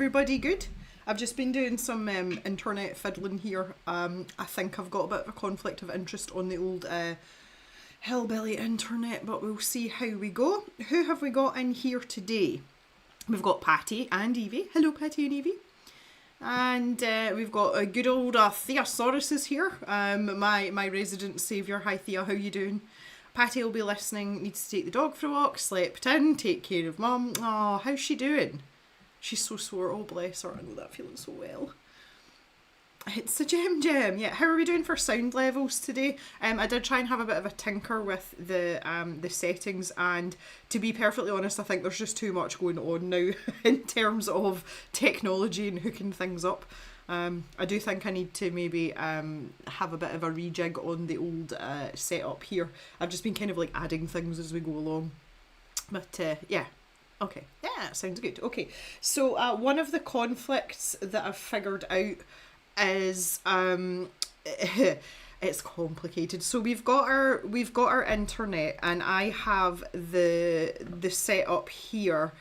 everybody good? I've just been doing some internet fiddling here. I think I've got a bit of a conflict of interest on the old hillbilly internet, but we'll see how we go. Who have we got in here today? We've got Patty and Evie. Hello, Patty and Evie. And we've got a good old Theosaurus is here, my resident saviour. Hi Thea, how you doing? Patty will be listening, needs to take the dog for a walk, slept in, take care of mum. Oh, how's she doing? She's so sore, oh bless her, I know that feeling so well. It's a gem. Yeah, how are we doing for sound levels today? I did try and have a bit of a tinker with the settings, and to be perfectly honest, I think there's just too much going on now in terms of technology and hooking things up. I do think I need to maybe have a bit of a rejig on the old setup here. I've just been kind of like adding things as we go along. But yeah. Okay. Yeah, sounds good. Okay. So one of the conflicts that I've figured out is it's complicated. So we've got our internet, and I have the setup here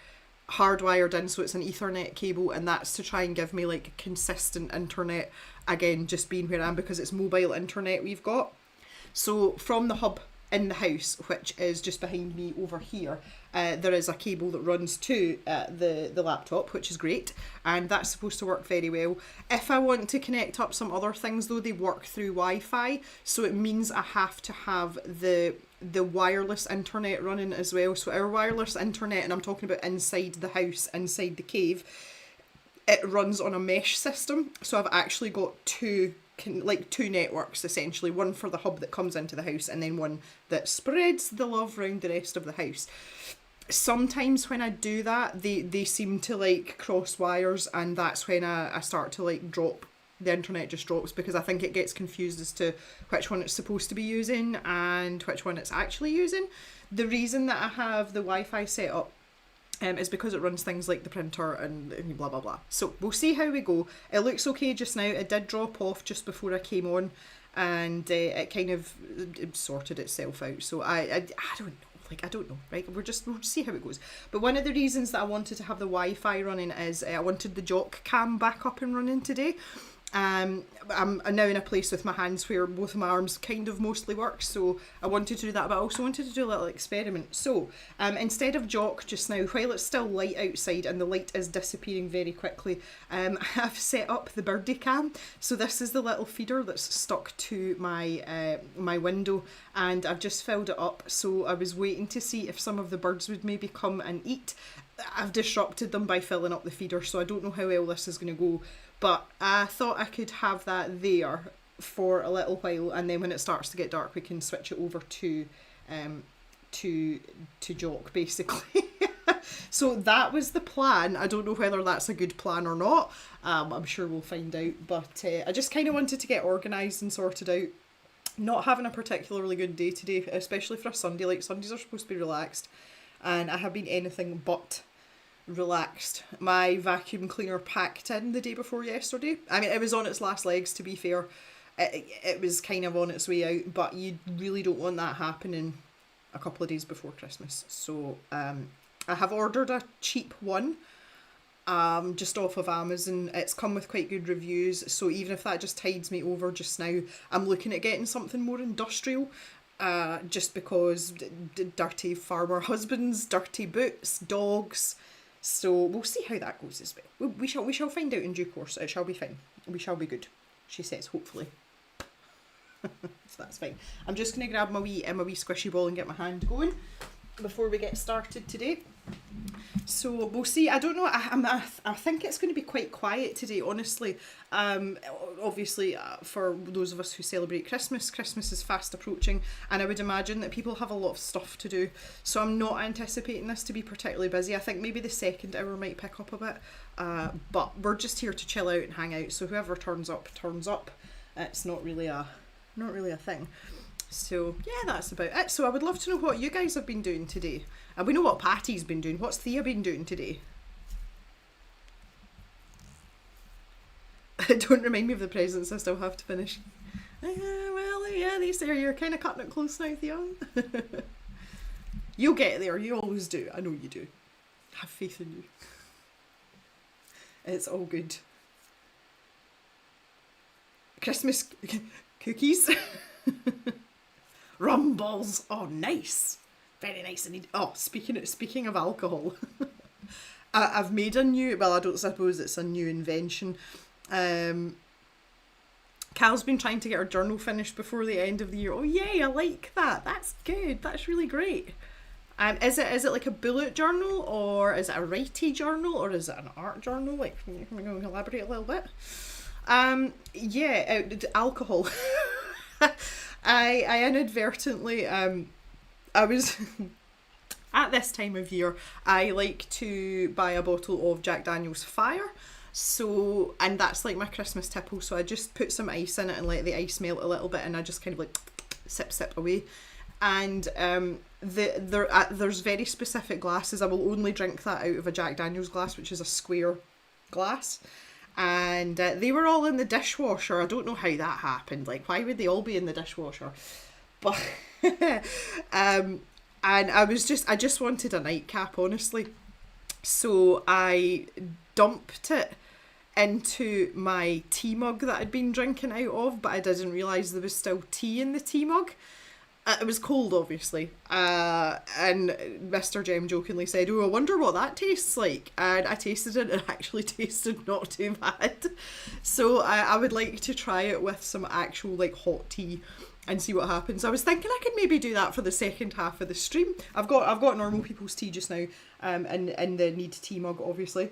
hardwired in, so it's an Ethernet cable, and that's to try and give me like consistent internet, again just being where I am because it's mobile internet we've got. So from the hub in the house, which is just behind me over here, there is a cable that runs to the laptop, which is great, and that's supposed to work very well. If I want to connect up some other things though, they work through Wi-Fi, so it means I have to have the wireless internet running as well. So our wireless internet, and I'm talking about inside the house, inside the cave, it runs on a mesh system. So I've actually got two networks essentially, one for the hub that comes into the house and then one that spreads the love around the rest of the house. Sometimes when I do that, they seem to like cross wires, and that's when I start to like drop. The internet just drops because I think it gets confused as to which one it's supposed to be using and which one it's actually using. The reason that I have the Wi-Fi set up is because it runs things like the printer and blah blah blah. So we'll see how we go. It looks okay just now. It did drop off just before I came on, and it kind of sorted itself out. So I don't know. I don't know, right? We'll just see how it goes. But one of the reasons that I wanted to have the Wi-Fi running is I wanted the jock cam back up and running today. I'm now in a place with my hands where both of my arms kind of mostly work, so I wanted to do that, but I also wanted to do a little experiment. So instead of jock just now, while it's still light outside and the light is disappearing very quickly, I've set up the birdie cam. So this is the little feeder that's stuck to my my window, and I've just filled it up. So I was waiting to see if some of the birds would maybe come and eat. I've disrupted them by filling up the feeder, so I don't know how well this is going to go. But I thought I could have that there for a little while, and then when it starts to get dark, we can switch it over to jock, basically. So that was the plan. I don't know whether that's a good plan or not. I'm sure we'll find out. But I just kind of wanted to get organised and sorted out. Not having a particularly good day today, especially for a Sunday. Like, Sundays are supposed to be relaxed, and I have been anything but relaxed. My vacuum cleaner packed in the day before yesterday. I mean, it was on its last legs, to be fair. It was kind of on its way out, but you really don't want that happening a couple of days before Christmas. So I have ordered a cheap one just off of Amazon. It's come with quite good reviews, so even if that just tides me over just now, I'm looking at getting something more industrial. Just because dirty farmer husbands, dirty boots, dogs. So we'll see how that goes as well. We shall find out in due course. It shall be fine. We shall be good, she says, hopefully. So that's fine. I'm just going to grab my wee squishy ball and get my hand going before we get started today. So we'll see. I don't know. I think it's going to be quite quiet today, honestly. Obviously, for those of us who celebrate Christmas is fast approaching, and I would imagine that people have a lot of stuff to do. So I'm not anticipating this to be particularly busy. I think maybe the second hour might pick up a bit, but we're just here to chill out and hang out. So whoever turns up. It's not really a thing. So yeah, that's about it. So I would love to know what you guys have been doing today. And we know what Patty's been doing. What's Thea been doing today? Don't remind me of the presents I still have to finish. Well, yeah, these are, you're kind of cutting it close now, Thea. You'll get there. You always do. I know you do. Have faith in you. It's all good. Christmas cookies. Rumbles. Oh, nice. Very nice indeed. Oh, speaking of alcohol, I've made a new. Well, I don't suppose it's a new invention. Cal's been trying to get her journal finished before the end of the year. Oh yay, I like that. That's good. That's really great. Is it like a bullet journal, or is it a righty journal, or is it an art journal? Like, can we elaborate a little bit? Alcohol. I inadvertently I was at this time of year I like to buy a bottle of Jack Daniel's Fire. So, and that's like my Christmas tipple. So I just put some ice in it and let the ice melt a little bit, and I just kind of like sip away. And there's very specific glasses. I will only drink that out of a Jack Daniel's glass, which is a square glass. And they were all in the dishwasher. I don't know how that happened. Like, why would they all be in the dishwasher? But and I just wanted a nightcap, honestly. So I dumped it into my tea mug that I'd been drinking out of, but I didn't realise there was still tea in the tea mug. It was cold, obviously, and Mr. Jem jokingly said, "Oh, I wonder what that tastes like." And I tasted it, and it actually tasted not too bad. So I would like to try it with some actual like hot tea and see what happens. I was thinking I could maybe do that for the second half of the stream. I've got normal people's tea just now, and the Need tea mug, obviously.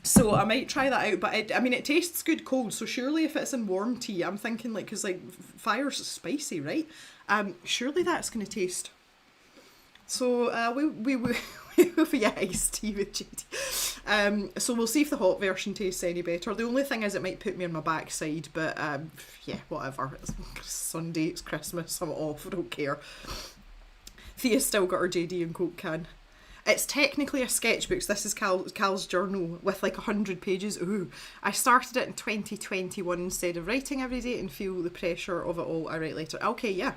So I might try that out, but it tastes good cold, so surely if it's in warm tea, I'm thinking like, because like fire's spicy, right? Surely that's going to taste. So we yeah, iced tea with JD. So we'll see if the hot version tastes any better. The only thing is it might put me on my backside, but yeah, whatever. It's Sunday, it's Christmas, I'm off, I don't care. Thea's still got her JD and Coke can. It's technically a sketchbook. So this is Cal's journal with like 100 pages. Ooh, I started it in 2021 instead of writing every day and feel the pressure of it all. I write later. Okay, yeah.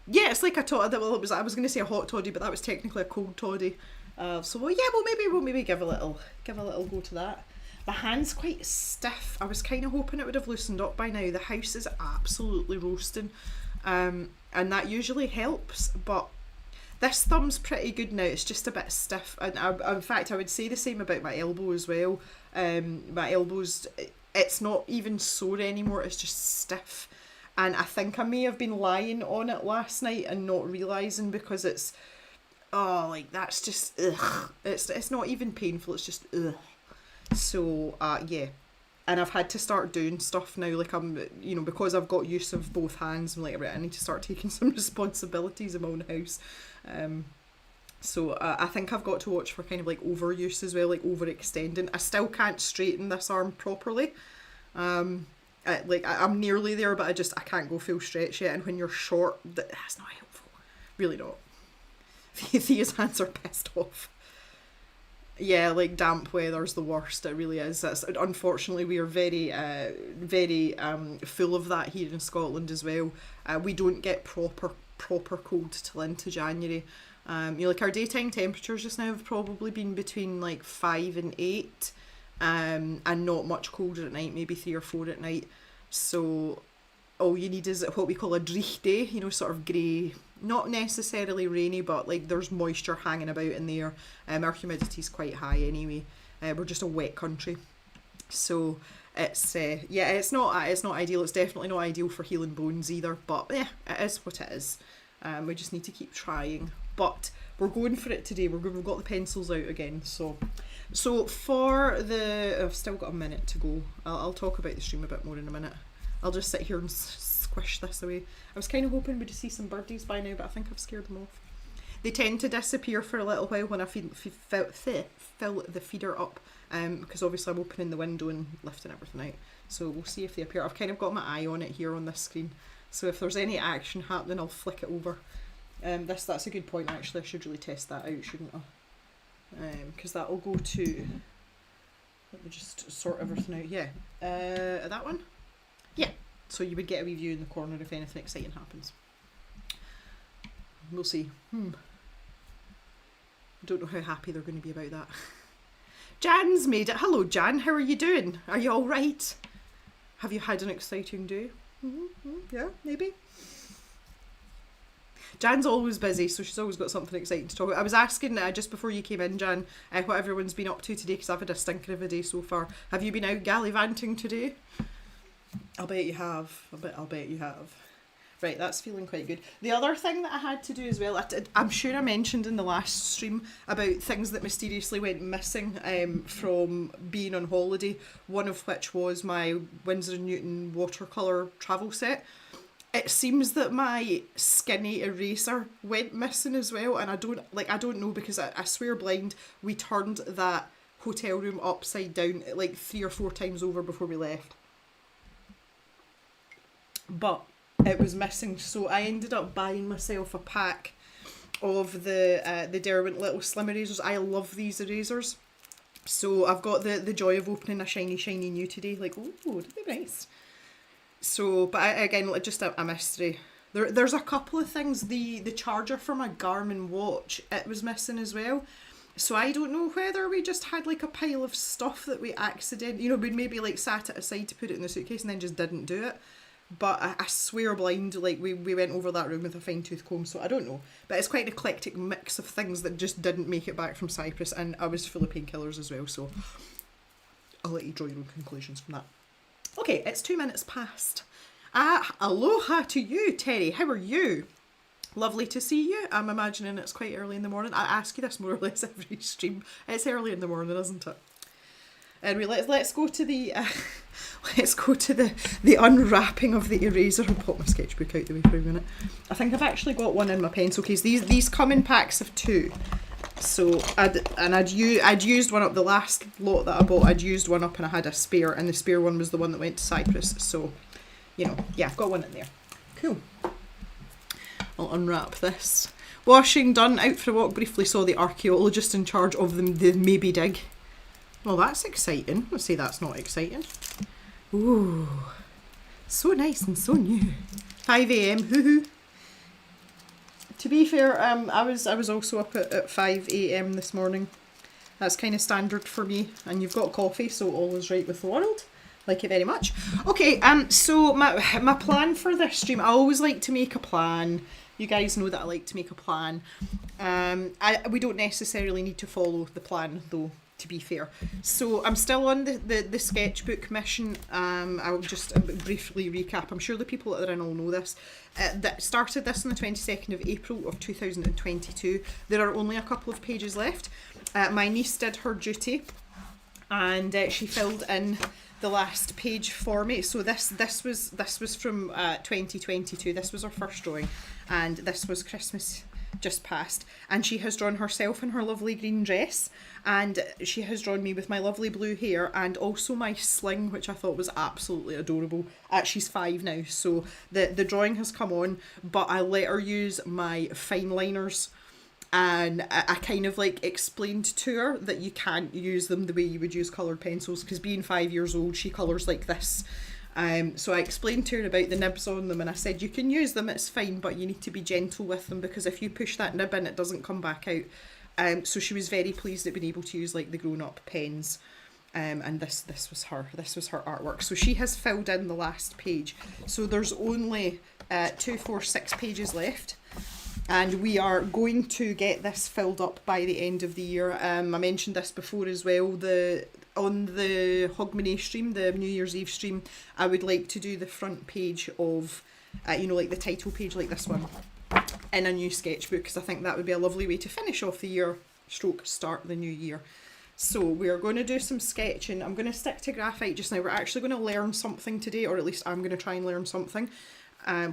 Yeah, it's like a toddy. Well, I was going to say a hot toddy, but that was technically a cold toddy. So well, yeah, we'll maybe give a little go to that. My hand's quite stiff. I was kind of hoping it would have loosened up by now. The house is absolutely roasting, and that usually helps, but this thumb's pretty good now. It's just a bit stiff, and in fact I would say the same about my elbow as well. My elbow's, it's not even sore anymore, it's just stiff, and I think I may have been lying on it last night and not realising, because it's that's just ugh. It's not even painful, it's just ugh. So yeah, and I've had to start doing stuff now, like I'm, because I've got use of both hands, I'm like, right, I need to start taking some responsibilities in my own house. So I think I've got to watch for kind of like overuse as well, like overextending. I still can't straighten this arm properly. I'm nearly there, but I can't go full stretch yet, and when you're short, that's not helpful. Really not. Thea's hands are pissed off. Yeah, like damp weather's the worst. It really is. Unfortunately, we are very full of that here in Scotland as well. We don't get proper cold till into January. Like our daytime temperatures just now have probably been between like 5 and 8, and not much colder at night, maybe 3 or 4 at night. So all you need is what we call a dreich day, sort of grey, not necessarily rainy, but like there's moisture hanging about in the air. Our humidity's quite high anyway. We're just a wet country, so it's it's not ideal. It's definitely not ideal for healing bones either, but yeah, it is what it is. We just need to keep trying, but we're going for it today. We've got the pencils out again, so for I've still got a minute to go. I'll talk about the stream a bit more in a minute. I'll just sit here and squish this away. I was kind of hoping we'd see some birdies by now, but I think I've scared them off. They tend to disappear for a little while when I fill the feeder up, because obviously I'm opening the window and lifting everything out. So we'll see if they appear. I've kind of got my eye on it here on this screen, so if there's any action happening, I'll flick it over. That's a good point actually. I should really test that out, shouldn't I? Because that'll go to. Let me just sort everything out. Yeah, that one. Yeah, so you would get a wee view in the corner if anything exciting happens. We'll see. I don't know how happy they're going to be about that. Jan's made it. Hello, Jan. How are you doing? Are you all right? Have you had an exciting day? Yeah, maybe. Jan's always busy, so she's always got something exciting to talk about. I was asking just before you came in, Jan, what everyone's been up to today, because I've had a stinker of a day so far. Have you been out gallivanting today? I'll bet you have. I'll bet you have. Right, that's feeling quite good. The other thing that I had to do as well, I'm sure I mentioned in the last stream about things that mysteriously went missing from being on holiday, one of which was my Winsor & Newton watercolour travel set. It seems that my skinny eraser went missing as well, and I don't know, because I swear blind, we turned that hotel room upside down like 3 or 4 times over before we left. But it was missing, so I ended up buying myself a pack of the Derwent little slim erasers. I love these erasers, so I've got the joy of opening a shiny new today. Like, ooh, they're nice. So, but again, just a mystery. There's a couple of things. The charger for my Garmin watch, it was missing as well. So I don't know whether we just had like a pile of stuff that we accidentally, we'd maybe like sat it aside to put it in the suitcase and then just didn't do it. But I swear blind, like we went over that room with a fine tooth comb, so I don't know. But it's quite an eclectic mix of things that just didn't make it back from Cyprus, and I was full of painkillers as well, so I'll let you draw your own conclusions from that. Okay, it's 2 minutes past. Aloha to you, Terry. How are you? Lovely to see you. I'm imagining it's quite early in the morning. I ask you this more or less every stream. It's early in the morning, isn't it? Anyway, let's go to the the unwrapping of the eraser. I'll pop my sketchbook out the way for a minute. I think I've actually got one in my pencil case. These come in packs of 2. So I'd used one up. The last lot that I bought, I'd used one up and I had a spare, and the spare one was the one that went to Cyprus. So, yeah, I've got one in there. Cool. I'll unwrap this. Washing done. Out for a walk. Briefly saw the archaeologist in charge of the maybe dig. Well, that's exciting. Let's say that's not exciting. Ooh, so nice and so new. 5 a.m. Hoo-hoo. To be fair, I was also up at 5 a.m. this morning. That's kind of standard for me. And you've got coffee, so all is right with the world. Like it very much. Okay, so my plan for this stream, I always like to make a plan. You guys know that I like to make a plan. We don't necessarily need to follow the plan though, to be fair. So I'm still on the sketchbook mission. I'll just briefly recap. I'm sure the people that are in all know this. That started this on the 22nd of April of 2022. There are only a couple of pages left. My niece did her duty, and she filled in the last page for me. So this was from 2022. This was her first drawing, and this was Christmas just passed, and she has drawn herself in her lovely green dress, and she has drawn me with my lovely blue hair, and also my sling, which I thought was absolutely adorable. She's 5 now, so the drawing has come on, but I let her use my fine liners, and I kind of like explained to her that you can't use them the way you would use coloured pencils, because being 5 years old, she colours like this. So I explained to her about the nibs on them, and I said you can use them, it's fine, but you need to be gentle with them, because if you push that nib in, it doesn't come back out. So she was very pleased at being able to use like the grown-up pens, and this was her artwork. So she has filled in the last page. So there's only 2, 4, 6 pages left, and we are going to get this filled up by the end of the year. I mentioned this before as well. On the Hogmanay stream, the New Year's Eve stream, I would like to do the front page of, like the title page like this one, in a new sketchbook, because I think that would be a lovely way to finish off the year, start the new year. So we are going to do some sketching. I'm going to stick to graphite just now. We're actually going to learn something today, or at least I'm going to try and learn something,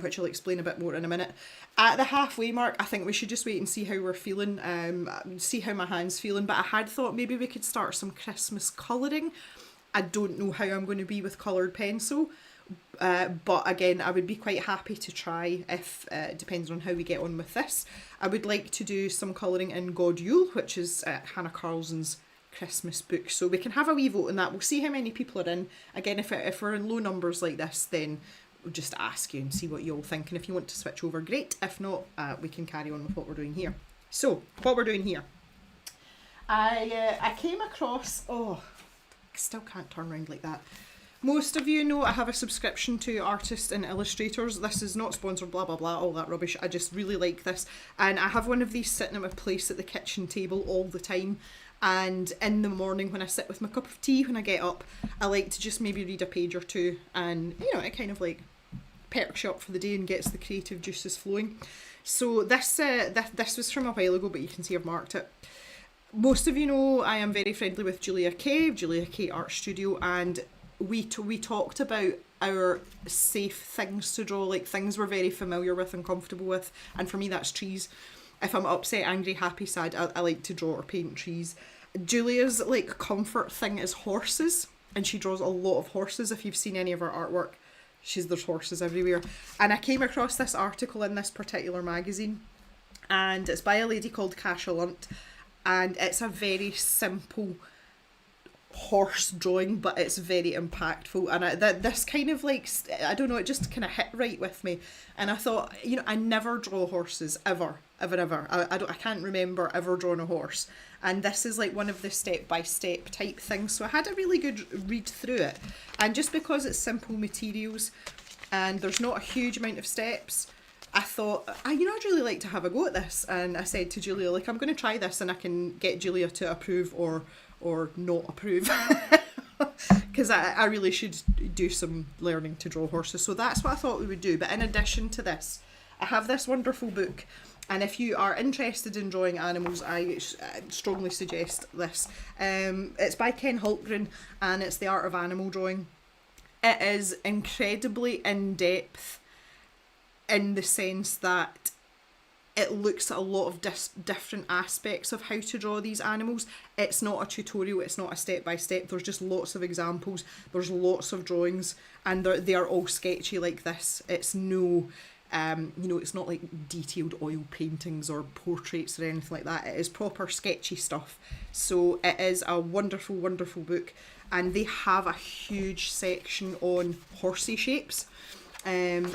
which I'll explain a bit more in a minute. At the halfway mark, I think we should just wait and see how we're feeling, see how my hand's feeling. But I had thought maybe we could start some Christmas colouring. I don't know how I'm going to be with coloured pencil, but again, I would be quite happy to try if, depending on how we get on with this. I would like to do some colouring in God Yule, which is Hannah Carlson's Christmas book. So we can have a wee vote on that. We'll see how many people are in. Again, if we're in low numbers like this, then we'll just ask you and see what you all think, and if you want to switch over, great. If not, we can carry on with what we're doing here. So what we're doing here, I came across, oh, I still can't turn around like that. Most of you know I have a subscription to Artists and Illustrators. This is not sponsored, blah, blah, blah, all that rubbish. I just really like this. And I have one of these sitting at my place at the kitchen table all the time. And in the morning when I sit with my cup of tea when I get up, I like to just maybe read a page or two. And, you know, it kind of like perks you up for the day and gets the creative juices flowing. So this was from a while ago, but you can see I've marked it. Most of you know I am very friendly with Julia K Art Studio, and we talked about our safe things to draw, like things we're very familiar with and comfortable with, and for me that's trees. If I'm upset, angry, happy, sad, I like to draw or paint trees. Julia's like comfort thing is horses, and she draws a lot of horses. If you've seen any of her artwork, there's horses everywhere. And I came across this article in this particular magazine, and it's by a lady called Kasia Lunt, and it's a very simple horse drawing, but it's very impactful. And this kind of like, I don't know, it just kind of hit right with me. And I thought, you know, I never draw horses ever. I can't remember ever drawing a horse. And this is like one of the step-by-step type things. So I had a really good read through it. And just because it's simple materials and there's not a huge amount of steps, I thought, I'd really like to have a go at this. And I said to Julia, like, I'm going to try this and I can get Julia to approve or not approve. Because I really should do some learning to draw horses. So that's what I thought we would do. But in addition to this, I have this wonderful book. And if you are interested in drawing animals, I strongly suggest this. It's by Ken Hultgren, and it's The Art of Animal Drawing. It is incredibly in-depth in the sense that it looks at a lot of different aspects of how to draw these animals. It's not a tutorial, it's not a step-by-step. There's just lots of examples, there's lots of drawings, and they are all sketchy like this. It's no... it's not like detailed oil paintings or portraits or anything like that. It is proper sketchy stuff. So it is a wonderful, wonderful book. And they have a huge section on horsey shapes.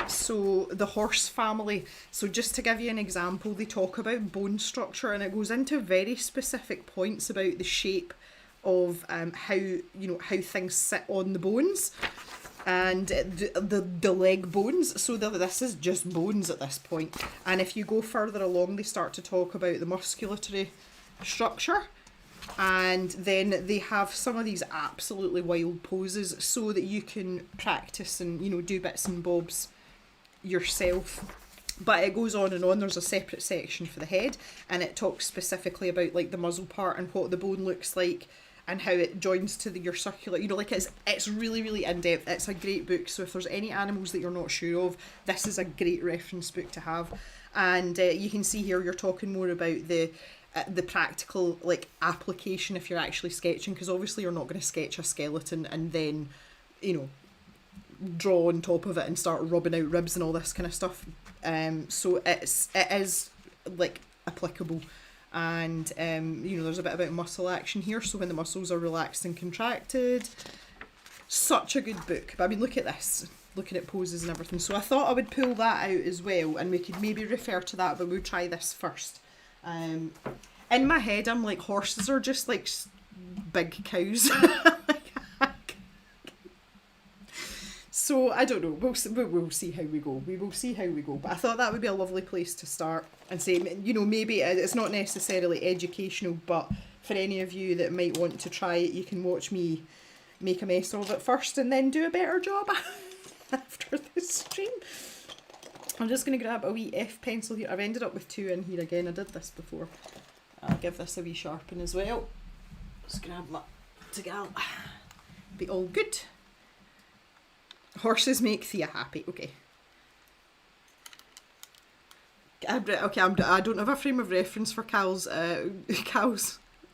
So the horse family. So just to give you an example, they talk about bone structure, and it goes into very specific points about the shape of how things sit on the bones. And the leg bones, so this is just bones at this point. And if you go further along, they start to talk about the musculatory structure, and then they have some of these absolutely wild poses so that you can practice and do bits and bobs yourself. But it goes on and on. There's a separate section for the head, and it talks specifically about like the muzzle part and what the bone looks like and how it joins to your circular, it's really, really in-depth. It's a great book. So if there's any animals that you're not sure of, this is a great reference book to have. And you can see here you're talking more about the practical like application if you're actually sketching, because obviously you're not going to sketch a skeleton and then draw on top of it and start rubbing out ribs and all this kind of stuff. So it is like applicable. And there's a bit about muscle action here, so when the muscles are relaxed and contracted. Such a good book. But I mean, look at this, looking at poses and everything. So I thought I would pull that out as well, and we could maybe refer to that, but we'll try this first. In my head, I'm like, horses are just like big cows. So I don't know. We'll see how we go. We will see how we go. But I thought that would be a lovely place to start and say, maybe it's not necessarily educational, but for any of you that might want to try it, you can watch me make a mess of it first and then do a better job after the stream. I'm just going to grab a wee F pencil here. I've ended up with two in here again. I did this before. I'll give this a wee sharpen as well. Just grab my Jingle. Be all good. Horses make Thea happy. Okay. I don't have a frame of reference for Cal's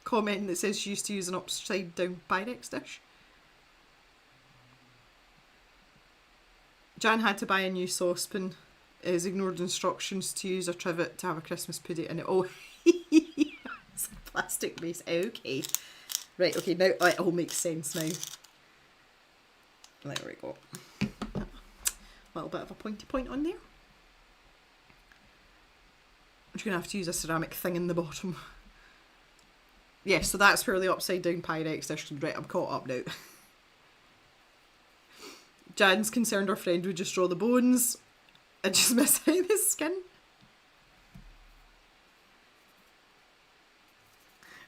comment that says she used to use an upside down Pyrex dish. Jan had to buy a new saucepan. Has ignored instructions to use a trivet to have a Christmas pudding in it. Oh, it's a plastic base. Okay. Right, okay, now it all makes sense now. There we go. A little bit of a pointy point on there. I'm just going to have to use a ceramic thing in the bottom. Yeah, so that's where the upside down Pyrex is. Right, I'm caught up now. Jan's concerned her friend would just draw the bones and just miss out the skin.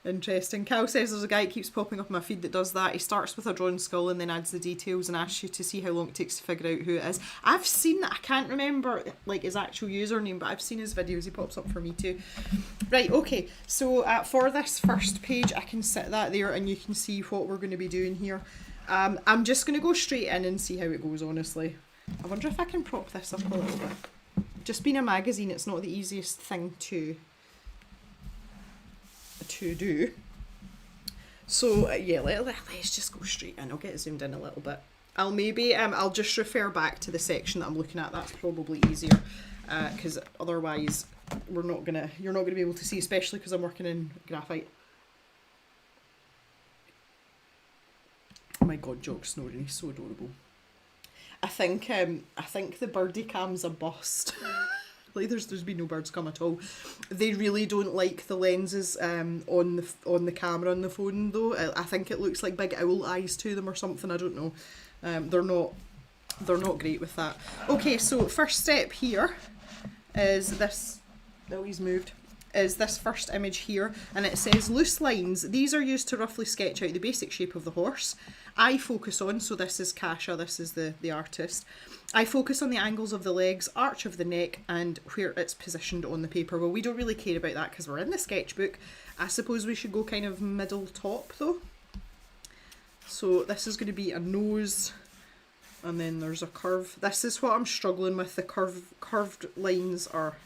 Interesting. Cal says there's a guy that keeps popping up in my feed that does that. He starts with a drawn skull and then adds the details and asks you to see how long it takes to figure out who it is. I've seen that. I can't remember like his actual username, but I've seen his videos. He pops up for me too. Right, okay. So for this first page, I can set that there and you can see what we're going to be doing here. I'm just going to go straight in and see how it goes, honestly. I wonder if I can prop this up a little bit. Just being a magazine, it's not the easiest thing to do. So yeah, let's just go straight in. I'll get zoomed in a little bit. I'll just refer back to the section that I'm looking at. That's probably easier because otherwise you're not gonna be able to see, especially because I'm working in graphite. Oh my god, Jock snoring, he's so adorable. I think the birdie cam's a bust. Like there's been no birds come at all. They really don't like the lenses on the camera on the phone though. I think it looks like big owl eyes to them or something. I don't know. They're not great with that. Okay, so first step here is this. Oh, he's moved. Is this first image here, and it says loose lines. These are used to roughly sketch out the basic shape of the horse. I focus on, so this is Kasha, this is the artist. I focus on the angles of the legs, arch of the neck, and where it's positioned on the paper. Well, we don't really care about that because we're in the sketchbook. I suppose we should go kind of middle top though. So this is going to be a nose, and then there's a curve. This is what I'm struggling with. The curved lines are,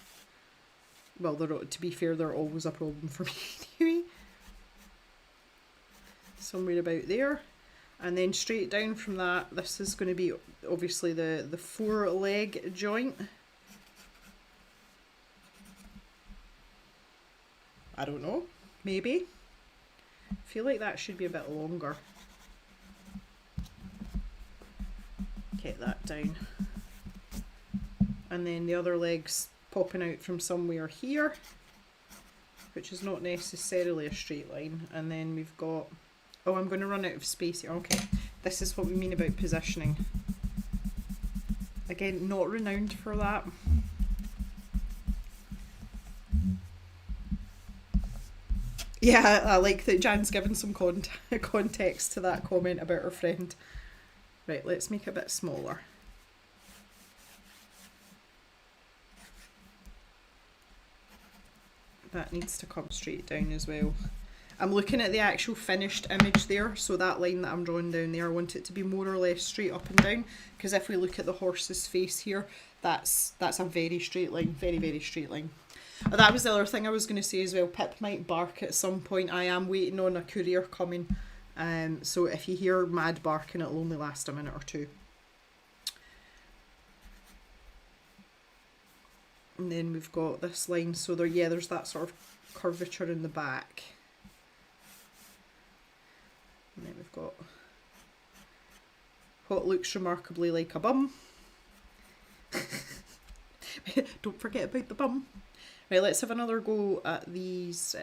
well, to be fair, they're always a problem for me anyway. Somewhere about there. And then straight down from that, this is going to be obviously the four-leg joint. I don't know, maybe. I feel like that should be a bit longer. Get that down. And then the other leg's popping out from somewhere here, which is not necessarily a straight line. And then we've got, oh, I'm going to run out of space here. Okay, this is what we mean about positioning. Again, not renowned for that. Yeah, I like that Jan's given some context to that comment about her friend. Right, let's make it a bit smaller. That needs to come straight down as well. I'm looking at the actual finished image there, so that line that I'm drawing down there, I want it to be more or less straight up and down, because if we look at the horse's face here, that's a very straight line, very, very straight line. That was the other thing I was going to say as well. Pip might bark at some point. I am waiting on a courier coming, so if you hear mad barking, it'll only last a minute or two. And then we've got this line, so there's that sort of curvature in the back. And then we've got what looks remarkably like a bum. Don't forget about the bum. Right, let's have another go at these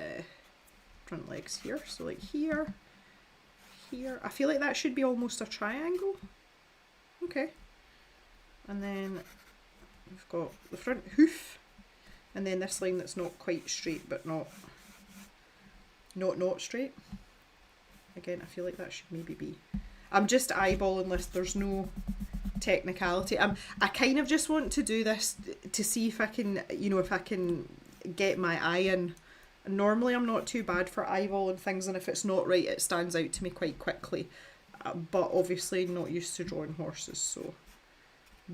front legs here. So like here, here. I feel like that should be almost a triangle. Okay. And then we've got the front hoof. And then this line that's not quite straight, but not straight. Again, I feel like that should maybe be. I'm just eyeballing this. There's no technicality. I kind of just want to do this to see if I can, if I can get my eye in. Normally, I'm not too bad for eyeballing things, and if it's not right, it stands out to me quite quickly. But obviously, not used to drawing horses, so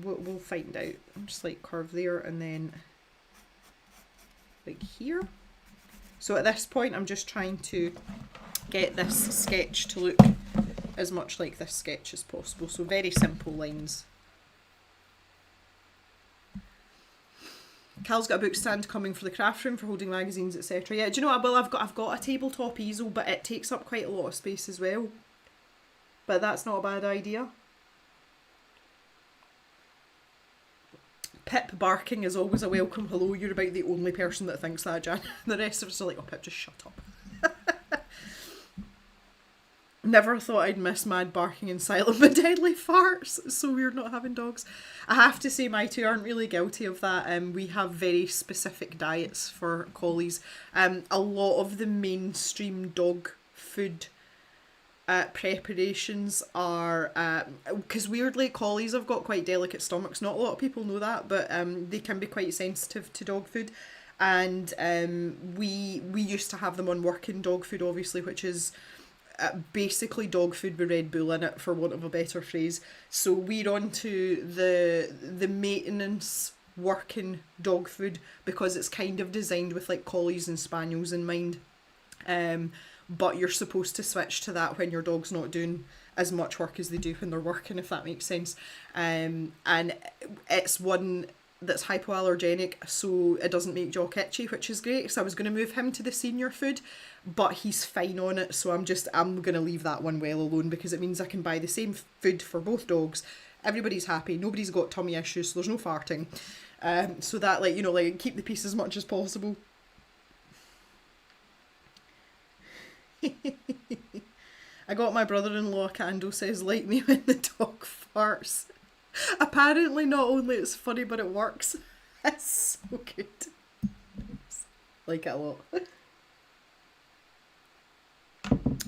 we'll find out. I'm just like curve there, and then like here. So at this point, I'm just trying to get this sketch to look as much like this sketch as possible. So very simple lines. Cal's got a book stand coming for the craft room for holding magazines, etc. Yeah, do you know what? Well, I've got a tabletop easel, but it takes up quite a lot of space as well. But that's not a bad idea. Pip barking is always a welcome hello. You're about the only person that thinks that, Jan. The rest of us are like, oh Pip, just shut up. Never thought I'd miss mad barking and silent but deadly farts. It's so weird not having dogs. I have to say my two aren't really guilty of that. We have very specific diets for collies. A lot of the mainstream dog food preparations are because weirdly collies have got quite delicate stomachs. Not a lot of people know that, but they can be quite sensitive to dog food. And we used to have them on working dog food, obviously, which is basically dog food with Red Bull in it, for want of a better phrase. So we're on to the maintenance working dog food because it's kind of designed with like collies and spaniels in mind. But you're supposed to switch to that when your dog's not doing as much work as they do when they're working, if that makes sense. And it's one that's hypoallergenic, so it doesn't make Jock itchy, which is great. So I was going to move him to the senior food, but he's fine on it, so I'm going to leave that one well alone, because it means I can buy the same food for both dogs. Everybody's happy, nobody's got tummy issues, so there's no farting. So that, like, you know, like, keep the peace as much as possible. I got my brother-in-law a candle, says, like me when the dog farts. Apparently not only it's funny, but it works. It's so good. Like it a lot.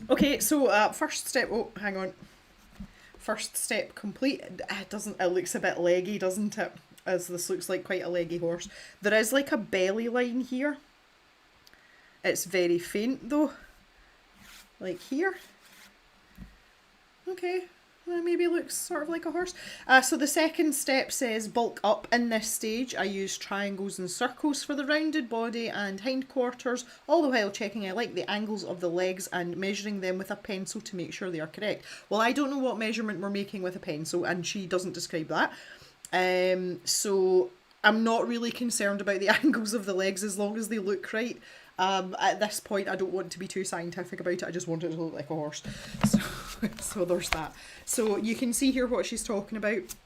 Okay, so first step, oh, hang on. First step complete. It looks a bit leggy, doesn't it? As this looks like quite a leggy horse. There is like a belly line here. It's very faint though. Like here. Okay. Maybe looks sort of like a horse. So the second step says bulk up. In this stage I use triangles and circles for the rounded body and hindquarters, all the while checking I like the angles of the legs and measuring them with a pencil to make sure they are correct. Well, I don't know what measurement we're making with a pencil, and she doesn't describe that. So I'm not really concerned about the angles of the legs as long as they look right. At this point, I don't want to be too scientific about it. I just want it to look like a horse. So there's that. So you can see here what she's talking about.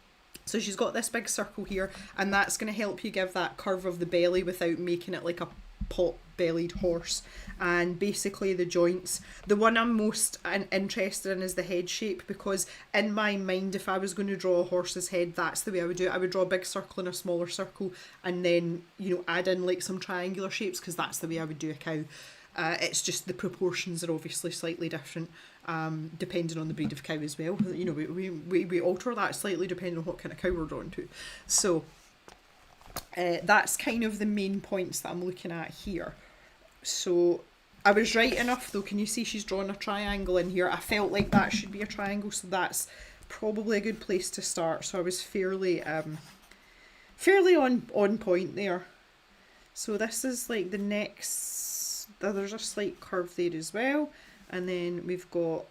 So she's got this big circle here, and that's going to help you give that curve of the belly without making it like a pot-bellied horse. And basically the joints, the one I'm most interested in is the head shape, because in my mind, if I was going to draw a horse's head, that's the way I would do it. I would draw a big circle and a smaller circle, and then, you know, add in like some triangular shapes, because that's the way I would do a cow. It's just the proportions are obviously slightly different, depending on the breed of cow as well. You know, we alter that slightly depending on what kind of cow we're drawn to. So that's kind of the main points that I'm looking at here. So I was right enough though. Can you see she's drawn a triangle in here? I felt like that should be a triangle, so that's probably a good place to start. So I was fairly on point there. So this is like the next, there's a slight curve there as well, and then we've got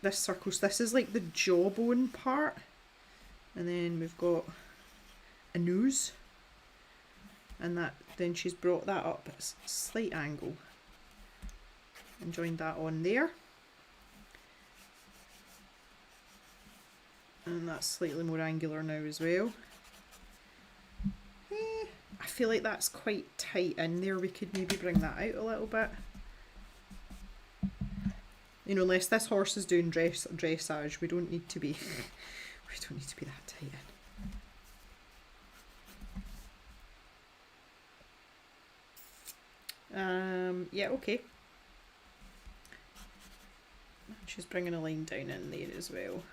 this circle. So this is like the jawbone part, and then we've got a nose, and that then she's brought that up at a slight angle and joined that on there, and that's slightly more angular now as well. I feel like that's quite tight in there. We could maybe bring that out a little bit, you know, unless this horse is doing dressage. We don't need to be that tight in. Yeah, okay. She's bringing a line down in there as well.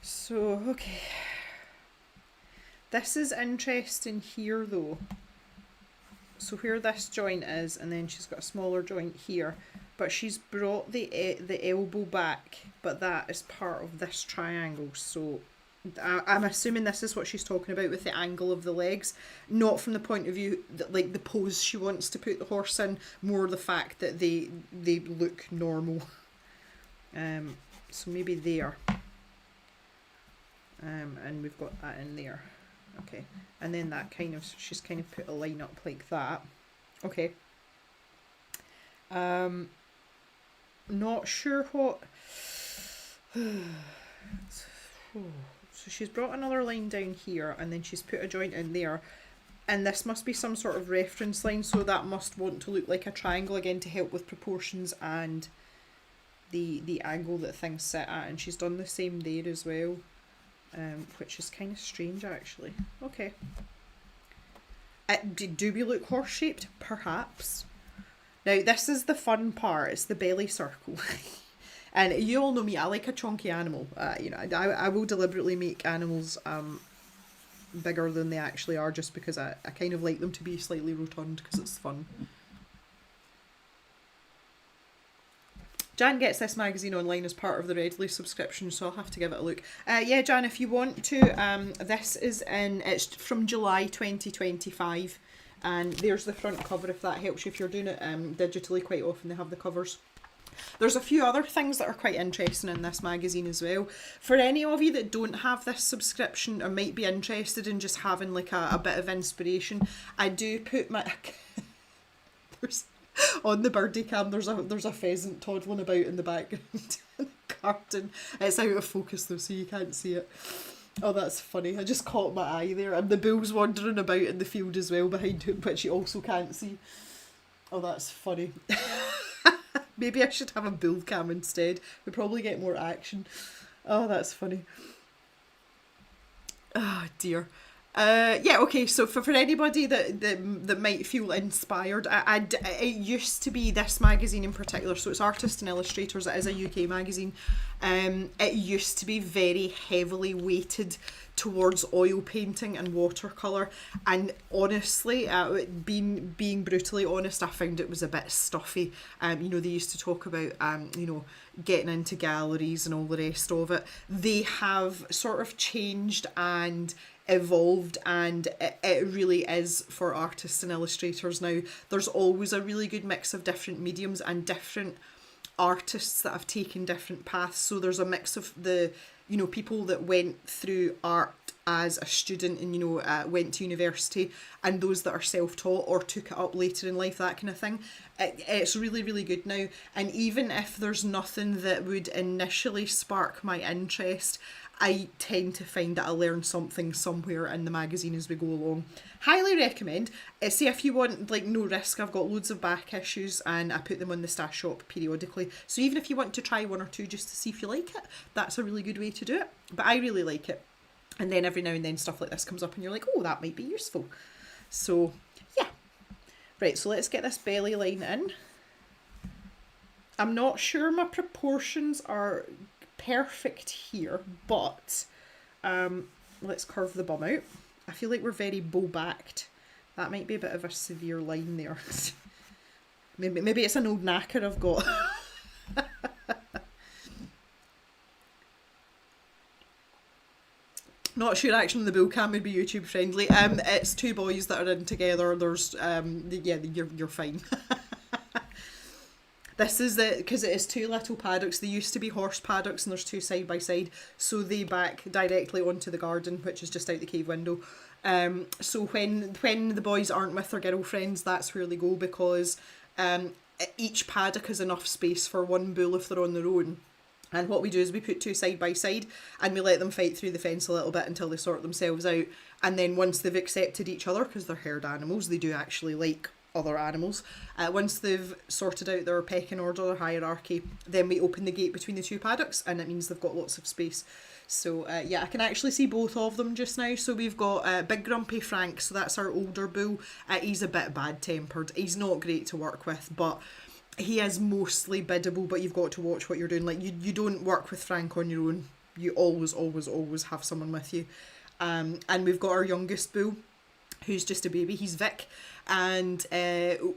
So, okay. This is interesting here though. So where this joint is, and then she's got a smaller joint here, but she's brought the elbow back, but that is part of this triangle. So I'm assuming this is what she's talking about with the angle of the legs, not from the point of view that like the pose she wants to put the horse in, more the fact that they look normal. So maybe there, and we've got that in there. Okay, and then that kind of, she's kind of put a line up like that. Okay. Not sure what. So she's brought another line down here, and then she's put a joint in there. And this must be some sort of reference line, so that must want to look like a triangle again to help with proportions and the angle that things sit at. And she's done the same there as well, which is kind of strange actually. Okay. Do we look horse-shaped? Perhaps. Now this is the fun part, it's the belly circle. And you all know me, I like a chunky animal. You know, I will deliberately make animals bigger than they actually are, just because I kind of like them to be slightly rotund because it's fun. Jan gets this magazine online as part of the Redley subscription, so I'll have to give it a look. Yeah, Jan, if you want to, it's from July 2025, and there's the front cover if that helps you. If you're doing it digitally, quite often they have the covers. There's a few other things that are quite interesting in this magazine as well. For any of you that don't have this subscription or might be interested in just having like a bit of inspiration, I do put my... on the birdie cam, there's a pheasant toddling about in the background in the garden. It's out of focus though, so you can't see it. Oh, that's funny. I just caught my eye there. And the bull's wandering about in the field as well behind him, which you also can't see. Oh, that's funny. Maybe I should have a bull cam instead. We'd probably get more action. Oh, that's funny. Oh, dear. Yeah, okay, so for anybody that might feel inspired, it used to be this magazine in particular, so it's Artists and Illustrators, it is a UK magazine. It used to be very heavily weighted towards oil painting and watercolour, and honestly, being brutally honest, I found it was a bit stuffy. You know, they used to talk about you know, getting into galleries and all the rest of it. They have sort of changed and evolved, and it really is for artists and illustrators now. There's always a really good mix of different mediums and different artists that have taken different paths. So there's a mix of the, you know, people that went through art as a student and, you know, went to university, and those that are self-taught or took it up later in life, that kind of thing. It's really, really good now. And even if there's nothing that would initially spark my interest, I tend to find that I learn something somewhere in the magazine as we go along. Highly recommend. See, if you want like no risk, I've got loads of back issues and I put them on the stash shop periodically. So even if you want to try one or two just to see if you like it, that's a really good way to do it. But I really like it. And then every now and then stuff like this comes up and you're like, oh, that might be useful. So yeah. Right, so let's get this belly line in. I'm not sure my proportions are perfect here, but let's curve the bum out. I feel like we're very bow-backed. That might be a bit of a severe line there. maybe it's an old knacker I've got. Not sure actually the bull cam would be YouTube friendly. It's two boys that are in together. There's yeah, you're fine. This is because it is two little paddocks. They used to be horse paddocks and there's two side by side. So they back directly onto the garden, which is just out the cave window. So when the boys aren't with their girlfriends, that's where they go, because each paddock has enough space for one bull if they're on their own. And what we do is we put two side by side and we let them fight through the fence a little bit until they sort themselves out. And then once they've accepted each other, because they're herd animals, they do actually like other animals. Once they've sorted out their pecking order, their hierarchy, then we open the gate between the two paddocks and it means they've got lots of space. So yeah, I can actually see both of them just now. So we've got Big Grumpy Frank, so that's our older bull. He's a bit bad-tempered. He's not great to work with, but he is mostly biddable, but you've got to watch what you're doing. Like, you don't work with Frank on your own. You always have someone with you. And we've got our youngest bull, who's just a baby. He's Vic. And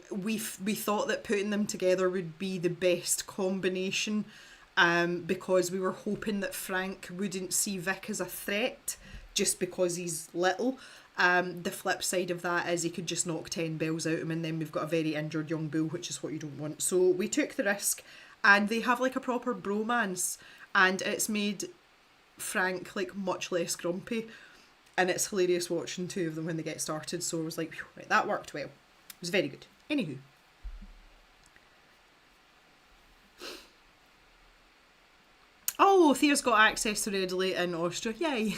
we thought that putting them together would be the best combination, because we were hoping that Frank wouldn't see Vic as a threat just because he's little. The flip side of that is he could just knock 10 bells out of him, and then we've got a very injured young bull, which is what you don't want. So we took the risk, and they have like a proper bromance, and it's made Frank like much less grumpy. And it's hilarious watching two of them when they get started. So I was like, right, that worked well. It was very good. Anywho. Oh, Thea's got access to Readily in Austria. Yay.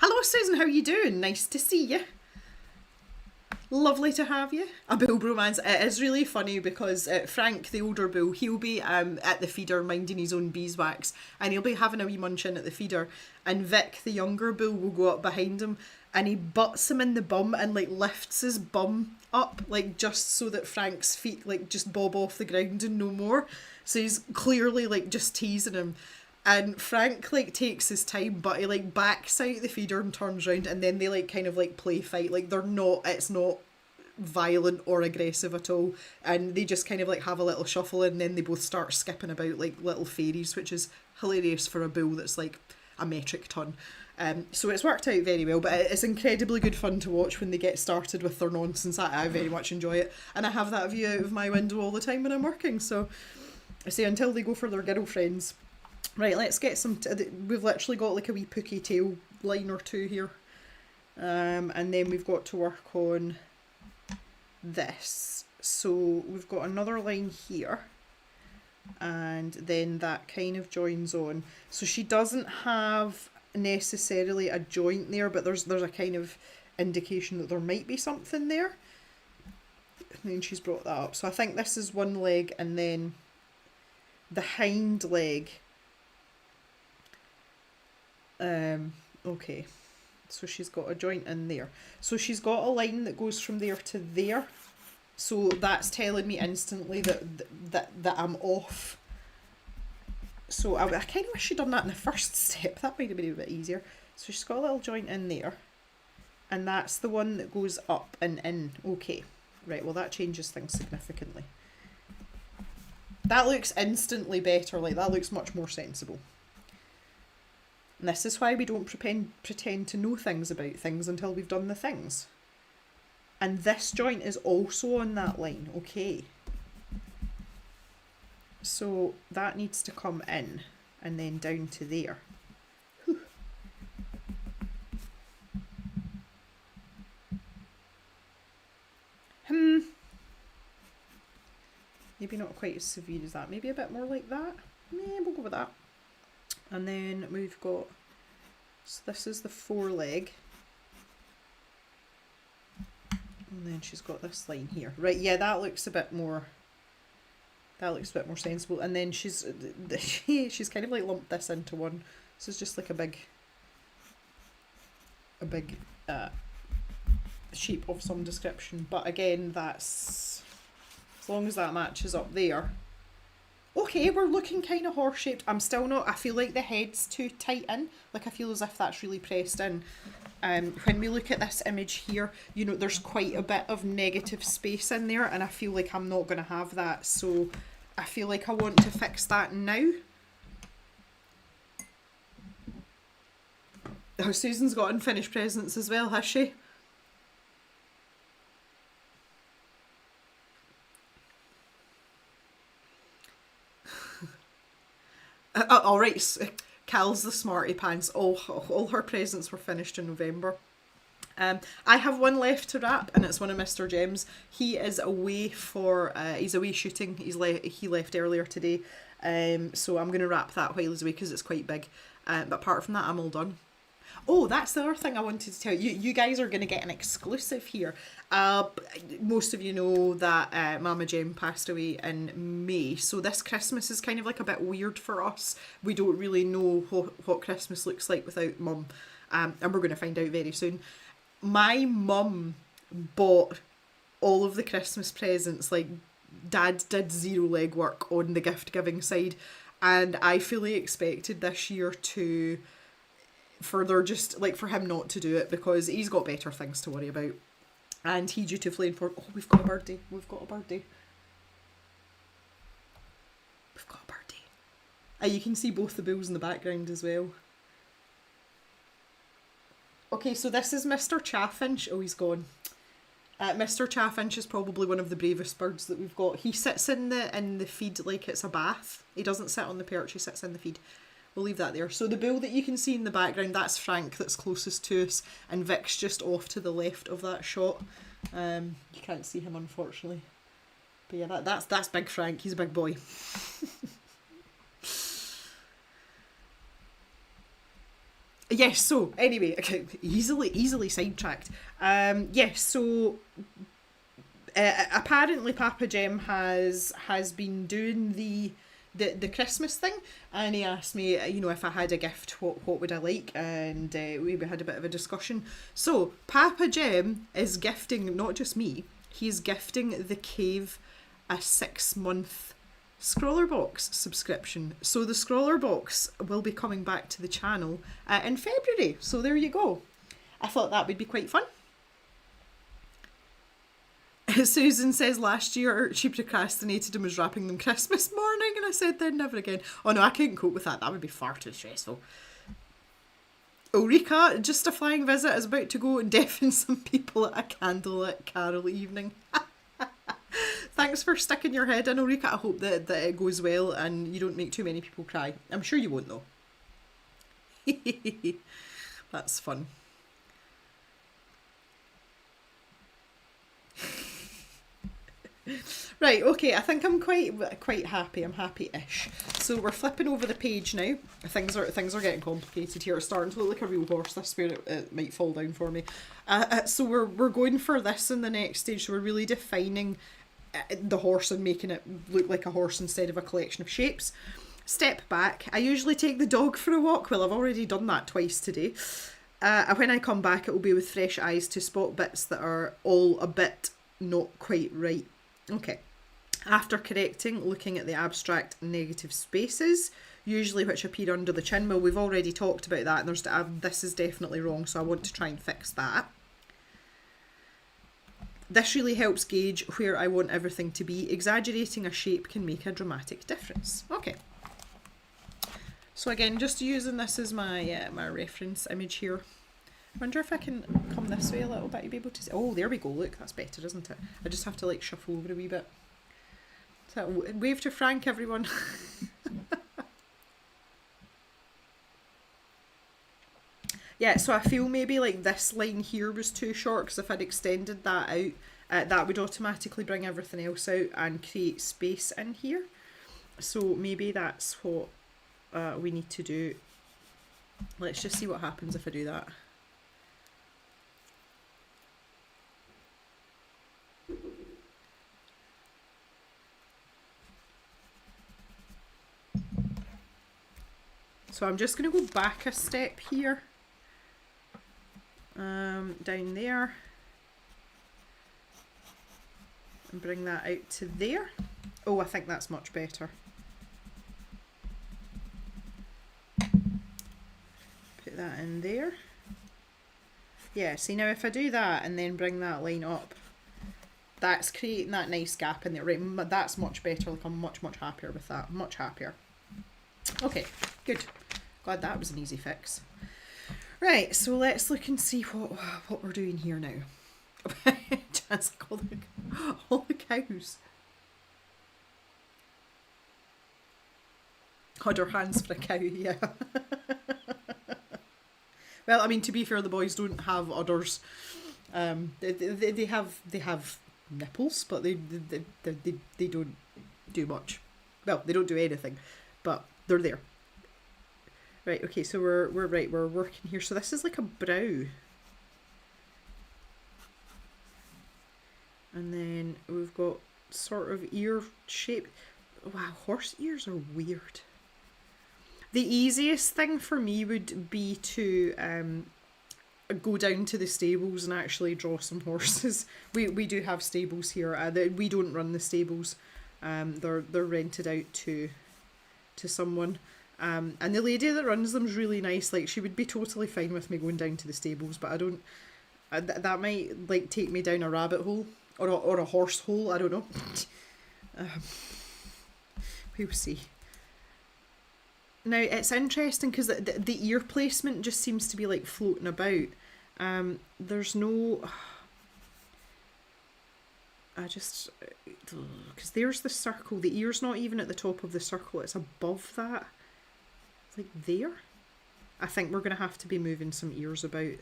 Hello Susan, how you doing? Nice to see you. Lovely to have you. A bull bromance. It is really funny because Frank, the older bull, he'll be at the feeder minding his own beeswax, and he'll be having a wee munch in at the feeder, and Vic, the younger bull, will go up behind him and he butts him in the bum and like lifts his bum up, like just so that Frank's feet like just bob off the ground and no more. So he's clearly like just teasing him. And Frank like takes his time, but he like backs out the feeder and turns around, and then they like kind of like play fight. Like it's not violent or aggressive at all, and they just kind of like have a little shuffle, and then they both start skipping about like little fairies, which is hilarious for a bull that's like a metric ton. So it's worked out very well, but it's incredibly good fun to watch when they get started with their nonsense. I very much enjoy it, and I have that view out of my window all the time when I'm working. So I say until they go for their girlfriends. Right, let's get some. We've literally got like a wee pookie tail line or two here, and then we've got to work on this. So we've got another line here, and then that kind of joins on. So she doesn't have necessarily a joint there, but there's a kind of indication that there might be something there. And then she's brought that up. So I think this is one leg, and then the hind leg. Okay, so she's got a joint in there. So she's got a line that goes from there to there. So that's telling me instantly that I'm off. So I kind of wish she'd done that in the first step. That might have been a bit easier. So she's got a little joint in there, and that's the one that goes up and in. Okay, right, well that changes things significantly. That looks instantly better, like that looks much more sensible. And this is why we don't pretend to know things about things until we've done the things. And this joint is also on that line, okay. So that needs to come in and then down to there. Whew. Maybe not quite as severe as that. Maybe a bit more like that. We'll go with that. And then we've got, so this is the foreleg. And then she's got this line here. Right, yeah, that looks a bit more sensible. And then she's kind of like lumped this into one. This is just like a big shape of some description. But again, that's, as long as that matches up there. Okay, we're looking kind of horse-shaped. I'm still not, I feel like the head's too tight in. Like I feel as if that's really pressed in. When we look at this image here, you know, there's quite a bit of negative space in there, and I feel like I'm not going to have that. So I feel like I want to fix that now. Oh, Susan's got unfinished presents as well, has she? Alright, Cal's the smarty pants. All her presents were finished in November. I have one left to wrap, and it's one of Mr. Jem's. He is away for, he's away shooting. He left earlier today. So I'm going to wrap that while he's away because it's quite big. But apart from that, I'm all done. Oh, that's the other thing I wanted to tell you. You guys are going to get an exclusive here. Most of you know that Mama Jem passed away in May. So this Christmas is kind of like a bit weird for us. We don't really know what Christmas looks like without Mum. And we're going to find out very soon. My mum bought all of the Christmas presents. Like, Dad did zero legwork on the gift giving side. And I fully expected this year for him not to do it because he's got better things to worry about. And he dutifully informed, we've got a birdie. We've got a birdie. You can see both the bulls in the background as well. Okay, so this is Mr. Chaffinch. Oh, he's gone. Mr. Chaffinch is probably one of the bravest birds that we've got. He sits in the feed like it's a bath. He doesn't sit on the perch, he sits in the feed. We'll leave that there. So the bull that you can see in the background, that's Frank, that's closest to us, and Vic's just off to the left of that shot. You can't see him, unfortunately. But yeah, that's Big Frank. He's a big boy. Yes, so anyway, okay, easily sidetracked. Yes, so apparently Papa Jem has been doing the Christmas thing, and he asked me, you know, if I had a gift, what would I like, and we had a bit of a discussion. So Papa Jem is gifting not just me; he's gifting the cave a 6-month Scroller Box subscription. So the Scroller Box will be coming back to the channel in February. So there you go. I thought that would be quite fun. Susan says last year she procrastinated and was wrapping them Christmas morning, and I said then never again. Oh no, I couldn't cope with that. That would be far too stressful. Ulrika, just a flying visit, is about to go and deafen some people at a candlelit carol evening. Thanks for sticking your head in, Ulrika. I hope that it goes well and you don't make too many people cry. I'm sure you won't though. That's fun. Right, okay, I think I'm quite happy. I'm happy-ish. So we're flipping over the page now. Things are getting complicated here. It's starting to look like a real horse. This where it might fall down for me. So we're going for this in the next stage. So we're really defining the horse and making it look like a horse instead of a collection of shapes. Step back. I usually take the dog for a walk. Well, I've already done that twice today. When I come back, it will be with fresh eyes to spot bits that are all a bit not quite right. Okay. After correcting, looking at the abstract negative spaces, usually which appear under the chin. Well, we've already talked about that, and this is definitely wrong, so I want to try and fix that. This really helps gauge where I want everything to be. Exaggerating a shape can make a dramatic difference. Okay. So again, just using this as my my reference image here. I wonder if I can come this way a little bit to be able to see. Oh, there we go. Look, that's better, isn't it? I just have to like shuffle over a wee bit. So wave to Frank, everyone. Yeah, so I feel maybe like this line here was too short, because if I'd extended that out, that would automatically bring everything else out and create space in here. So maybe that's what we need to do. Let's just see what happens if I do that. So I'm just going to go back a step here, down there, and bring that out to there. Oh, I think that's much better. Put that in there. Yeah, see now if I do that and then bring that line up, that's creating that nice gap in there. Right, that's much better. Like I'm much happier with that. Much happier. Okay, good. Glad that was an easy fix. Right, so let's look and see what we're doing here now. Just like all the cows. Udder hands for a cow, yeah. Well, I mean, to be fair, the boys don't have udders. They have nipples, but they don't do much. Well, they don't do anything, but they're there. Right, okay, so we're working here. So this is like a brow. And then we've got sort of ear shape. Wow, horse ears are weird. The easiest thing for me would be to go down to the stables and actually draw some horses. We do have stables here. We don't run the stables. They're rented out to someone. And the lady that runs them is really nice. Like, she would be totally fine with me going down to the stables, but I don't. That might like take me down a rabbit hole or a horse hole. I don't know. We'll see. Now it's interesting because the ear placement just seems to be like floating about. There's no. Because there's the circle. The ear's not even at the top of the circle. It's above that. It's like there. I think we're going to have to be moving some ears about.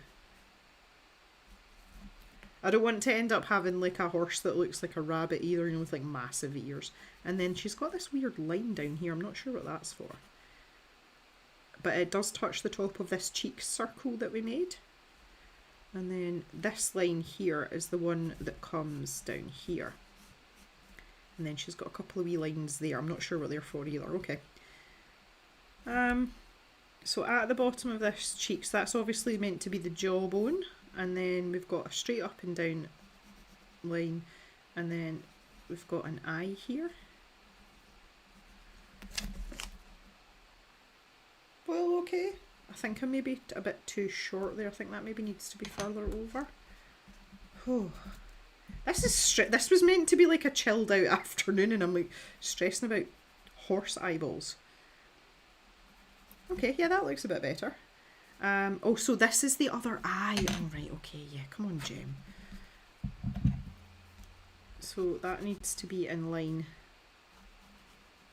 I don't want to end up having like a horse that looks like a rabbit either, you know, with like massive ears. And then she's got this weird line down here. I'm not sure what that's for. but it does touch the top of this cheek circle that we made. And then this line here is the one that comes down here. And then she's got a couple of wee lines there. I'm not sure what they're for either. Okay. So at the bottom of this cheek, so that's obviously meant to be the jawbone. And then we've got a straight up and down line. And then we've got an eye here. Well, okay. I think I'm maybe a bit too short there. I think that maybe needs to be further over. Oh. This was meant to be like a chilled out afternoon and I'm like stressing about horse eyeballs. Okay, yeah, that looks a bit better. Oh, so this is the other eye. Oh, right, okay, yeah, come on, Jem. So that needs to be in line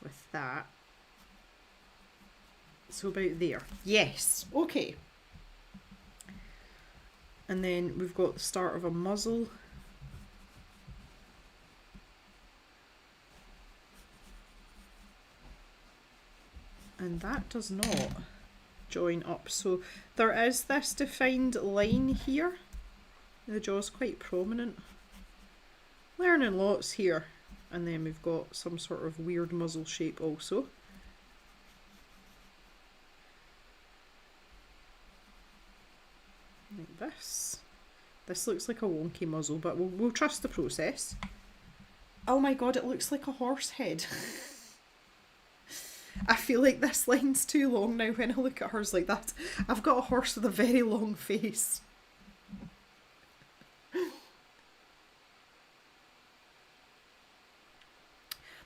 with that. So about there. Yes, okay. And then we've got the start of a muzzle. And that does not join up. So there is this defined line here. The jaw's quite prominent. Learning lots here. And then we've got some sort of weird muzzle shape also. Like this. This looks like a wonky muzzle, but we'll trust the process. Oh my god, it looks like a horse head. I feel like this line's too long now when I look at hers like that. I've got a horse with a very long face.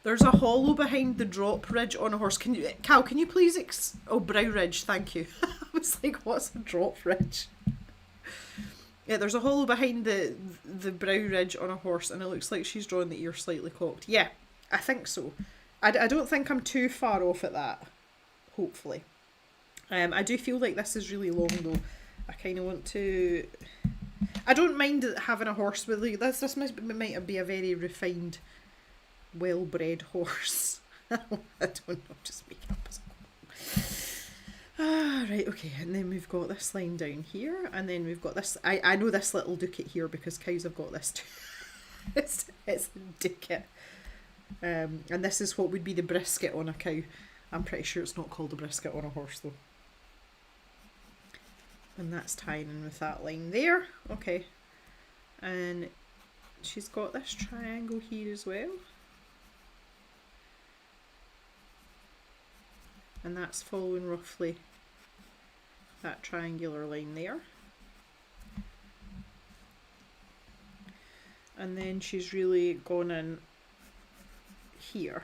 There's a hollow behind the drop ridge on a horse. Can you, Cal, can you please oh, brow ridge, thank you. I was like, what's a drop ridge? Yeah, there's a hollow behind the brow ridge on a horse and it looks like she's drawn the ear slightly cocked. Yeah, I think so. I don't think I'm too far off at that, hopefully. I do feel like this is really long though. I kind of want to... I don't mind having a horse with like this. This might be a very refined, well-bred horse. I don't know, just make it up as I go. Right, okay, and then we've got this line down here, and then we've got this... I know this little ducat here because cows have got this too. it's a ducat. And this is what would be the brisket on a cow. I'm pretty sure it's not called a brisket on a horse though. And that's tying in with that line there. Okay. And she's got this triangle here as well. And that's following roughly that triangular line there. And then she's really gone in here.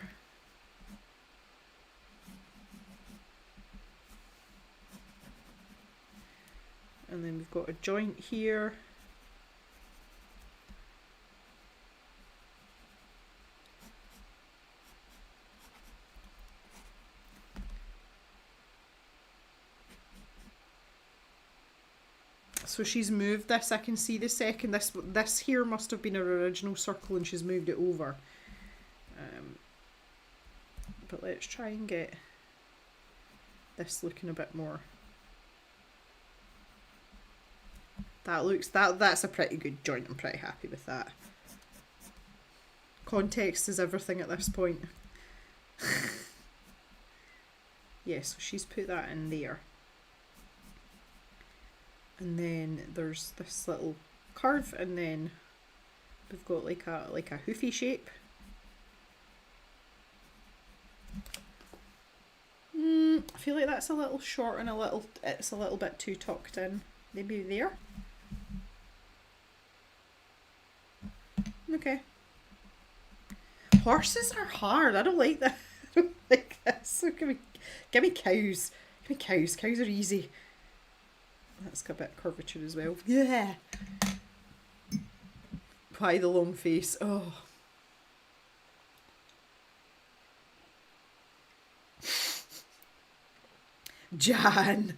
And then we've got a joint here. So she's moved this, I can see the second, this here must have been her original circle and she's moved it over. But let's try and get this looking a bit more. That's a pretty good joint. I'm pretty happy with that. Context is everything at this point. Yeah, so she's put that in there. And then there's this little curve, and then we've got like a hoofy shape. I feel like that's a little short and it's a little bit too tucked in. Maybe there. Okay. Horses are hard. I don't like that. I don't like this. So give me cows. Give me cows. Cows are easy. That's got a bit of curvature as well. Yeah. Why the long face? Oh. Jan.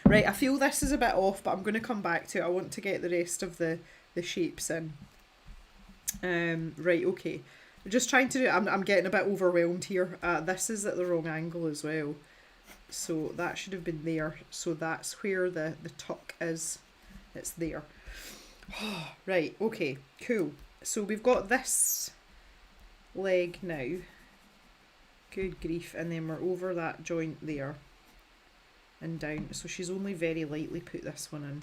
Right, I feel this is a bit off, but I'm going to come back to it. I want to get the rest of the shapes in. Right, okay. just trying to do, I'm getting a bit overwhelmed here. This is at the wrong angle as well. So that should have been there. So that's where the tuck is. It's there. Right, okay, cool. So we've got this leg now. Good grief. And then we're over that joint there. And down. So she's only very lightly put this one in.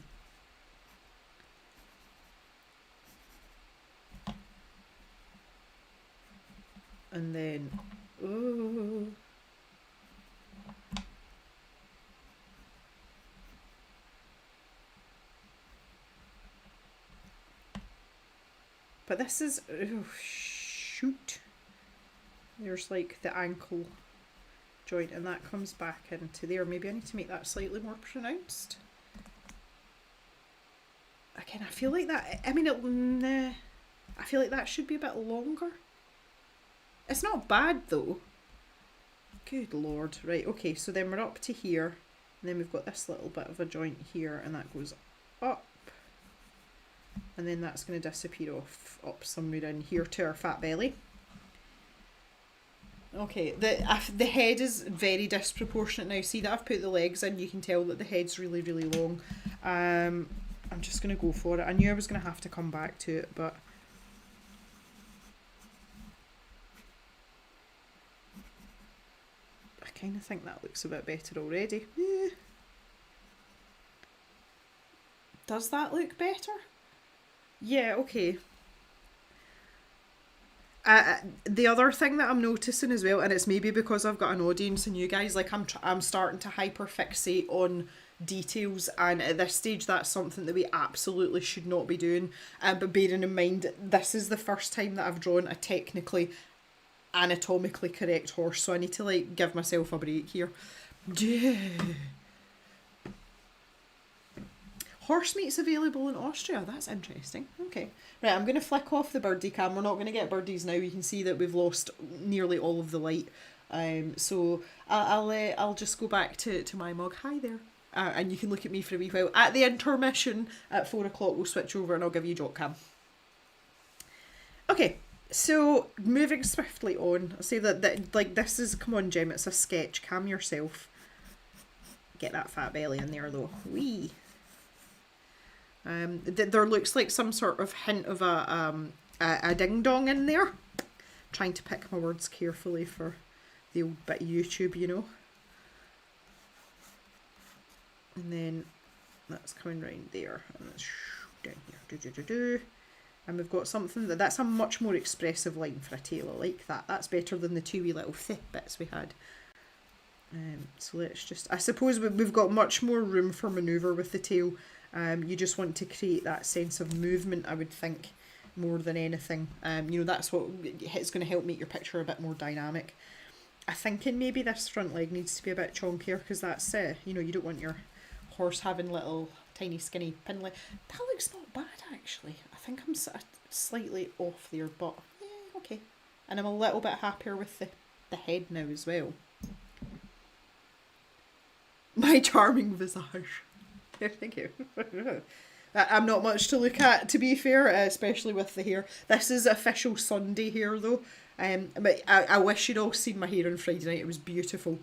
And then, oh. But this is, oh, shoot. There's like the ankle joint and that comes back into there. Maybe I need to make that slightly more pronounced. Again, I feel like that, I mean, I feel like that should be a bit longer. It's not bad though. Good lord. Right, okay, so then we're up to here. And then we've got this little bit of a joint here and that goes up. And then that's going to disappear off up somewhere in here to our fat belly. Okay, the head is very disproportionate now. See that I've put the legs in, you can tell that the head's really, really long. I'm just going to go for it. I knew I was going to have to come back to it, but... I kind of think that looks a bit better already. Yeah. Does that look better? Yeah, okay. The other thing that I'm noticing as well, and it's maybe because I've got an audience and you guys, like I'm starting to hyperfixate on details, and at this stage that's something that we absolutely should not be doing. But bearing in mind, this is the first time that I've drawn a technically anatomically correct horse, so I need to like give myself a break here. Yeah. Horse meat's available in Austria. That's interesting. Okay. Right, I'm going to flick off the birdie cam. We're not going to get birdies now. You can see that we've lost nearly all of the light. So I'll just go back to my mug. Hi there. And you can look at me for a wee while. At the intermission at 4 o'clock, we'll switch over and I'll give you jock cam. Okay. So moving swiftly on. I'll say that like this is, come on Jem, it's a sketch. Calm yourself. Get that fat belly in there though. Wee. There looks like some sort of hint of a ding dong in there. Trying to pick my words carefully for the old bit of YouTube, you know. And then that's coming round there, and that's down here. And we've got something that's a much more expressive line for a tail. I like that. That's better than the two wee little thick bits we had. So let's just, I suppose we've got much more room for manoeuvre with the tail. You just want to create that sense of movement, I would think, more than anything. You know, that's what it's going to help make your picture a bit more dynamic. I'm thinking maybe this front leg needs to be a bit chonkier, because that's, you know, you don't want your horse having little tiny skinny pin leg. That looks not bad actually. I think I'm slightly off there, but yeah, okay. And I'm a little bit happier with the head now as well. My charming visage. Thank you. I'm not much to look at, to be fair, especially with the hair. This is official Sunday hair though. But I wish you'd all seen my hair on Friday night. It was beautiful.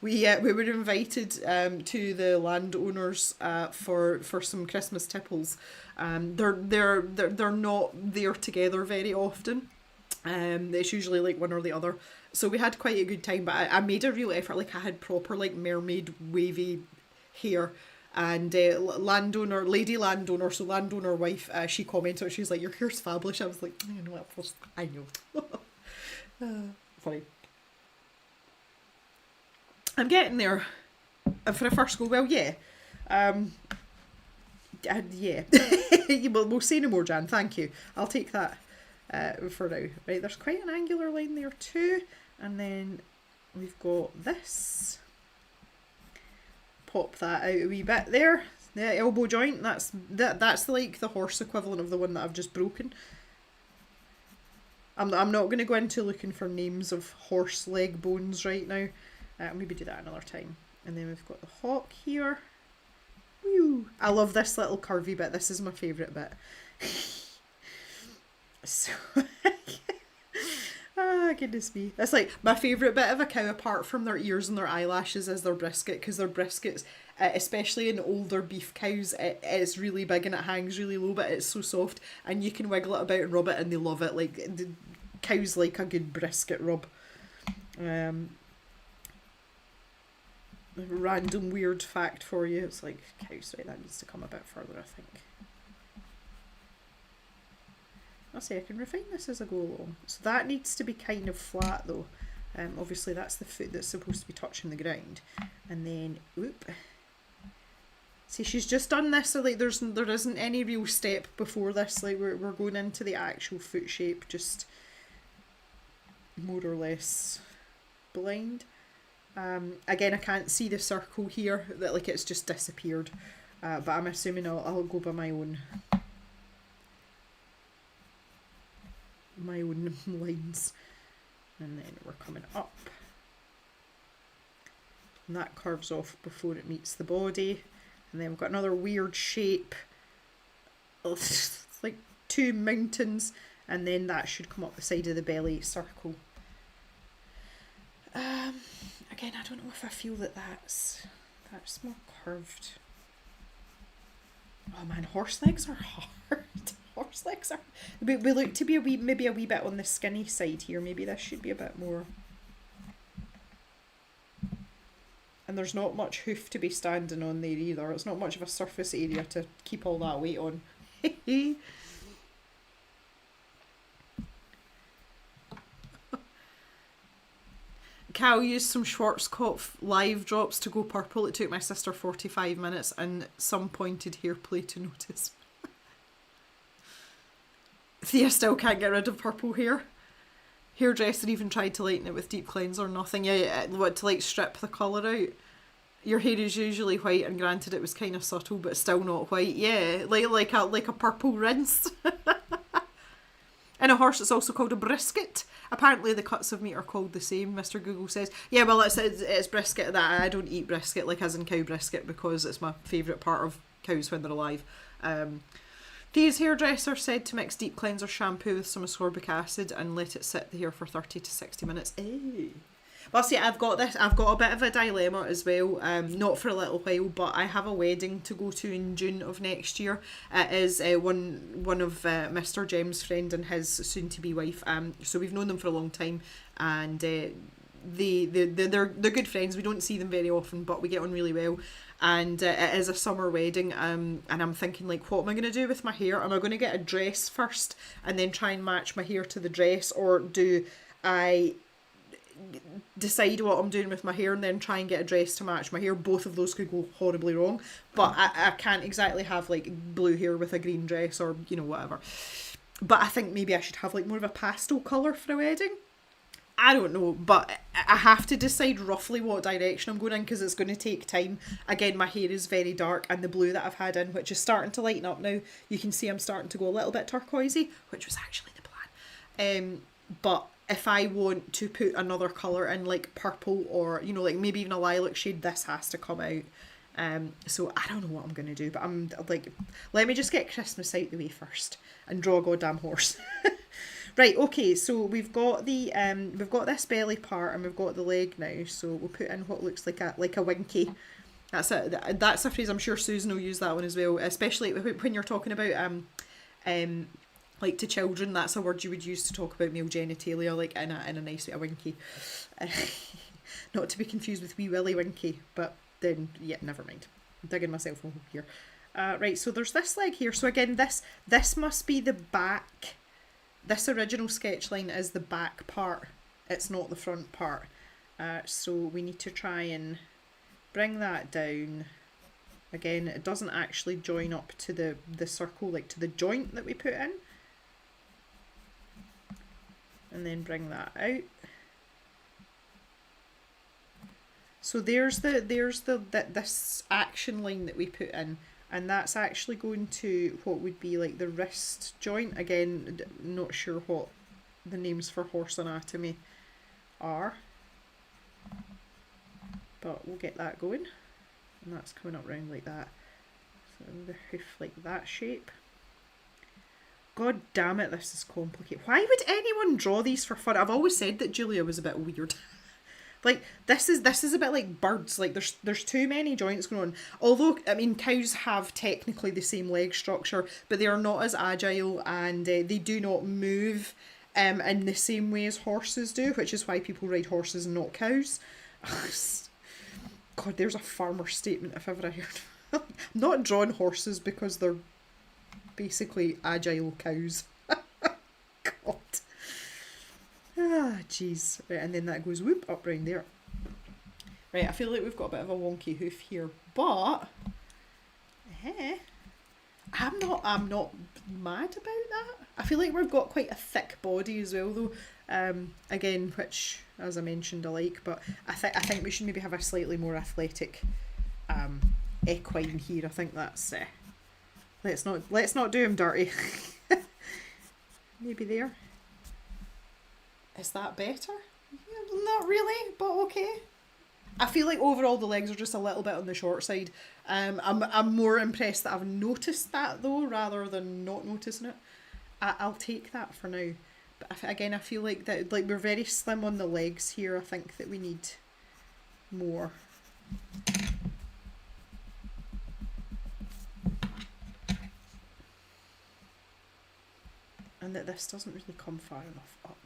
We were invited to the landowners for some Christmas tipples. They're not there together very often. It's usually like one or the other. So we had quite a good time, but I made a real effort. Like I had proper like mermaid wavy hair. And lady landowner, so landowner wife, she commented, she's like, your hair's fabulous. I was like, I know, I know. Funny. I'm getting there. For a first go, well, yeah. Yeah. We'll say no more, Jan, thank you. I'll take that for now. Right, there's quite an angular line there too. And then we've got this. Pop that out a wee bit there. The elbow joint, that's like the horse equivalent of the one that I've just broken. I'm not going to go into looking for names of horse leg bones right now. I'll maybe do that another time. And then we've got the hock here. Whew. I love this little curvy bit. This is my favourite bit. So Oh, goodness me. That's like my favourite bit of a cow, apart from their ears and their eyelashes, is their brisket, because their briskets, especially in older beef cows, it's really big and it hangs really low, but it's so soft, and you can wiggle it about and rub it, and they love it. Like, the cows like a good brisket rub. Random weird fact for you. It's like, cows, right, that needs to come a bit further, I think. I'll say I can refine this as I go along. So that needs to be kind of flat though. Obviously that's the foot that's supposed to be touching the ground. And then, whoop. See, she's just done this, so like there isn't any real step before this. Like we're going into the actual foot shape, just more or less blind. Again, I can't see the circle here, that like it's just disappeared. But I'm assuming I'll go by my own lines. And then we're coming up. And that curves off before it meets the body. And then we've got another weird shape. It's like two mountains. And then that should come up the side of the belly circle. Again, I don't know if I feel that's more curved. Oh man, horse legs are hard. Horse legs are... We look to be maybe a wee bit on the skinny side here. Maybe this should be a bit more... And there's not much hoof to be standing on there either. It's not much of a surface area to keep all that weight on. Cal used some Schwarzkopf live drops to go purple. It took my sister 45 minutes and some pointed hair play to notice. Thea still can't get rid of purple hair. Hairdresser even tried to lighten it with deep cleanser, nothing. Yeah, what, to like strip the colour out. Your hair is usually white, and granted it was kind of subtle, but still not white. Yeah, like a purple rinse. In a horse, it's also called a brisket. Apparently, the cuts of meat are called the same. Mr. Google says, yeah, well, it's brisket. That I don't eat brisket, like as in cow brisket, because it's my favourite part of cows when they're alive. Thea's hairdresser said to mix deep cleanser shampoo with some ascorbic acid and let it sit the hair for 30 to 60 minutes. Ew. Well, see, I've got a bit of a dilemma as well, not for a little while, but I have a wedding to go to in June of next year. It is one of Mr. Jem's friend and his soon-to-be wife, so we've known them for a long time, and they're good friends. We don't see them very often, but we get on really well, and it is a summer wedding, and I'm thinking, like, what am I going to do with my hair? Am I going to get a dress first and then try and match my hair to the dress, or do I decide what I'm doing with my hair and then try and get a dress to match my hair? Both of those could go horribly wrong, but I can't exactly have like blue hair with a green dress, or you know, whatever. But I think maybe I should have like more of a pastel colour for a wedding. I don't know, but I have to decide roughly what direction I'm going in, because it's going to take time. Again, my hair is very dark, and the blue that I've had in, which is starting to lighten up now, you can see I'm starting to go a little bit turquoisey, which was actually the plan. But if I want to put another colour in, like purple, or, you know, like maybe even a lilac shade, this has to come out. So I don't know what I'm going to do, but I'm like, let me just get Christmas out the way first and draw a goddamn horse. Right, okay, so we've got we've got this belly part and we've got the leg now, so we'll put in what looks like a winky. That's a phrase, I'm sure Susan will use that one as well, especially when you're talking about like to children. That's a word you would use to talk about male genitalia, like in a nice way, a winky. Not to be confused with Wee Willie Winky, but then, yeah, never mind. I'm digging myself a hole here. Right, so there's this leg here. So again, this must be the back. This original sketch line is the back part. It's not the front part. So we need to try and bring that down. Again, it doesn't actually join up to the circle, like to the joint that we put in. And then bring that out. So there's this action line that we put in, and that's actually going to what would be like the wrist joint. Again, not sure what the names for horse anatomy are, but we'll get that going, and that's coming up round like that. So the hoof like that shape. God damn it, this is complicated. Why would anyone draw these for fun? I've always said that Julia was a bit weird. Like this is a bit like birds. Like there's too many joints going on. Although I mean cows have technically the same leg structure, but they are not as agile and they do not move in the same way as horses do, which is why people ride horses and not cows. God, there's a farmer statement if ever I heard. I'm not drawing horses because they're basically agile cows. God. Ah, jeez. Right, and then that goes whoop up round there. Right, I feel like we've got a bit of a wonky hoof here, but I'm not mad about that. I feel like we've got quite a thick body as well, though. Again, which, as I mentioned, I like, but I think we should maybe have a slightly more athletic equine here. I think that's let's not do him dirty. Maybe there. Is that better? Yeah, not really, but okay. I feel like overall the legs are just a little bit on the short side. I'm more impressed that I've noticed that though, rather than not noticing it. I'll take that for now. But again, I feel like that we're very slim on the legs here. I think that we need more. And that this doesn't really come far enough up.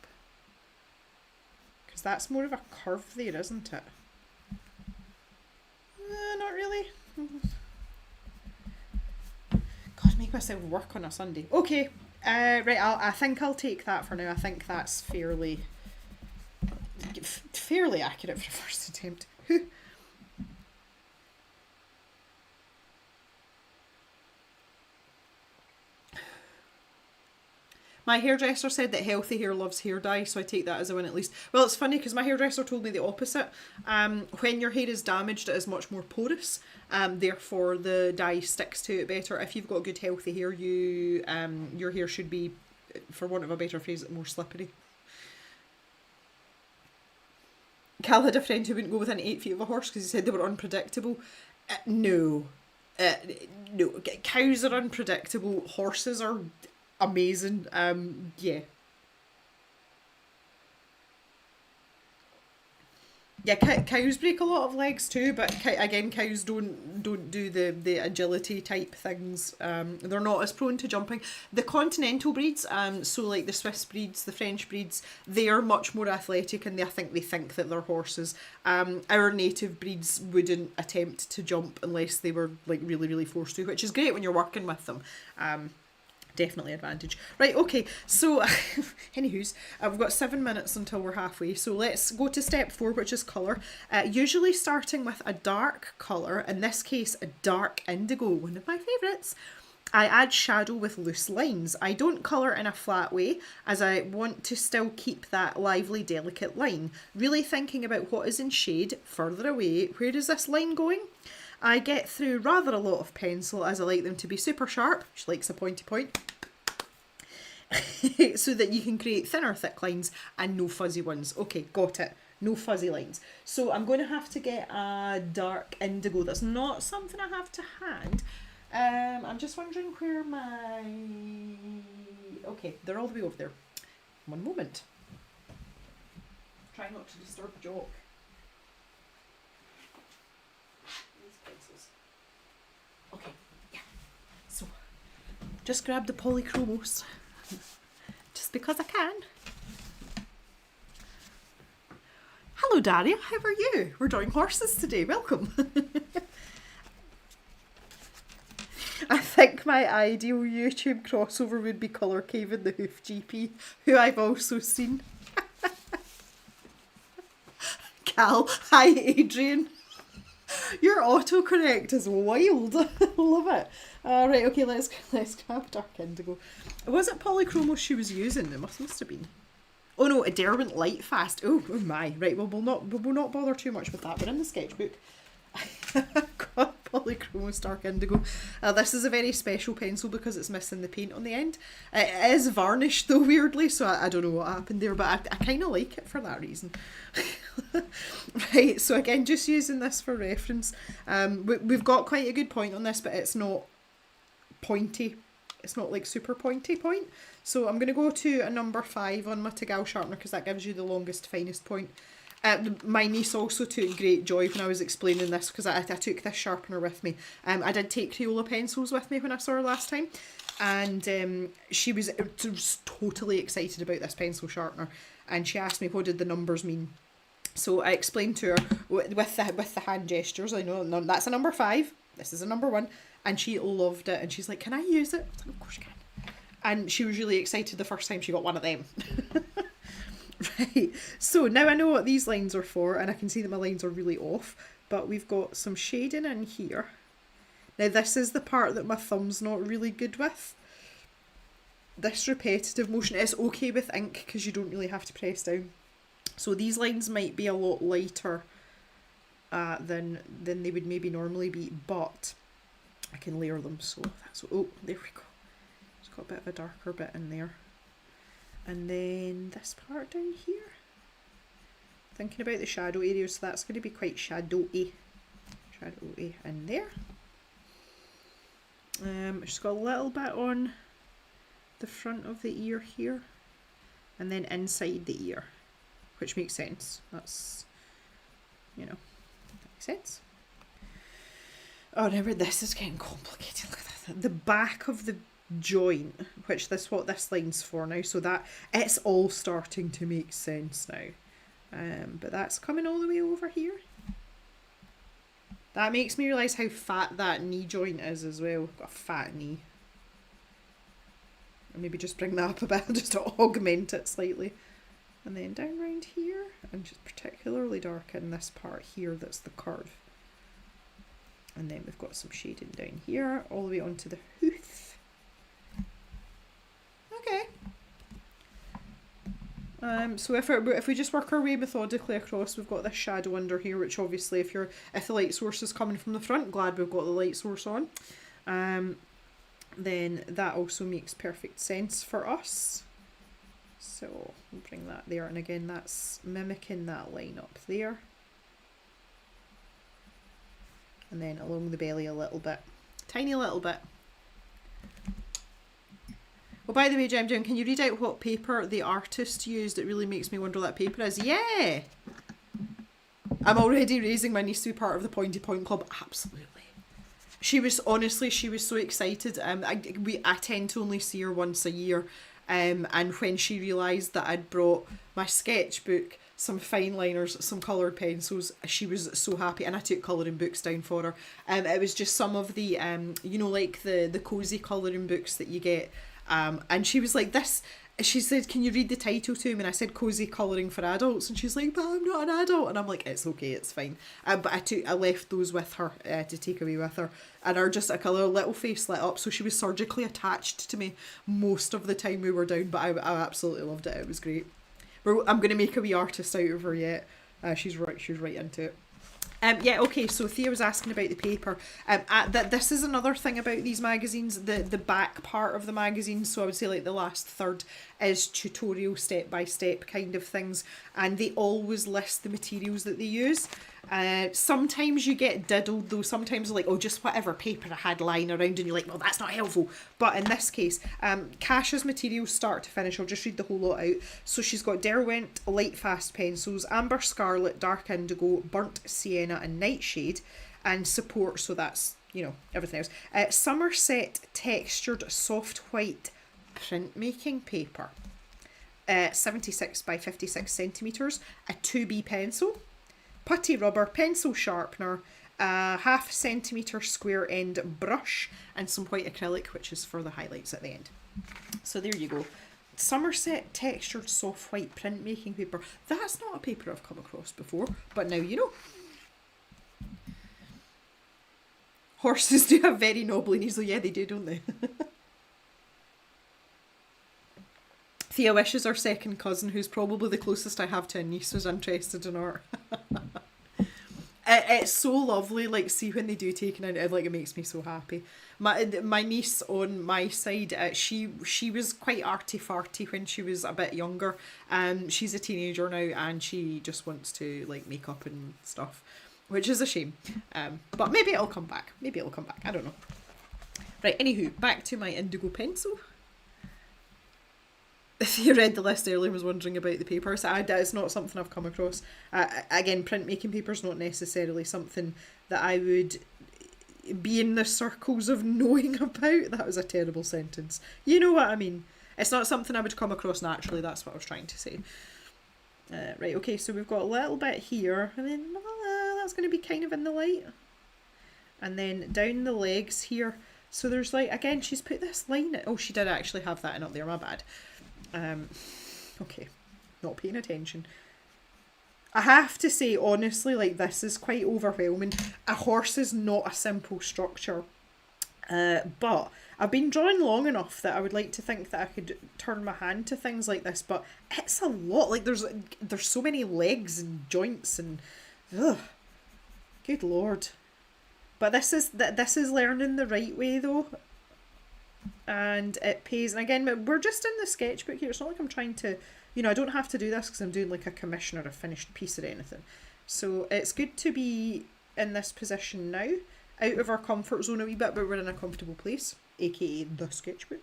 Because that's more of a curve there, isn't it? Not really. God, make myself work on a Sunday. Okay, right, I think I'll take that for now. I think that's fairly accurate for a first attempt. My hairdresser said that healthy hair loves hair dye, so I take that as a win at least. Well, it's funny because my hairdresser told me the opposite. When your hair is damaged, it is much more porous. Therefore, the dye sticks to it better. If you've got good healthy hair, your hair should be, for want of a better phrase, more slippery. Cal had a friend who wouldn't go within 8 feet of a horse because he said they were unpredictable. No. No. Cows are unpredictable. Horses are amazing. Yeah. Yeah, cows break a lot of legs too, but again, cows don't do the agility type things. They're not as prone to jumping. The continental breeds, so like the Swiss breeds, the French breeds, they are much more athletic, and I think they think that they're horses. Our native breeds wouldn't attempt to jump unless they were like really, really forced to, which is great when you're working with them. Definitely advantage. Right, okay, so anywho's, we've got 7 minutes until we're halfway, so let's go to step 4, which is colour. Usually starting with a dark colour, in this case a dark indigo, one of my favourites. I add shadow with loose lines. I don't colour in a flat way, as I want to still keep that lively, delicate line. Really thinking about what is in shade further away. Where is this line going? I get through rather a lot of pencil, as I like them to be super sharp. She likes a pointy point. So that you can create thinner, thick lines and no fuzzy ones. Okay, got it. No fuzzy lines. So I'm going to have to get a dark indigo. That's not something I have to hand. I'm just wondering where my... Okay, they're all the way over there. One moment. Try not to disturb Jock. Okay, yeah. So, just grab the polychromos. Just because I can. Hello, Daria. How are you? We're drawing horses today. Welcome. I think my ideal YouTube crossover would be Colour Cave and the Hoof GP, who I've also seen. Cal, hi Adrian. Your autocorrect is wild. Love it. Right, okay, let's grab dark indigo. Was it polychromos she was using? It must have been. Oh no, a Derwent Lightfast. Oh my. Right, well we'll not bother too much with that. We're in the sketchbook. Got polychromos dark indigo. This is a very special pencil because it's missing the paint on the end. It is varnished though, weirdly, so I don't know what happened there, but I kind of like it for that reason. Right, so again, just using this for reference. We've got quite a good point on this, but it's not pointy it's not like super pointy point. So I'm going to go to a number 5 on my Tagal sharpener because that gives you the longest, finest point. My niece also took great joy when I was explaining this because I took this sharpener with me. I did take Crayola pencils with me when I saw her last time, and she was totally excited about this pencil sharpener, and she asked me what did the numbers mean. So I explained to her with the hand gestures. I know no, that's a number 5. This is a number 1, and she loved it. And she's like, "Can I use it?" I was like, "Of course you can." And she was really excited the first time she got one of them. Right, so now I know what these lines are for, and I can see that my lines are really off, but we've got some shading in here. Now this is the part that my thumb's not really good with. This repetitive motion is okay with ink because you don't really have to press down. So these lines might be a lot lighter than they would maybe normally be, but I can layer them, so that's, oh, there we go. It's got a bit of a darker bit in there. And then this part down here, thinking about the shadow area, so that's going to be quite shadowy in there. Just got a little bit on the front of the ear here, and then inside the ear, which makes sense. That's, you know, that makes sense. Oh, now this is getting complicated. Look at that. The back of the joint, which what this line's for now, so that it's all starting to make sense now. But that's coming all the way over here. That makes me realise how fat that knee joint is as well. I've got a fat knee. Or maybe just bring that up a bit just to augment it slightly. And then down around here, and just particularly dark in this part here that's the curve. And then we've got some shading down here, all the way onto the hoof. Okay. So if we just work our way methodically across, we've got this shadow under here, which obviously if the light source is coming from the front, glad we've got the light source on. Then that also makes perfect sense for us. So we'll bring that there, and again that's mimicking that line up there. And then along the belly a little bit, tiny little bit. Well, by the way, Jem, can you read out what paper the artist used? It really makes me wonder what that paper is. Yeah! I'm already raising my niece to be part of the Pointy Point Club. Absolutely. She was so excited. I tend to only see her once a year. And when she realised that I'd brought my sketchbook, some fine liners, some coloured pencils, she was so happy, and I took colouring books down for her. It was just some of the, you know, like the cosy colouring books that you get. And she was like, this, she said, "Can you read the title to me?" And I said, "Cozy Colouring for Adults." And she's like, "But I'm not an adult." And I'm like, "It's okay, it's fine." But I left those with her to take away with her. And her just a little face lit up. So she was surgically attached to me most of the time we were down. But I absolutely loved it. It was great. I'm going to make a wee artist out of her yet. She's right into it. Yeah, okay, so Thea was asking about the paper. This is another thing about these magazines, the back part of the magazine, so I would say like the last third is tutorial step-by-step kind of things, and they always list the materials that they use. Sometimes you get diddled though, sometimes like, oh, just whatever paper I had lying around, and you're like, well, that's not helpful. But in this case, Kash's materials start to finish, I'll just read the whole lot out. So she's got Derwent light fast pencils, amber scarlet, dark indigo, burnt sienna and nightshade, and support, so that's, you know, everything else. Somerset textured soft white printmaking paper, 76 by 56 centimetres, a 2B pencil, putty rubber, pencil sharpener, a 1/2 centimetre square end brush, and some white acrylic, which is for the highlights at the end. So there you go. Somerset textured soft white printmaking paper. That's not a paper I've come across before, but now you know. Horses do have very knobbly knees, so yeah, they do, don't they? Thea wishes her second cousin, who's probably the closest I have to a niece, was interested in art. It's so lovely, like, see when they do take it out, like, it makes me so happy. My niece on my side, she was quite arty-farty when she was a bit younger. She's a teenager now, and she just wants to, like, make up and stuff, which is a shame. But maybe it'll come back. I don't know. Right, anywho, back to my indigo pencil. If you read the list earlier, was wondering about the papers. It's not something I've come across. Again, printmaking paper's not necessarily something that I would be in the circles of knowing about. That was a terrible sentence. You know what I mean. It's not something I would come across naturally, that's what I was trying to say. Right, okay, so we've got a little bit here, and then that's going to be kind of in the light. And then down the legs here, so there's like, again, she's put this line, oh, she did actually have that in up there, my bad. Okay, not paying attention. I have to say, honestly, like, this is quite overwhelming. A horse is not a simple structure. But I've been drawing long enough that I would like to think that I could turn my hand to things like this, but it's a lot. Like, there's so many legs and joints and ugh, good lord. But this is learning the right way though, and it pays. And again, we're just in the sketchbook here. It's not like I'm trying to, you know, I don't have to do this because I'm doing like a commission or a finished piece or anything. So it's good to be in this position now, out of our comfort zone a wee bit, but we're in a comfortable place, aka the sketchbook.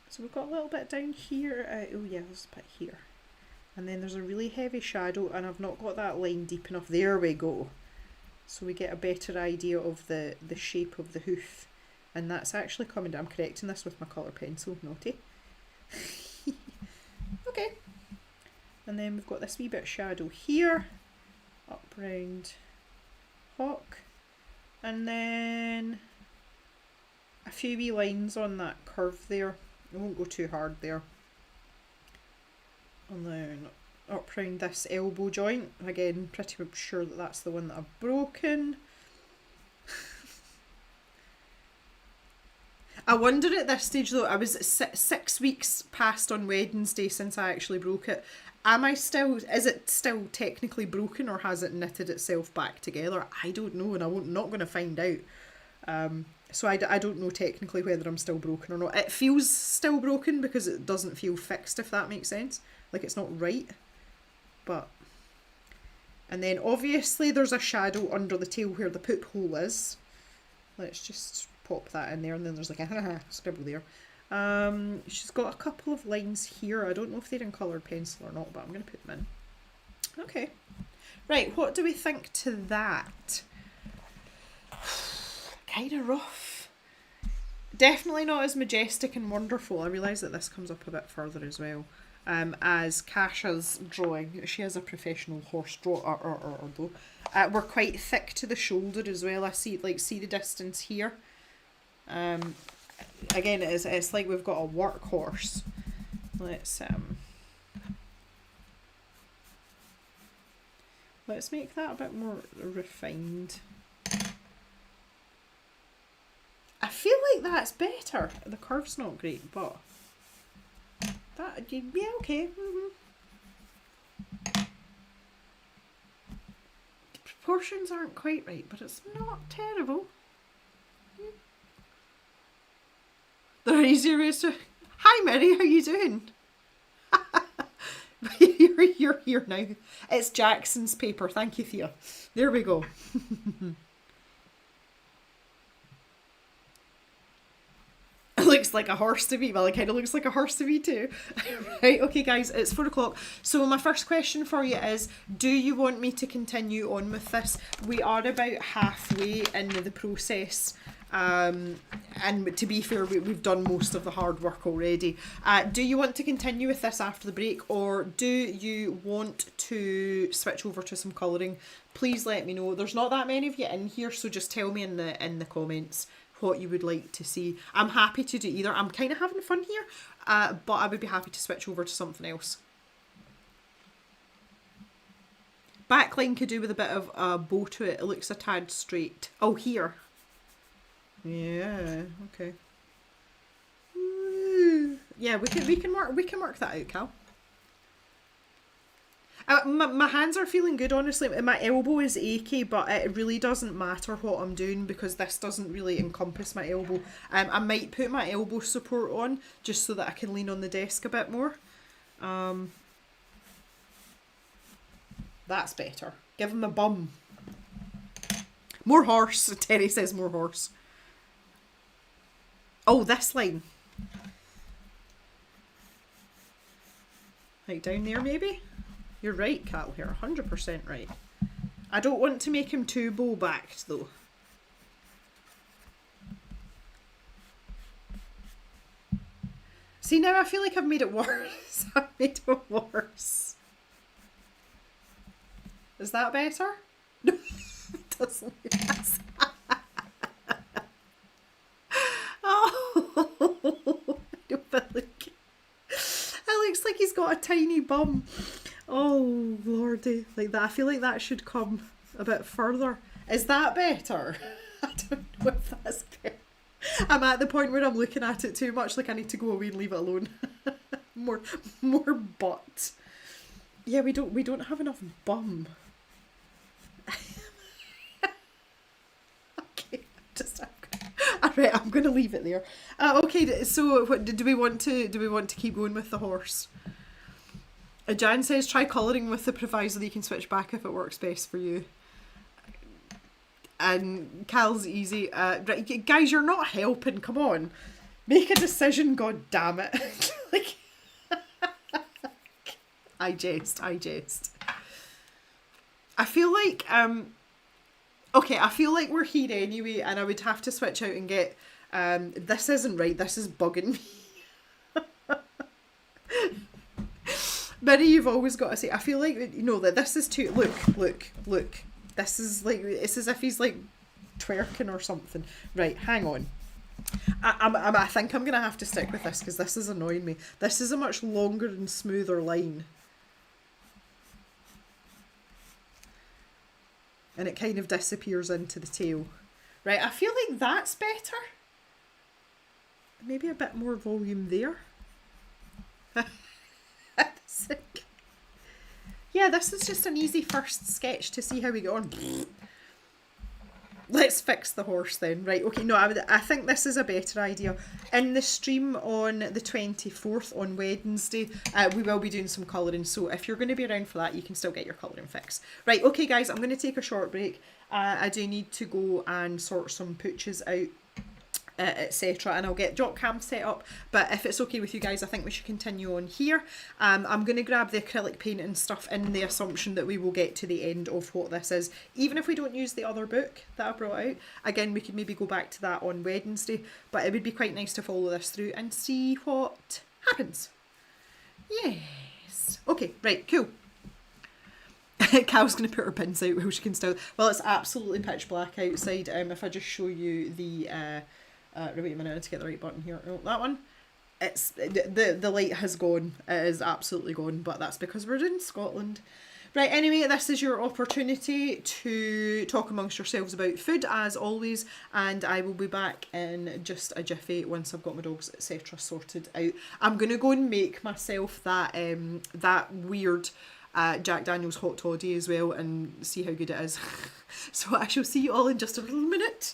So we've got a little bit down here. Oh yeah, there's a bit here. And then there's a really heavy shadow, and I've not got that line deep enough. There we go. So we get a better idea of the shape of the hoof. And that's actually coming down. I'm correcting this with my colour pencil, naughty. Okay. And then we've got this wee bit of shadow here, up round Hawk. And then a few wee lines on that curve there. I won't go too hard there. And then up round this elbow joint. Again, pretty sure that that's the one that I've broken. I wonder at this stage though, I was 6 weeks past on Wednesday since I actually broke it. Is it still technically broken, or has it knitted itself back together? I don't know, and I'm not going to find out. So I don't know technically whether I'm still broken or not. It feels still broken because it doesn't feel fixed, if that makes sense. Like, it's not right. But, and then obviously there's a shadow under the tail where the poop hole is. Let's just pop that in there, and then there's like a scribble there. She's got a couple of lines here. I don't know if they're in coloured pencil or not, but I'm going to put them in. Okay. Right, what do we think to that? Kind of rough. Definitely not as majestic and wonderful. I realise that this comes up a bit further as well. As Kasha's drawing. She is a professional horse drawer though. We're quite thick to the shoulder as well. I see the distance here. Again, it's like we've got a workhorse. Let's make that a bit more refined. I feel like that's better. The curve's not great, but that, yeah, okay. The proportions aren't quite right, but it's not terrible. There are easier ways to. Hi, Mary, how you doing? You're here now. It's Jackson's paper. Thank you, Thea. There we go. It looks like a horse to me. Well, it kind of looks like a horse to me too. Right, okay guys, it's 4 o'clock. So my first question for you is, do you want me to continue on with this? We are about halfway in the process. And to be fair, we've done most of the hard work already. Do you want to continue with this after the break, or do you want to switch over to some colouring? Please let me know. There's not that many of you in here, so just tell me in the comments what you would like to see. I'm happy to do either. I'm kind of having fun here, but I would be happy to switch over to something else. Backline could do with a bit of a bow to it. It looks a tad straight. Oh, here. Yeah, okay. Yeah, we can work that out, Cal. My hands are feeling good, honestly. My elbow is achy, but it really doesn't matter what I'm doing because this doesn't really encompass my elbow. I might put my elbow support on just so that I can lean on the desk a bit more. That's better. Give him a bum. More horse. Terry says more horse. Oh, this line. Like down there maybe? You're right, Cal, here. 100% right. I don't want to make him too bow-backed though. See, now I feel like I've made it worse. I've made it worse. Is that better? No, it doesn't. Yes. Oh, no, but look. It looks like he's got a tiny bum. Oh, lordy. Like that. I feel like that should come a bit further. Is that better? I don't know if that's better. I'm at the point where I'm looking at it too much, like I need to go away and leave it alone. more butt. Yeah, we don't have enough bum. Okay, alright, I'm gonna leave it there. Okay, so what do we want to keep going with the horse? Jan says try colouring with the proviso that you can switch back if it works best for you. And Cal's easy. Right, guys, you're not helping. Come on, make a decision. God damn it! Like, I jest. I feel like okay, I feel like we're here anyway, and I would have to switch out and get this isn't right. This is bugging me. Minnie, you've always got to say. I feel like that this is too. Look. This is like, it's as if he's like twerking or something. Right, hang on. I think I'm going to have to stick with this because this is annoying me. This is a much longer and smoother line. And it kind of disappears into the tail. Right, I feel like that's better. Maybe a bit more volume there. Yeah, this is just an easy first sketch to see how we get on. Let's fix the horse then. Right, okay, no, I think this is a better idea. In the stream on the 24th on Wednesday, we will be doing some colouring. So if you're going to be around for that, you can still get your colouring fix. Right, okay guys, I'm going to take a short break. I do need to go and sort some pooches out, etc. And I'll get Jock Cam set up, but if it's okay with you guys, I think we should continue on here. I'm going to grab the acrylic paint and stuff in the assumption that we will get to the end of what this is, even if we don't use the other book that I brought out. Again, we could maybe go back to that on Wednesday, but it would be quite nice to follow this through and see what happens. Yes. Okay, right, cool. Cal's going to put her pins out while she can still... Well, it's absolutely pitch black outside. If I just show you the... wait a minute, I need to get the right button here. Oh, that one. It's the light has gone. It is absolutely gone, but that's because we're in Scotland. Right, anyway, this is your opportunity to talk amongst yourselves about food, as always, and I will be back in just a jiffy once I've got my dogs, etc. sorted out. I'm going to go and make myself that that weird Jack Daniel's hot toddy as well and see how good it is. So I shall see you all in just a little minute.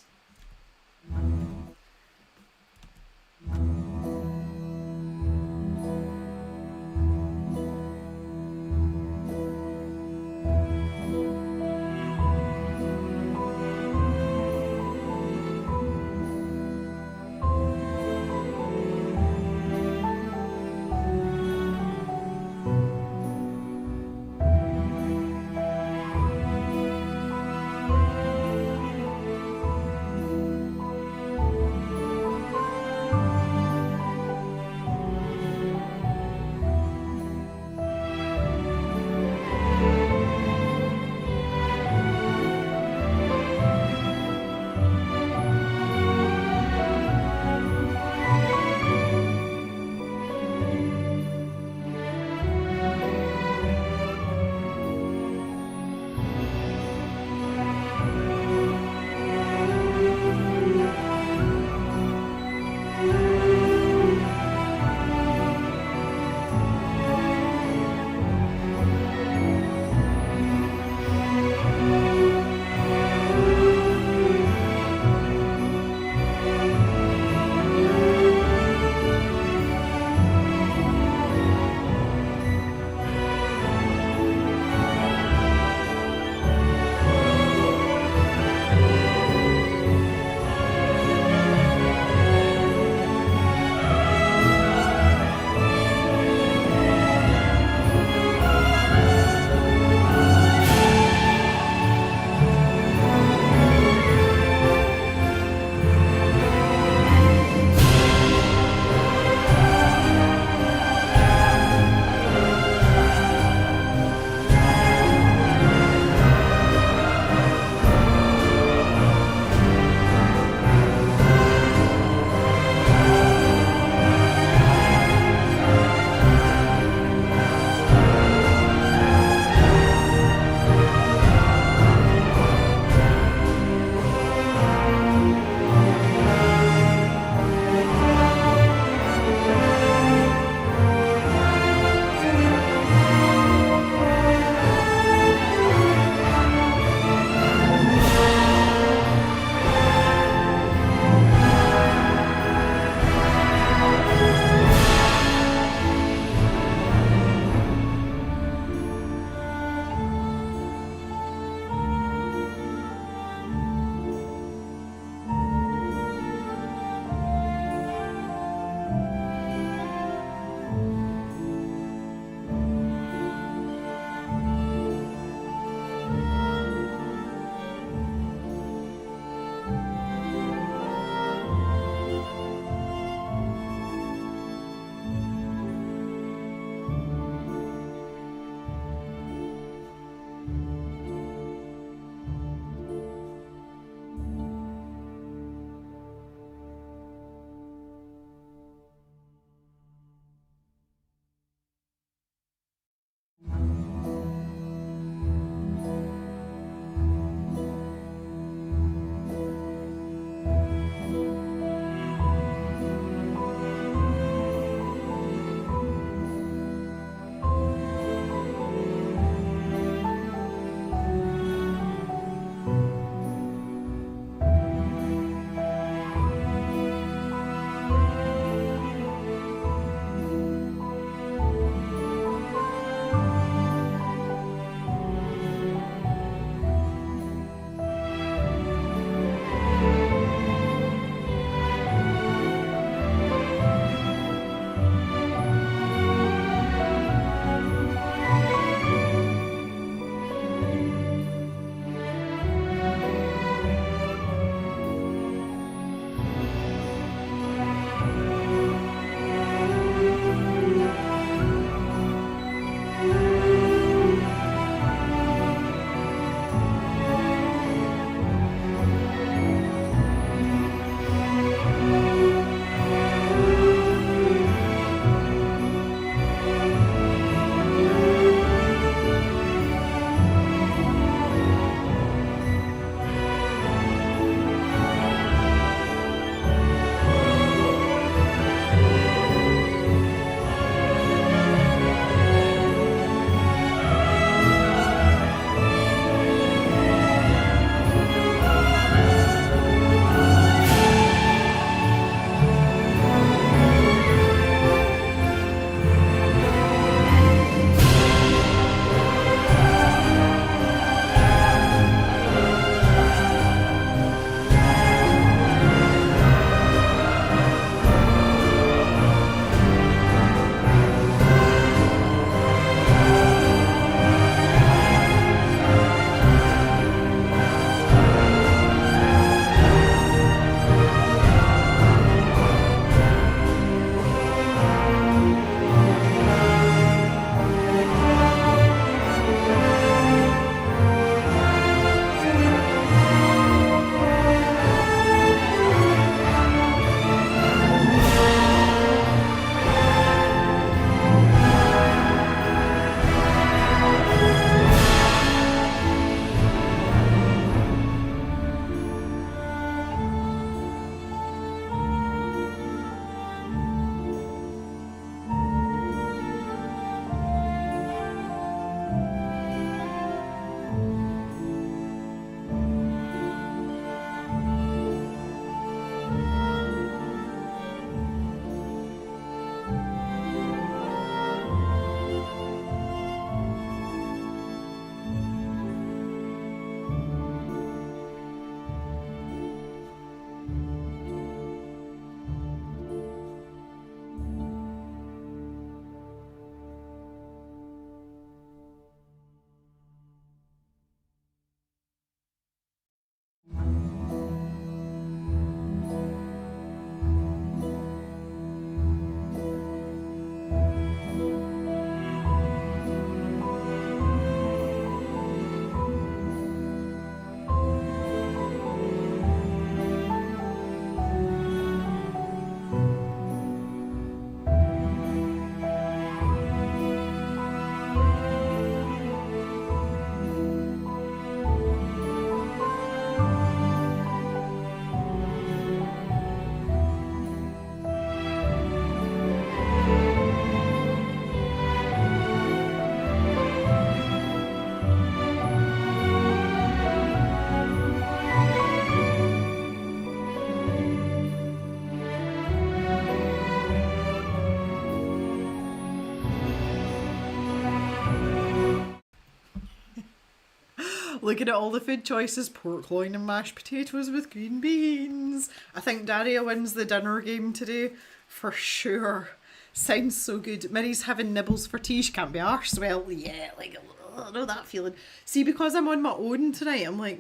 looking at all the food choices, pork loin and mashed potatoes with green beans. I think Daria wins the dinner game today, for sure. Sounds so good. Mirrie's having nibbles for tea. She can't be arsed. Well, yeah, like, I know that feeling. See, because I'm on my own tonight, I'm like,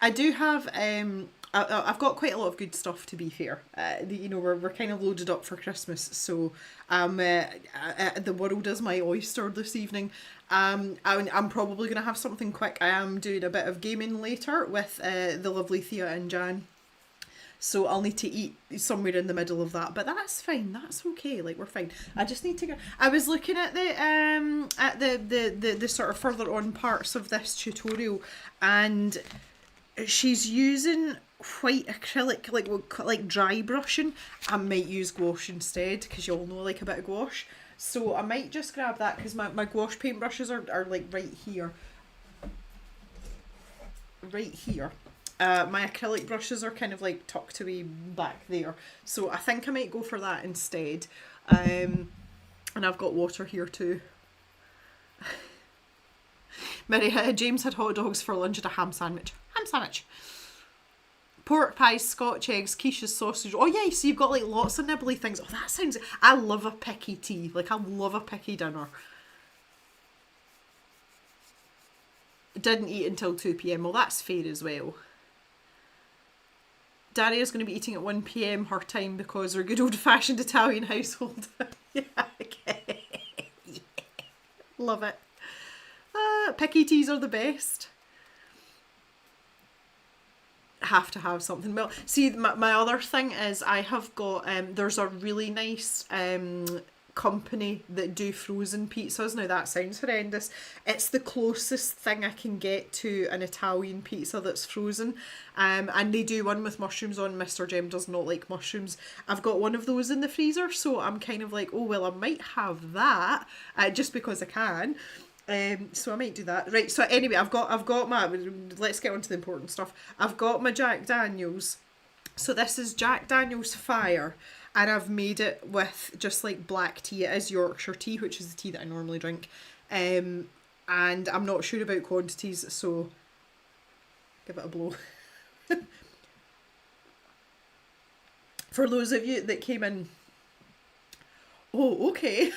I do have, I've got quite a lot of good stuff, to be fair. You know, we're kind of loaded up for Christmas, so the world is my oyster this evening. I'm probably going to have something quick. I am doing a bit of gaming later with the lovely Thea and Jan. So I'll need to eat somewhere in the middle of that, but that's fine. That's okay. Like, we're fine. I just need to go. I was looking at the sort of further on parts of this tutorial, and she's using white acrylic, like dry brushing. I might use gouache instead, because you all know I like a bit of gouache. So I might just grab that, because my gouache paintbrushes are like right here. Right here. My acrylic brushes are kind of like tucked away back there. So I think I might go for that instead. And I've got water here too. James had hot dogs for lunch and a ham sandwich. Ham sandwich. Pork pies, Scotch eggs, quiches, sausage. Oh yeah, so you've got like lots of nibbly things. Oh, that sounds... I love a picky tea. Like, I love a picky dinner. Didn't eat until 2 p.m. Well, that's fair as well. Daria's going to be eating at 1 p.m. her time, because we're a good old-fashioned Italian household. Yeah, okay. Yeah. Love it. Picky teas are the best. Have to have something. Well, see, my other thing is I have got, there's a really nice company that do frozen pizzas. Now that sounds horrendous. It's the closest thing I can get to an Italian pizza that's frozen. And they do one with mushrooms on. Mr. Jem does not like mushrooms. I've got one of those in the freezer, so I'm kind of like, oh well, I might have that just because I can. So I might do that. Right, so anyway, I've got my, let's get on to the important stuff. I've got my Jack Daniels. So this is Jack Daniels Fire, and I've made it with just like black tea. It is Yorkshire tea, which is the tea that I normally drink. And I'm not sure about quantities, so give it a blow. For those of you that came in... Oh, okay.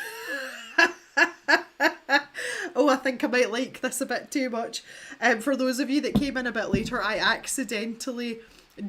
Oh, I think I might like this a bit too much. For those of you that came in a bit later, I accidentally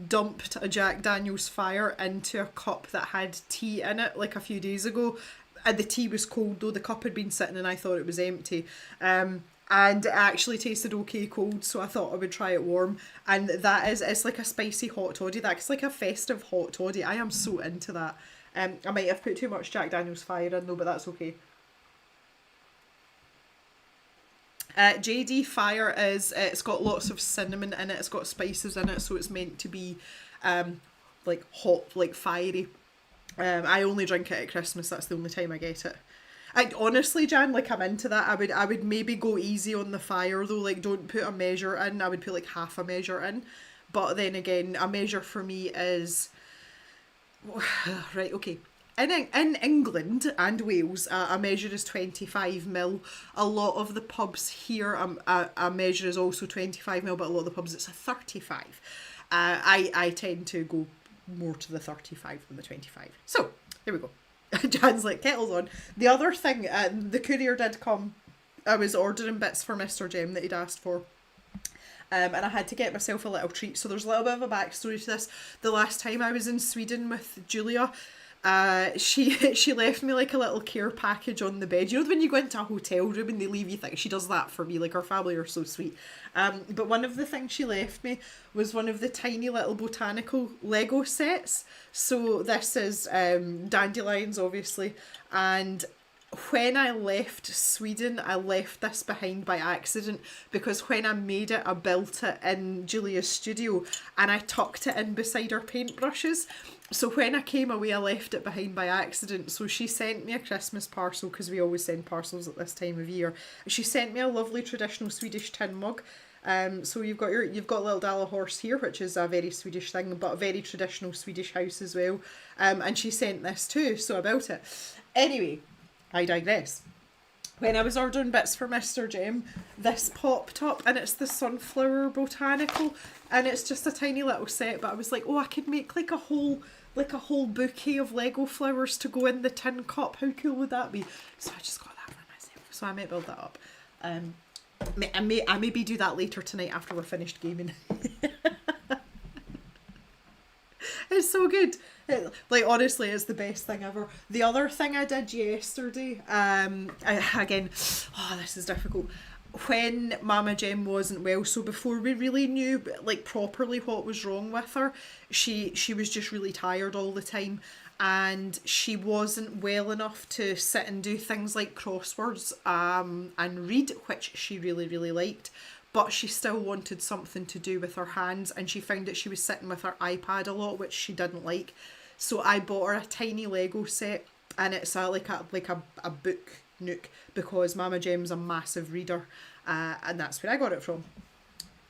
dumped a Jack Daniels Fire into a cup that had tea in it like a few days ago. And the tea was cold though, the cup had been sitting and I thought it was empty. And it actually tasted okay cold, so I thought I would try it warm. And that is, it's like a spicy hot toddy. That's like a festive hot toddy. I am so into that. I might have put too much Jack Daniels Fire in though, but that's okay. JD Fire is, it's got lots of cinnamon in it, it's got spices in it, so it's meant to be like hot, like fiery. I only drink it at Christmas, that's the only time I get it. Honestly, Jan, like, I'm into that. I would maybe go easy on the fire though, like don't put a measure in. I would put like half a measure in, but then again, a measure for me is right, okay. In England and Wales, a measure is 25ml. A lot of the pubs here, a measure is also 25ml, but a lot of the pubs it's a 35. I tend to go more to the 35 than the 25. So, there we go. Jan's like, kettle's on. The other thing, the courier did come. I was ordering bits for Mr. Jem that he'd asked for. And I had to get myself a little treat. So there's a little bit of a backstory to this. The last time I was in Sweden with Julia, she left me like a little care package on the bed. You know when you go into a hotel room and they leave you things? She does that for me. Like, our family are so sweet. But one of the things she left me was one of the tiny little botanical Lego sets. So this is dandelions, obviously. And when I left Sweden, I left this behind by accident, because when I made it, I built it in Julia's studio and I tucked it in beside her paintbrushes. So when I came away, I left it behind by accident. So she sent me a Christmas parcel, because we always send parcels at this time of year. She sent me a lovely traditional Swedish tin mug. So you've got little Dala horse here, which is a very Swedish thing, but a very traditional Swedish house as well. And she sent this too, so I built it. Anyway, I digress. when I was ordering bits for Mr. Jem, this popped up, and it's the Sunflower Botanical, and it's just a tiny little set, but I was like, oh, I could make like a whole bouquet of Lego flowers to go in the tin cup. How cool would that be? So I just got that for myself. So I might build that up. I maybe do that later tonight after we're finished gaming. It's so good. Like, honestly, it's the best thing ever. The other thing I did yesterday, again, oh, this is difficult. When Mama Jem wasn't well, so before we really knew like properly what was wrong with her, she was just really tired all the time, and she wasn't well enough to sit and do things like crosswords and read, which she really, really liked. But she still wanted something to do with her hands, and she found that she was sitting with her iPad a lot, which she didn't like. So I bought her a tiny Lego set, and it's like a book nook, because Mama Jem's a massive reader, and that's where I got it from.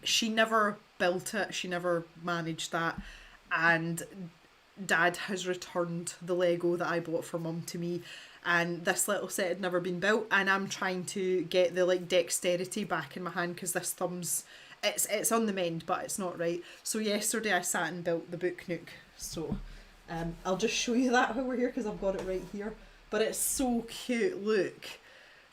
She never built it, she never managed that, and Dad has returned the Lego that I bought for Mum to me, and this little set had never been built, and I'm trying to get the like dexterity back in my hand, because this thumb's it's on the mend, but it's not right. So yesterday I sat and built the book nook. So I'll just show you that while we're here, because I've got it right here, but it's so cute. Look.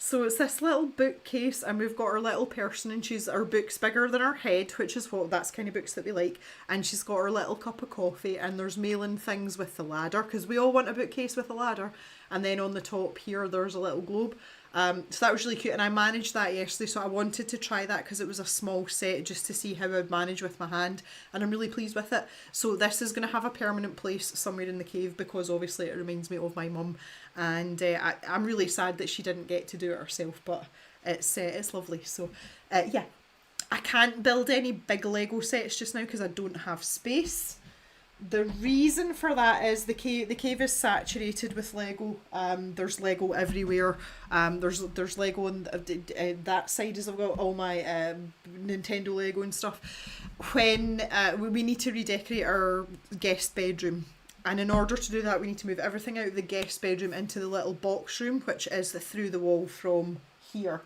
So it's this little bookcase, and we've got our little person, and her book's bigger than her head, which is that's kind of books that we like, and she's got her little cup of coffee, and there's mailing things with the ladder, because we all want a bookcase with a ladder, and then on the top here there's a little globe. So that was really cute, and I managed that yesterday, so I wanted to try that because it was a small set, just to see how I'd manage with my hand, and I'm really pleased with it. So this is going to have a permanent place somewhere in the cave, because obviously it reminds me of my mum, and I'm really sad that she didn't get to do it herself, but it's lovely. So yeah, I can't build any big Lego sets just now because I don't have space. The reason for that is the cave is saturated with Lego. There's Lego everywhere. There's Lego on that side as I've got all my Nintendo Lego and stuff. When we need to redecorate our guest bedroom, and in order to do that we need to move everything out of the guest bedroom into the little box room, which is through the wall from here.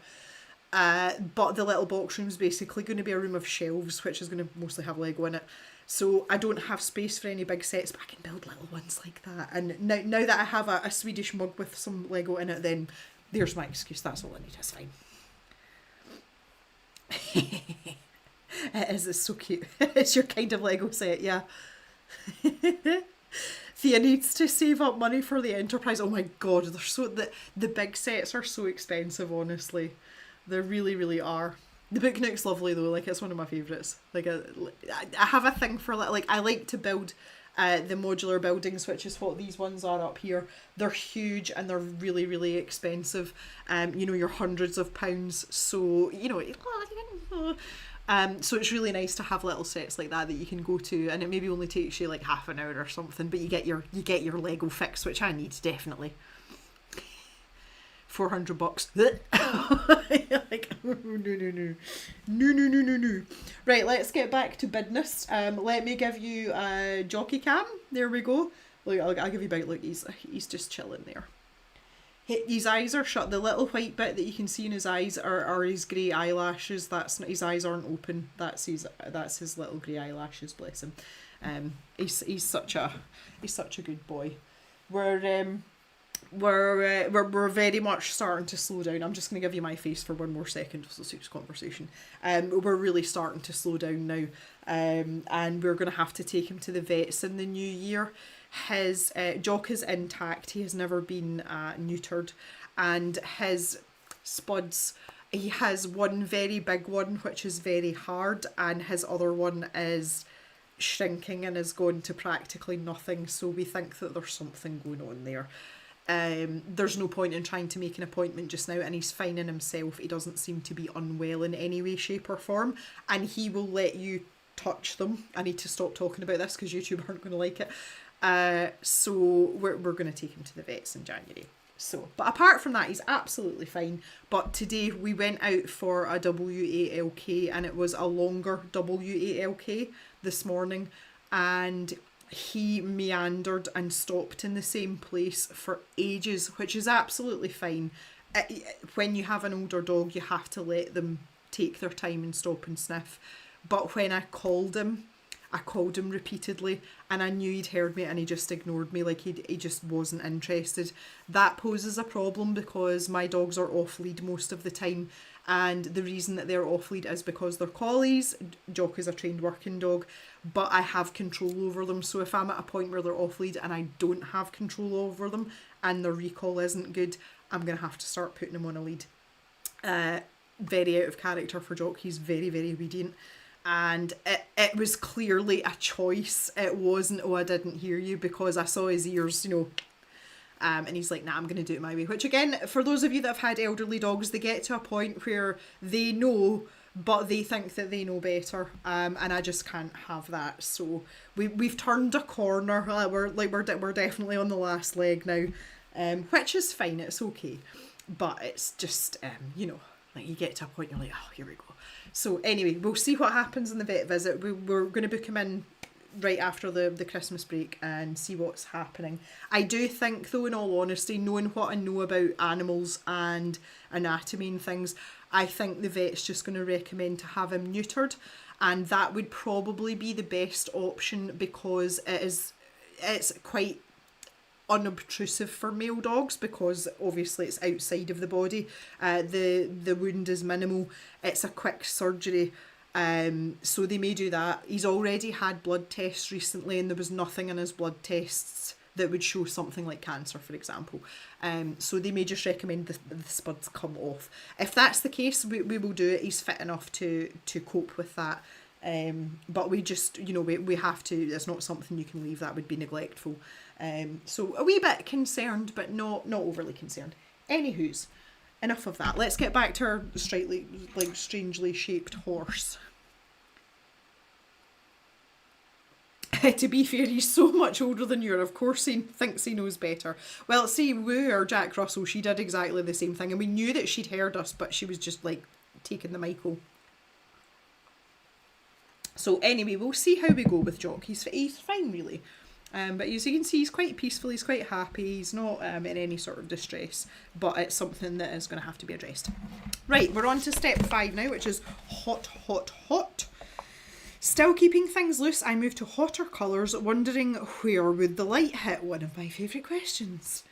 But the little box room is basically going to be a room of shelves, which is going to mostly have Lego in it. So I don't have space for any big sets, but I can build little ones like that. And now that I have a Swedish mug with some Lego in it, then there's my excuse. That's all I need. It's fine. It's so cute. It's your kind of Lego set, yeah. Thea needs to save up money for the Enterprise. Oh my god, the big sets are so expensive, honestly. They really, really are. The book nook's lovely though, like it's one of my favourites. Like I have a thing for like I like to build the modular buildings, which is what these ones are up here. They're huge and they're really, really expensive. You're hundreds of pounds, so so it's really nice to have little sets like that you can go to, and it maybe only takes you like half an hour or something, but you get your Lego fix, which I need definitely. $400. Like, no. Right, let's get back to business. Let me give you a jockey cam. There we go. Look, I'll give you a bite. Look, he's just chilling there. His eyes are shut. The little white bit that you can see in his eyes are his grey eyelashes. That's not, his eyes aren't open. That's his little grey eyelashes. Bless him. He's such a good boy. We're very much starting to slow down. I'm just going to give you my face for one more second. It's a serious conversation. We're really starting to slow down now, and we're going to have to take him to the vets in the new year. His jock is intact. He has never been neutered, and his spuds, he has one very big one which is very hard, and his other one is shrinking and is going to practically nothing, so we think that there's something going on there. There's no point in trying to make an appointment just now, and he's fine in himself. He doesn't seem to be unwell in any way, shape or form, and he will let you touch them. I need to stop talking about this because YouTube aren't going to like it. So we're going to take him to the vets in January. So, but apart from that, he's absolutely fine. But today we went out for a WALK, and it was a longer WALK this morning, and he meandered and stopped in the same place for ages, which is absolutely fine. when you have an older dog, you have to let them take their time and stop and sniff. But when I called him repeatedly, and I knew he'd heard me, and he just ignored me, like he just wasn't interested. That poses a problem because my dogs are off lead most of the time, and the reason that they're off lead is because they're collies. Jock is a trained working dog, but I have control over them. So if I'm at a point where they're off lead and I don't have control over them and their recall isn't good, I'm gonna have to start putting them on a lead. Very out of character for Jock. He's very, very obedient. And it was clearly a choice. It wasn't, oh, I didn't hear you, because I saw his ears, you know. And he's like, nah, I'm going to do it my way. Which, again, for those of you that have had elderly dogs, they get to a point where they know, but they think that they know better. And I just can't have that. So we've turned a corner. We're definitely on the last leg now, which is fine. It's okay. But it's just, you know, like you get to a point, you're like, oh, here we go. So anyway, we'll see what happens in the vet visit. We're going to book him in right after the Christmas break and see what's happening. I do think, though, in all honesty, knowing what I know about animals and anatomy and things, I think the vet's just going to recommend to have him neutered, and that would probably be the best option because it's quite unobtrusive for male dogs, because obviously it's outside of the body. The wound is minimal. It's a quick surgery, so they may do that. He's already had blood tests recently, and there was nothing in his blood tests that would show something like cancer, for example. So they may just recommend the spuds come off. If that's the case, we will do it. He's fit enough to cope with that. But we just, you know, we have to. It's not something you can leave. That would be neglectful. So a wee bit concerned, but not overly concerned. Anywho's, enough of that. Let's get back to our strangely shaped horse. To be fair, he's so much older than you, and of course he thinks he knows better. Well, see, Woo, or Jack Russell, she did exactly the same thing, and we knew that she'd heard us, but she was just like taking the Michael. So anyway, we'll see how we go with Jock. He's fine, really. But as you can see, he's quite peaceful, he's quite happy, he's not in any sort of distress, but it's something that is going to have to be addressed. Right, we're on to step 5 now, which is hot, hot, hot. Still keeping things loose, I move to hotter colours, wondering where would the light hit? One of my favourite questions.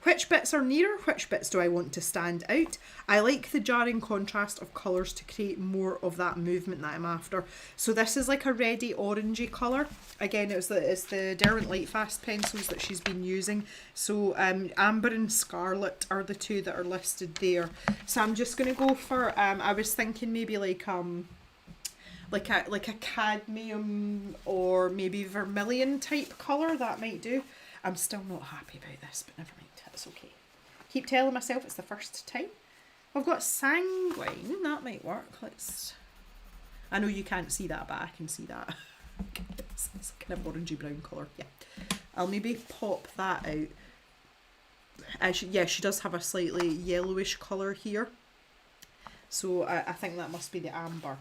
Which bits are nearer? Which bits do I want to stand out? I like the jarring contrast of colours to create more of that movement that I'm after. So this is like a reddy orangey colour. Again, it's the Derwent Lightfast pencils that she's been using. So Amber and Scarlet are the two that are listed there. So I'm just going to go for, I was thinking maybe like a cadmium or maybe vermilion type colour. That might do. I'm still not happy about this, but never mind, it's okay. Keep telling myself it's the first time. I've got sanguine, that might work. I know you can't see that, but I can see that. It's kind of orangey brown colour, yeah. I'll maybe pop that out. She does have a slightly yellowish colour here. So I think that must be the amber.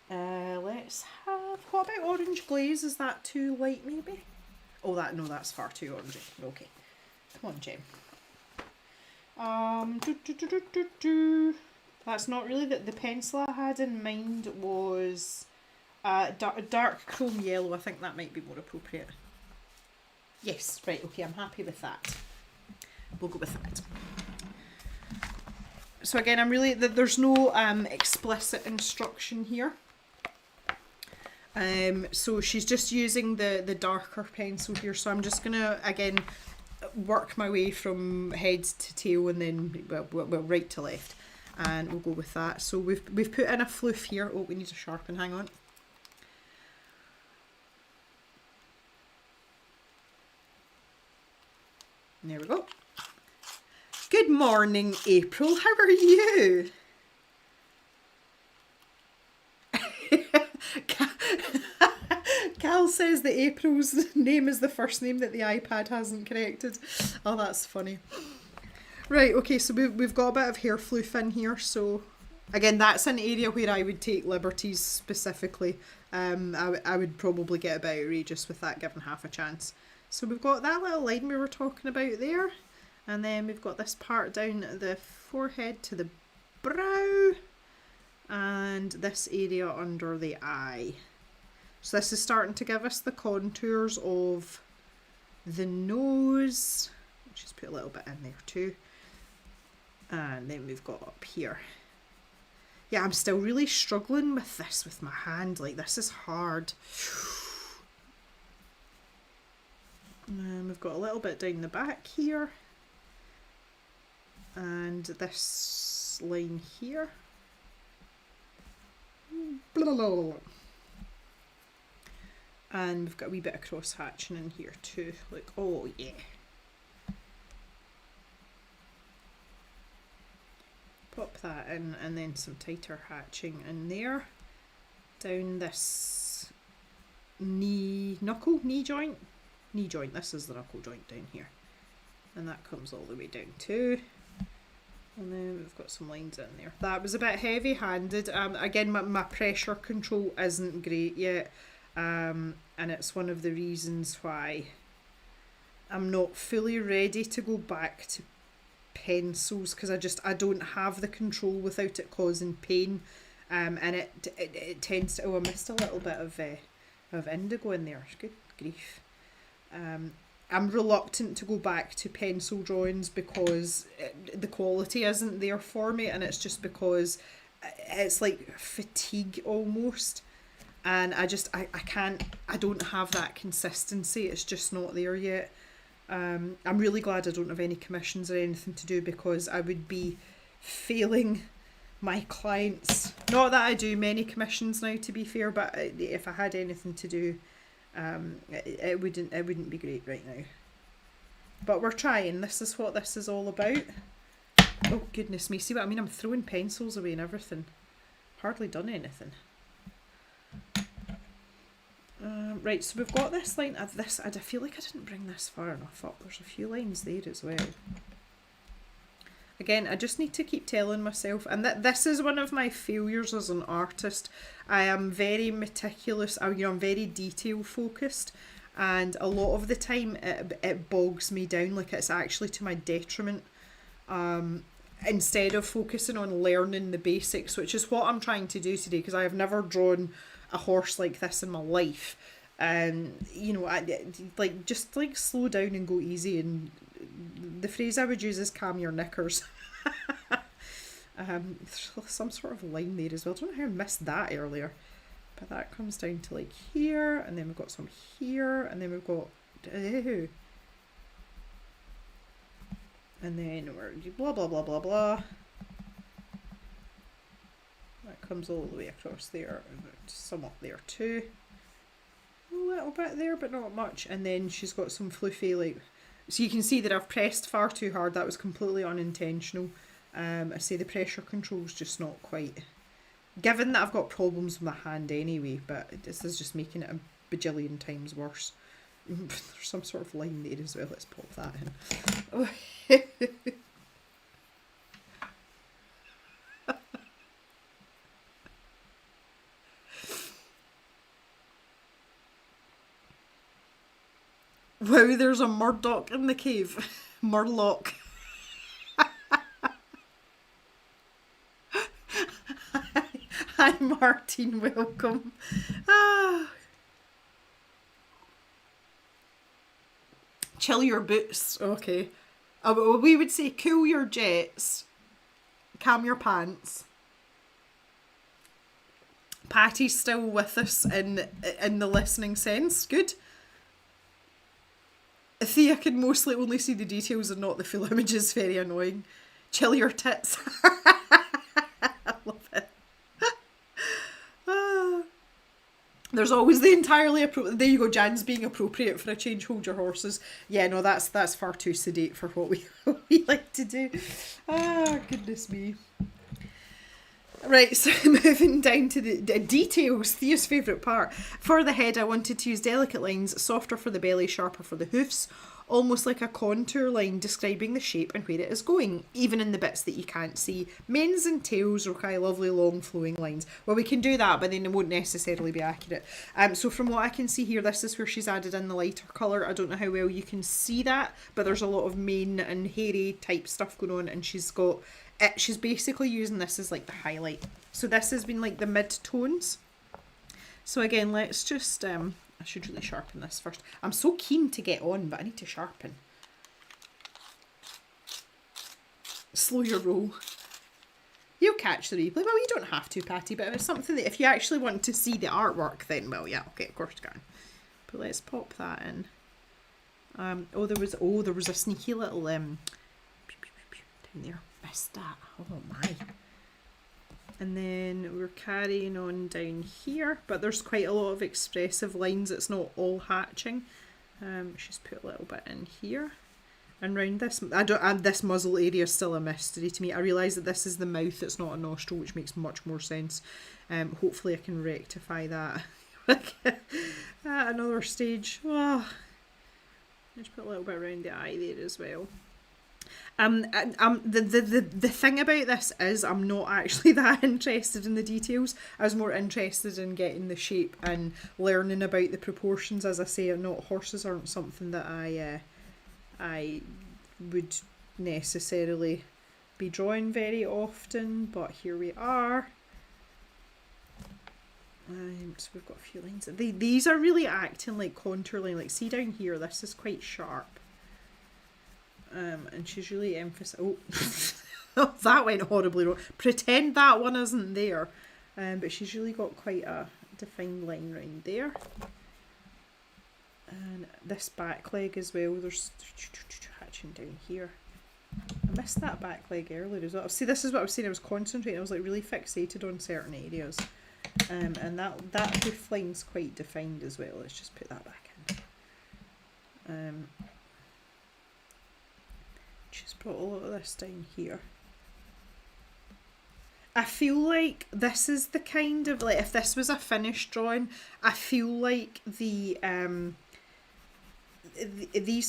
Let's have, what about orange glaze? Is that too light maybe? Oh, that's far too orangey. Okay. Come on, Jem. That's not really the pencil I had in mind was dark chrome yellow. I think that might be more appropriate. Yes, right, okay, I'm happy with that. We'll go with that. So again, there's no explicit instruction here. So she's just using the darker pencil here, so I'm just gonna again work my way from head to tail and then well right to left, and we'll go with that. So we've put in a floof here. Oh, we need to sharpen, hang on. And there we go. Good morning, April, how are you? Cal says that April's name is the first name that the iPad hasn't corrected. Oh, that's funny. Right, okay, so we've got a bit of hair floof in here. So, again, that's an area where I would take liberties specifically. I would probably get a bit outrageous with that, given half a chance. So we've got that little line we were talking about there. And then we've got this part down the forehead to the brow, and this area under the eye. So this is starting to give us the contours of the nose. Just put a little bit in there too. And then we've got up here. Yeah, I'm still really struggling with this with my hand. Like, this is hard. And we've got a little bit down the back here. And this line here. Blah, blah, blah, blah. And we've got a wee bit of cross hatching in here too. Like, oh yeah. Pop that in, and then some tighter hatching in there. Down this knee joint. This is the knuckle joint down here. And that comes all the way down too. And then we've got some lines in there. That was a bit heavy-handed. Again, my pressure control isn't great yet. And it's one of the reasons why I'm not fully ready to go back to pencils, because I don't have the control without it causing pain. And it tends to... Oh, I missed a little bit of indigo in there. Good grief. I'm reluctant to go back to pencil drawings because the quality isn't there for me, and it's just because it's like fatigue almost, and I don't have that consistency. It's just not there yet. I'm really glad I don't have any commissions or anything to do, because I would be failing my clients. Not that I do many commissions now, to be fair, but if I had anything to do, it wouldn't be great right now. But we're trying. This is what this is all about. Oh goodness me, see what I mean? I'm throwing pencils away and everything. Hardly done anything. Right, so we've got this line. I feel like I didn't bring this far enough up. There's a few lines there as well. Again, I just need to keep telling myself, and this is one of my failures as an artist. I am very meticulous, I'm very detail focused, and a lot of the time it bogs me down, like it's actually to my detriment. Instead of focusing on learning the basics, which is what I'm trying to do today, because I have never drawn a horse like this in my life. And I just slow down and go easy, and the phrase I would use is calm your knickers. There's some sort of line there as well. I don't know how I missed that earlier, but that comes down to like here, and then we've got some here, and then we've got and then we're blah blah blah blah blah. That comes all the way across there, and some up there too. A little bit there, but not much. And then she's got some fluffy, so you can see that I've pressed far too hard. That was completely unintentional. I say the pressure control's just not quite, given that I've got problems with my hand anyway, but this is just making it a bajillion times worse. There's some sort of line there as well. Let's pop that in. Wow, there's a Murdoch in the cave. Murloc. Hi Martin, welcome. Chill your boots. Okay. We would say cool your jets. Calm your pants. Patty's still with us in the listening sense. Good. Thea can mostly only see the details and not the full images. Very annoying. Chill your tits. I love it. There's always the entirely appropriate. There you go, Jan's being appropriate for a change. Hold your horses. Yeah, no, that's far too sedate for what we like to do. Goodness me. Right, so moving down to the details, Thea's favourite part. For the head, I wanted to use delicate lines, softer for the belly, sharper for the hoofs. almost like a contour line describing the shape and where it is going, even in the bits that you can't see. Manes and tails require lovely long flowing lines. Well, we can do that, but then it won't necessarily be accurate. So from what I can see here, this is where she's added in the lighter colour. I don't know how well you can see that, but there's a lot of mane and hairy type stuff going on, and she's basically using this as like the highlight. So this has been like the mid-tones. So again, let's just, I should really sharpen this first. I'm so keen to get on, but I need to sharpen. Slow your roll. You'll catch the replay. Well, you don't have to, Patty, but if it's something that if you actually want to see the artwork, then, well, yeah, okay, of course you can. But let's pop that in. There was a sneaky little, down there. Missed that. Oh my. And then we're carrying on down here, but there's quite a lot of expressive lines. It's not all hatching. She's put a little bit in here. And round this, this muzzle area is still a mystery to me. I realise that this is the mouth, it's not a nostril, which makes much more sense. Hopefully I can rectify that at another stage. Oh. Let's put a little bit around the eye there as well. The thing about this is I'm not actually that interested in the details. I was more interested in getting the shape and learning about the proportions. As I say, horses aren't something that I would necessarily be drawing very often, but here we are. So we've got a few lines. These are really acting like contour line. Like, see down here, this is quite sharp. And she's really emphasizing. Oh, that went horribly wrong. Pretend that one isn't there. But she's really got quite a defined line right there. And this back leg as well. There's hatching down here. I missed that back leg earlier as well. See, this is what I was saying. I was concentrating. I was like really fixated on certain areas. And that hoof line's quite defined as well. Let's just put that back in. She's brought a lot of this down here. I feel like this is the kind of, like, if this was a finished drawing, I feel like these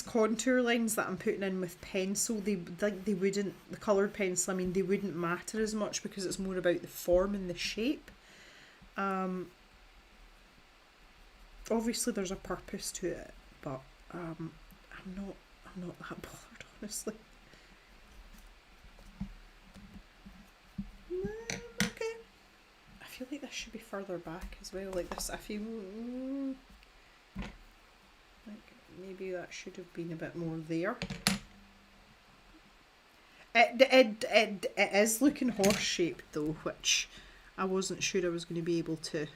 contour lines that I'm putting in with pencil, they wouldn't, the coloured pencil, I mean, they wouldn't matter as much because it's more about the form and the shape. Obviously there's a purpose to it, but I'm not that bothered, honestly. Okay. I feel like this should be further back as well. Like this, I feel like maybe that should have been a bit more there. It is looking horse shaped though, which I wasn't sure I was going to be able to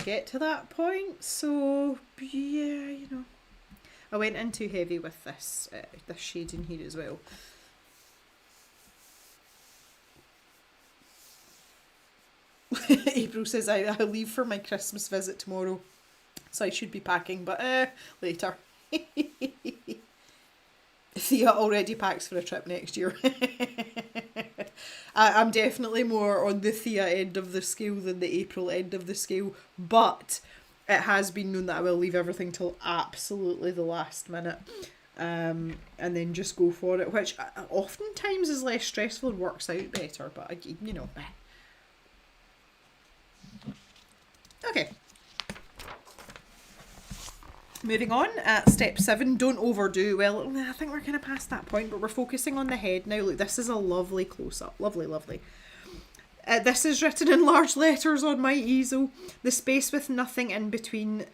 get to that point. So yeah, you know, I went in too heavy with this shade in here as well. April says I leave for my Christmas visit tomorrow, so I should be packing, but later. Thea already packs for a trip next year. I'm definitely more on the Thea end of the scale than the April end of the scale, but it has been known that I will leave everything till absolutely the last minute, and then just go for it, which oftentimes is less stressful and works out better, but you know. Okay. Moving on, step 7, don't overdo. Well, I think we're kind of past that point, but we're focusing on the head now. Look, this is a lovely close-up. Lovely, lovely. This is written in large letters on my easel. The spaces with nothing in between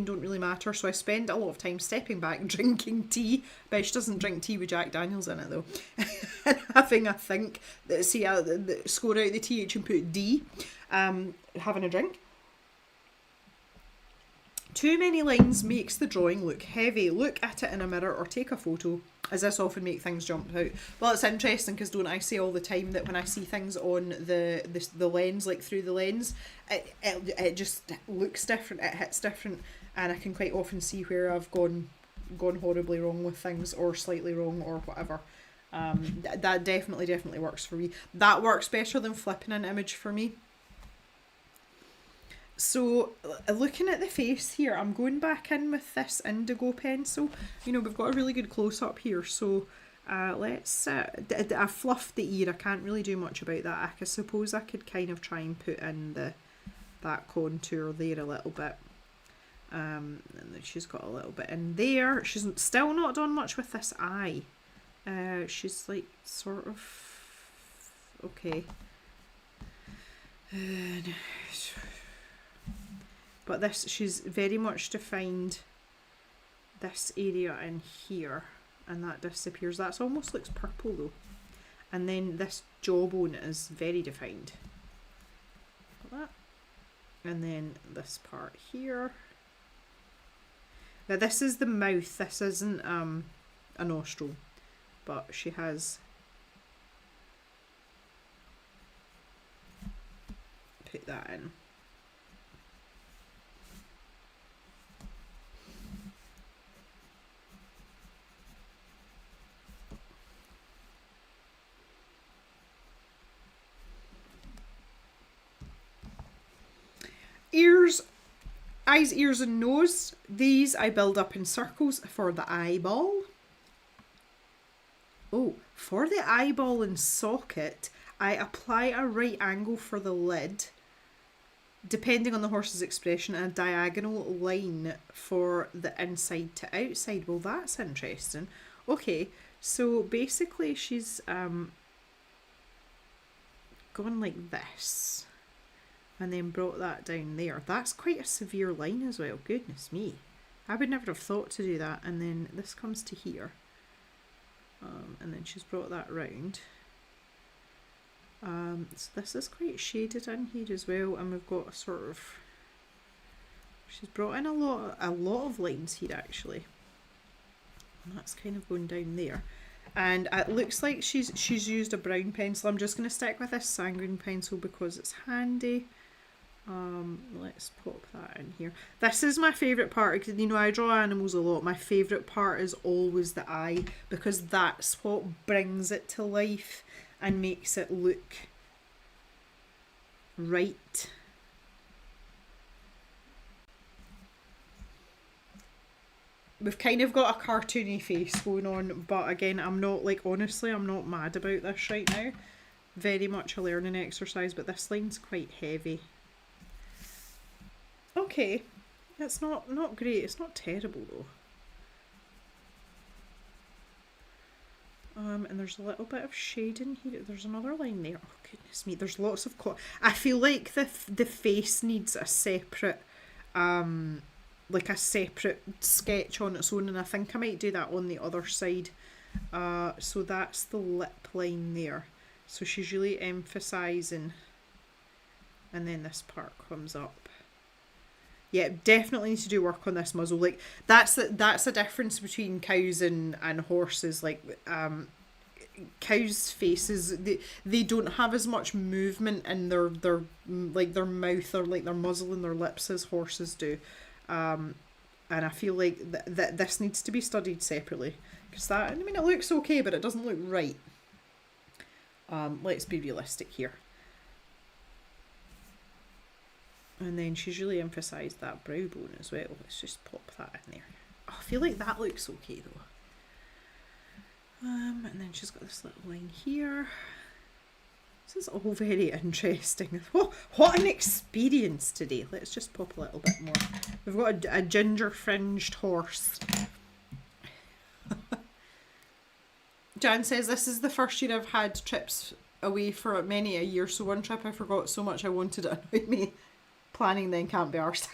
don't really matter, so I spend a lot of time stepping back, drinking tea. Bet she doesn't drink tea with Jack Daniels in it, though. And having a think. See, score out the TH and put D. Having a drink. Too many lines makes the drawing look heavy. Look at it in a mirror or take a photo, as this often makes things jump out. Well, it's interesting because don't I say all the time that when I see things on the lens, like through the lens, it just looks different, it hits different, and I can quite often see where I've gone horribly wrong with things, or slightly wrong, or whatever. That definitely works for me. That works better than flipping an image for me. So, looking at the face here, I'm going back in with this indigo pencil. You know, we've got a really good close-up here, so let's... I fluffed the ear. I can't really do much about that. I suppose I could kind of try and put in that contour there a little bit. And then she's got a little bit in there. She's still not done much with this eye. She's like sort of... Okay. But this, she's very much defined this area in here, and that disappears. That almost looks purple though. And then this jawbone is very defined. Like that. And then this part here. Now this is the mouth. This isn't a nostril, but she has put that in. Ears, eyes, ears and nose. These I build up in circles for the eyeball. Oh, for the eyeball and socket, I apply a right angle for the lid, depending on the horse's expression, and a diagonal line for the inside to outside. Well, that's interesting. Okay, so basically she's gone like this. And then brought that down there. That's quite a severe line as well. Goodness me. I would never have thought to do that. And then this comes to here. And then she's brought that round. So this is quite shaded in here as well. And we've got a sort of... She's brought in a lot of lines here actually. And that's kind of going down there. And it looks like she's used a brown pencil. I'm just going to stick with this sanguine pencil because it's handy. Let's pop that in here. This is my favourite part. You know, I draw animals a lot. My favourite part is always the eye, because that's what brings it to life and makes it look right. We've kind of got a cartoony face going on, but again, I'm not, like, honestly, I'm not mad about this right now. Very much a learning exercise, but this line's quite heavy. Okay, it's not great. It's not terrible though. And there's a little bit of shading here. There's another line there. Oh goodness me! There's lots of. I feel like the face needs a separate, like a separate sketch on its own, and I think I might do that on the other side. So that's the lip line there. So she's really emphasising, and then this part comes up. Yeah, definitely need to do work on this muzzle. Like that's a difference between cows and horses. Like cows' faces, they don't have as much movement in their like their mouth or like their muzzle and their lips as horses do. And I feel like that this needs to be studied separately, because that, I mean, it looks okay, but it doesn't look right. Let's be realistic here. And then she's really emphasised that brow bone as well. Let's just pop that in there. Oh, I feel like that looks okay though. And then she's got this little line here. This is all very interesting. What an experience today. Let's just pop a little bit more. We've got a ginger fringed horse. Jan says, this is the first year I've had trips away for many a year, so one trip I forgot so much I wanted it annoyed me. Planning then can't be arsed.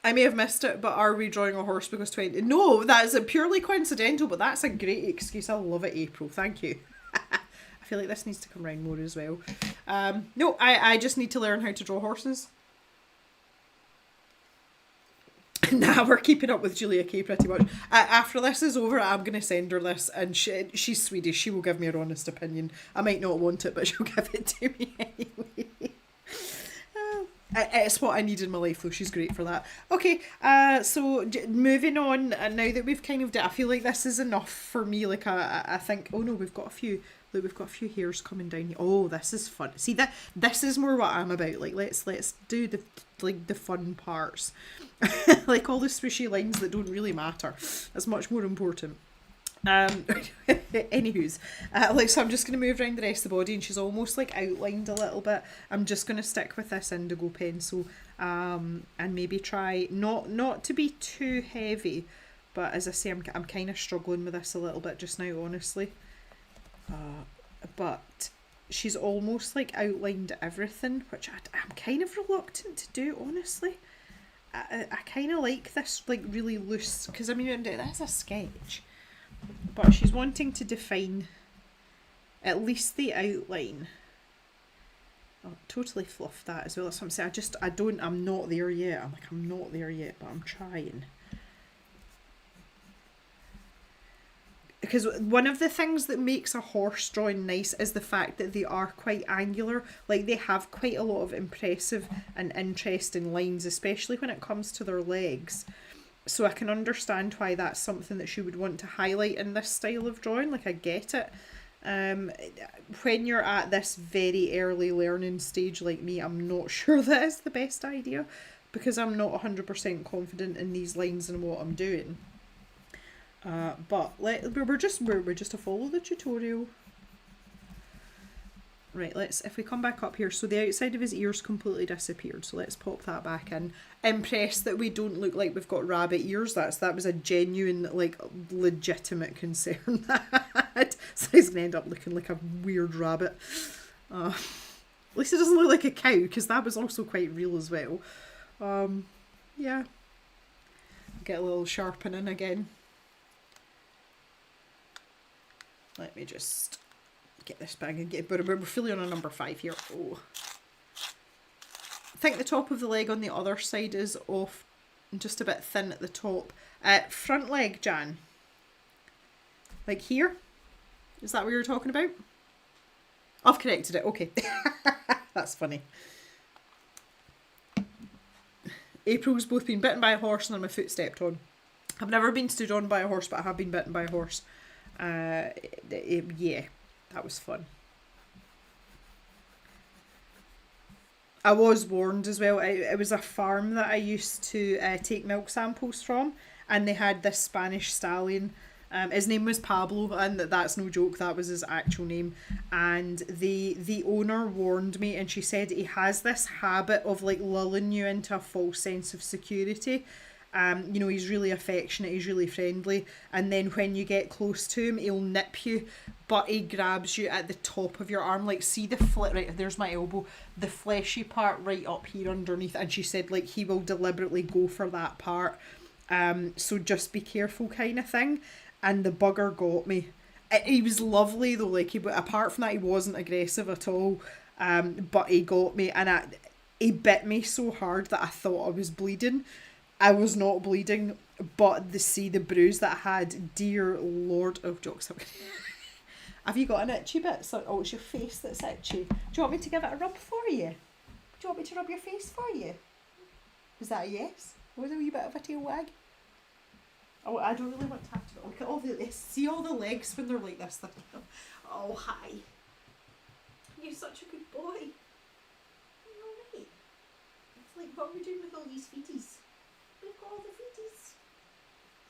I may have missed it, but are we drawing a horse because 20? No, that is purely coincidental, but that's a great excuse. I love it, April. Thank you. I feel like this needs to come round more as well. No, I just need to learn how to draw horses. Nah, we're keeping up with Julia Kay pretty much. After this is over, I'm going to send her this, and she's Swedish. She will give me her honest opinion. I might not want it, but she'll give it to me anyway. It's what I need in my life, though. She's great for that. Okay, so moving on. Now that we've kind of I feel like this is enough for me. Like I think. Oh no, we've got a few. Look, we've got a few hairs coming down here. Oh, this is fun. See that this is more what I'm about. Like let's do the fun parts. Like all the swooshy lines that don't really matter. That's much more important. Anywho's, like, so I'm just going to move around the rest of the body, and she's almost like outlined a little bit. I'm just going to stick with this indigo pencil, and maybe try not to be too heavy, but as I say, I'm kind of struggling with this a little bit just now, honestly. But she's almost like outlined everything, which I'm kind of reluctant to do, honestly. I kind of like this like really loose, because I mean that's a sketch. But she's wanting to define at least the outline. I'll totally fluff that as well. That's what I'm saying. I'm not there yet. I'm not there yet, but I'm trying. Because one of the things that makes a horse drawing nice is the fact that they are quite angular. Like, they have quite a lot of impressive and interesting lines, especially when it comes to their legs. So I can understand why that's something that she would want to highlight in this style of drawing. Like, I get it. When you're at this very early learning stage like me, I'm not sure that is the best idea, because I'm not 100% confident in these lines and what I'm doing. But we're just to follow the tutorial. Right, if we come back up here, so the outside of his ears completely disappeared, so let's pop that back in. Impressed that we don't look like we've got rabbit ears. That was a genuine, like, legitimate concern. So he's gonna end up looking like a weird rabbit. At least it doesn't look like a cow, because that was also quite real as well. Yeah. Get a little sharpening again. Let me just get this bag and but we're fully on a number 5 here. Oh, I think the top of the leg on the other side is off, and just a bit thin at the top. Front leg, Jan. Like here? Is that what you're talking about? I've corrected it. Okay. That's funny. April's both been bitten by a horse and then my foot stepped on. I've never been stood on by a horse, but I have been bitten by a horse. Yeah. That was fun. I was warned as well. It was a farm that I used to take milk samples from, and they had this Spanish stallion. His name was Pablo, and that's no joke, that was his actual name. And the owner warned me, and she said he has this habit of like lulling you into a false sense of security. You know, he's really affectionate, he's really friendly, and then when you get close to him, he'll nip you, but he grabs you at the top of your arm. Like, see the right, there's my elbow, the fleshy part right up here underneath, and she said, like, he will deliberately go for that part. So just be careful, kind of thing. And the bugger got me. He was lovely though, like, apart from that, he wasn't aggressive at all, but he got me, and he bit me so hard that I thought I was bleeding. I was not bleeding, but the bruise that I had, dear Lord of jokes. Have you got an itchy bit? So, oh, it's your face that's itchy. Do you want me to give it a rub for you? Do you want me to rub your face for you? Is that a yes? Was a wee bit of a tail wag? Oh, I don't really want to have to look at all see all the legs when they're like this. Oh, hi. You're such a good boy. You're alright. It's like, what are we doing with all these feeties? We've got all the feeties.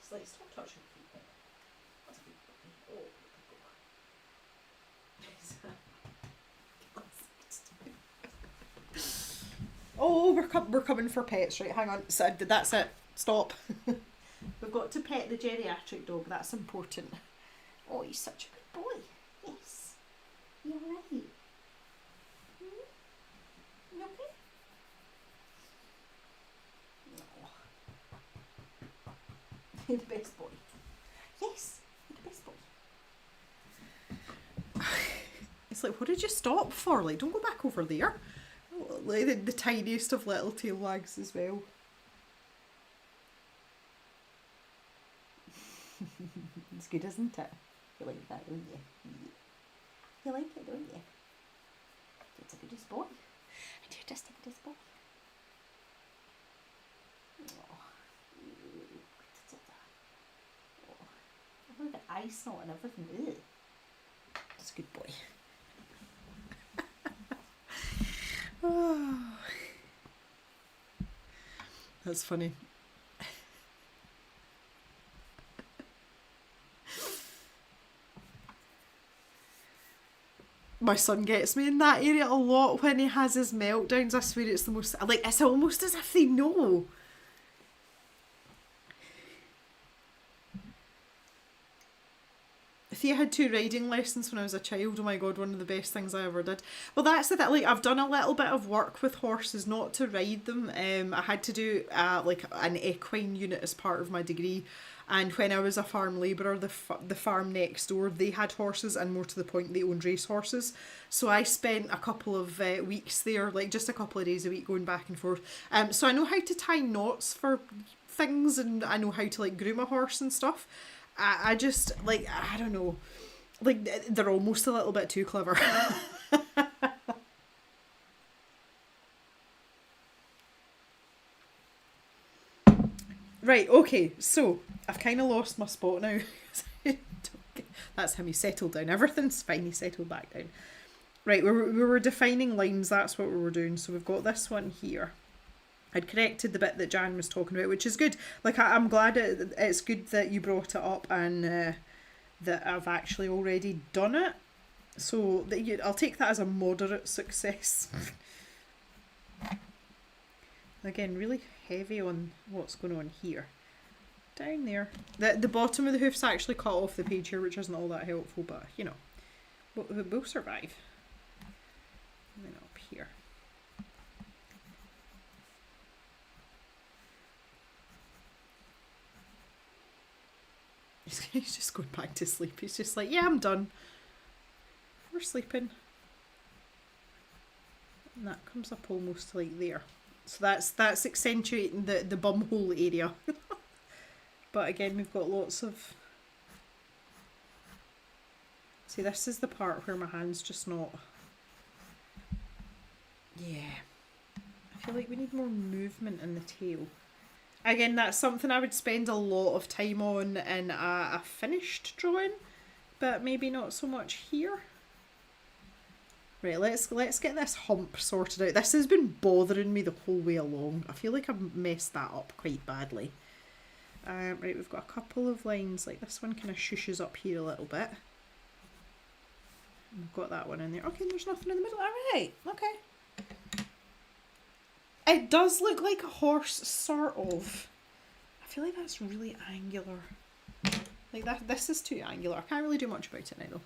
It's like, stop touching feet. That's a good boy. Oh, we're coming for pets, right? Hang on. So that's it. Stop. We've got to pet the geriatric dog. That's important. Oh, he's such a good boy. Yes. You alright? You okay? No. You're the best boy. Yes, you're the best boy. It's like, what did you stop for? Like, don't go back over there. Oh, like the tiniest of little tail wags as well. It's good, isn't it? You like that, don't you? You like it, don't you? It's the goodest boy. And you're just the goodest boy. like an eye snot and everything. Ew. That's a good boy. Oh. That's funny. My son gets me in that area a lot when he has his meltdowns. I swear it's the most, like, it's almost as if they know. Thea had 2 riding lessons when I was a child. Oh my god, one of the best things I ever did. Well, that's the thing. Like, I've done a little bit of work with horses, not to ride them. I had to do like an equine unit as part of my degree. And when I was a farm labourer, the farm next door, they had horses, and more to the point, they owned race horses. So I spent a couple of weeks there, like just a couple of days a week, going back and forth. So I know how to tie knots for things, and I know how to like groom a horse and stuff. I just, like, I don't know, like, they're almost a little bit too clever. Right, okay, so I've kind of lost my spot now. That's him, he settled down. Everything's fine, he settled back down. Right, we were defining lines, that's what we were doing. So we've got this one here. I'd corrected the bit that Jan was talking about, which is good. Like, I'm glad it's good that you brought it up, and that I've actually already done it. So I'll take that as a moderate success. Again, really heavy on what's going on here. Down there. The bottom of the hoof's actually cut off the page here, which isn't all that helpful, but, you know, we'll survive. And then up here. He's just going back to sleep. He's just like, yeah, I'm done. We're sleeping. And that comes up almost to like there. So that's accentuating the bum hole area. But again, we've got lots of... See, this is the part where my hand's just not... Yeah. I feel like we need more movement in the tail. Again, that's something I would spend a lot of time on in a finished drawing, but maybe not so much here. Right, let's get this hump sorted out. This has been bothering me the whole way along. I feel like I've messed that up quite badly. Right, we've got a couple of lines, like this one kind of shushes up here a little bit. We've got that one in there. Okay, there's nothing in the middle. Alright, okay. It does look like a horse, sort of. I feel like that's really angular. Like that. This is too angular. I can't really do much about it now though.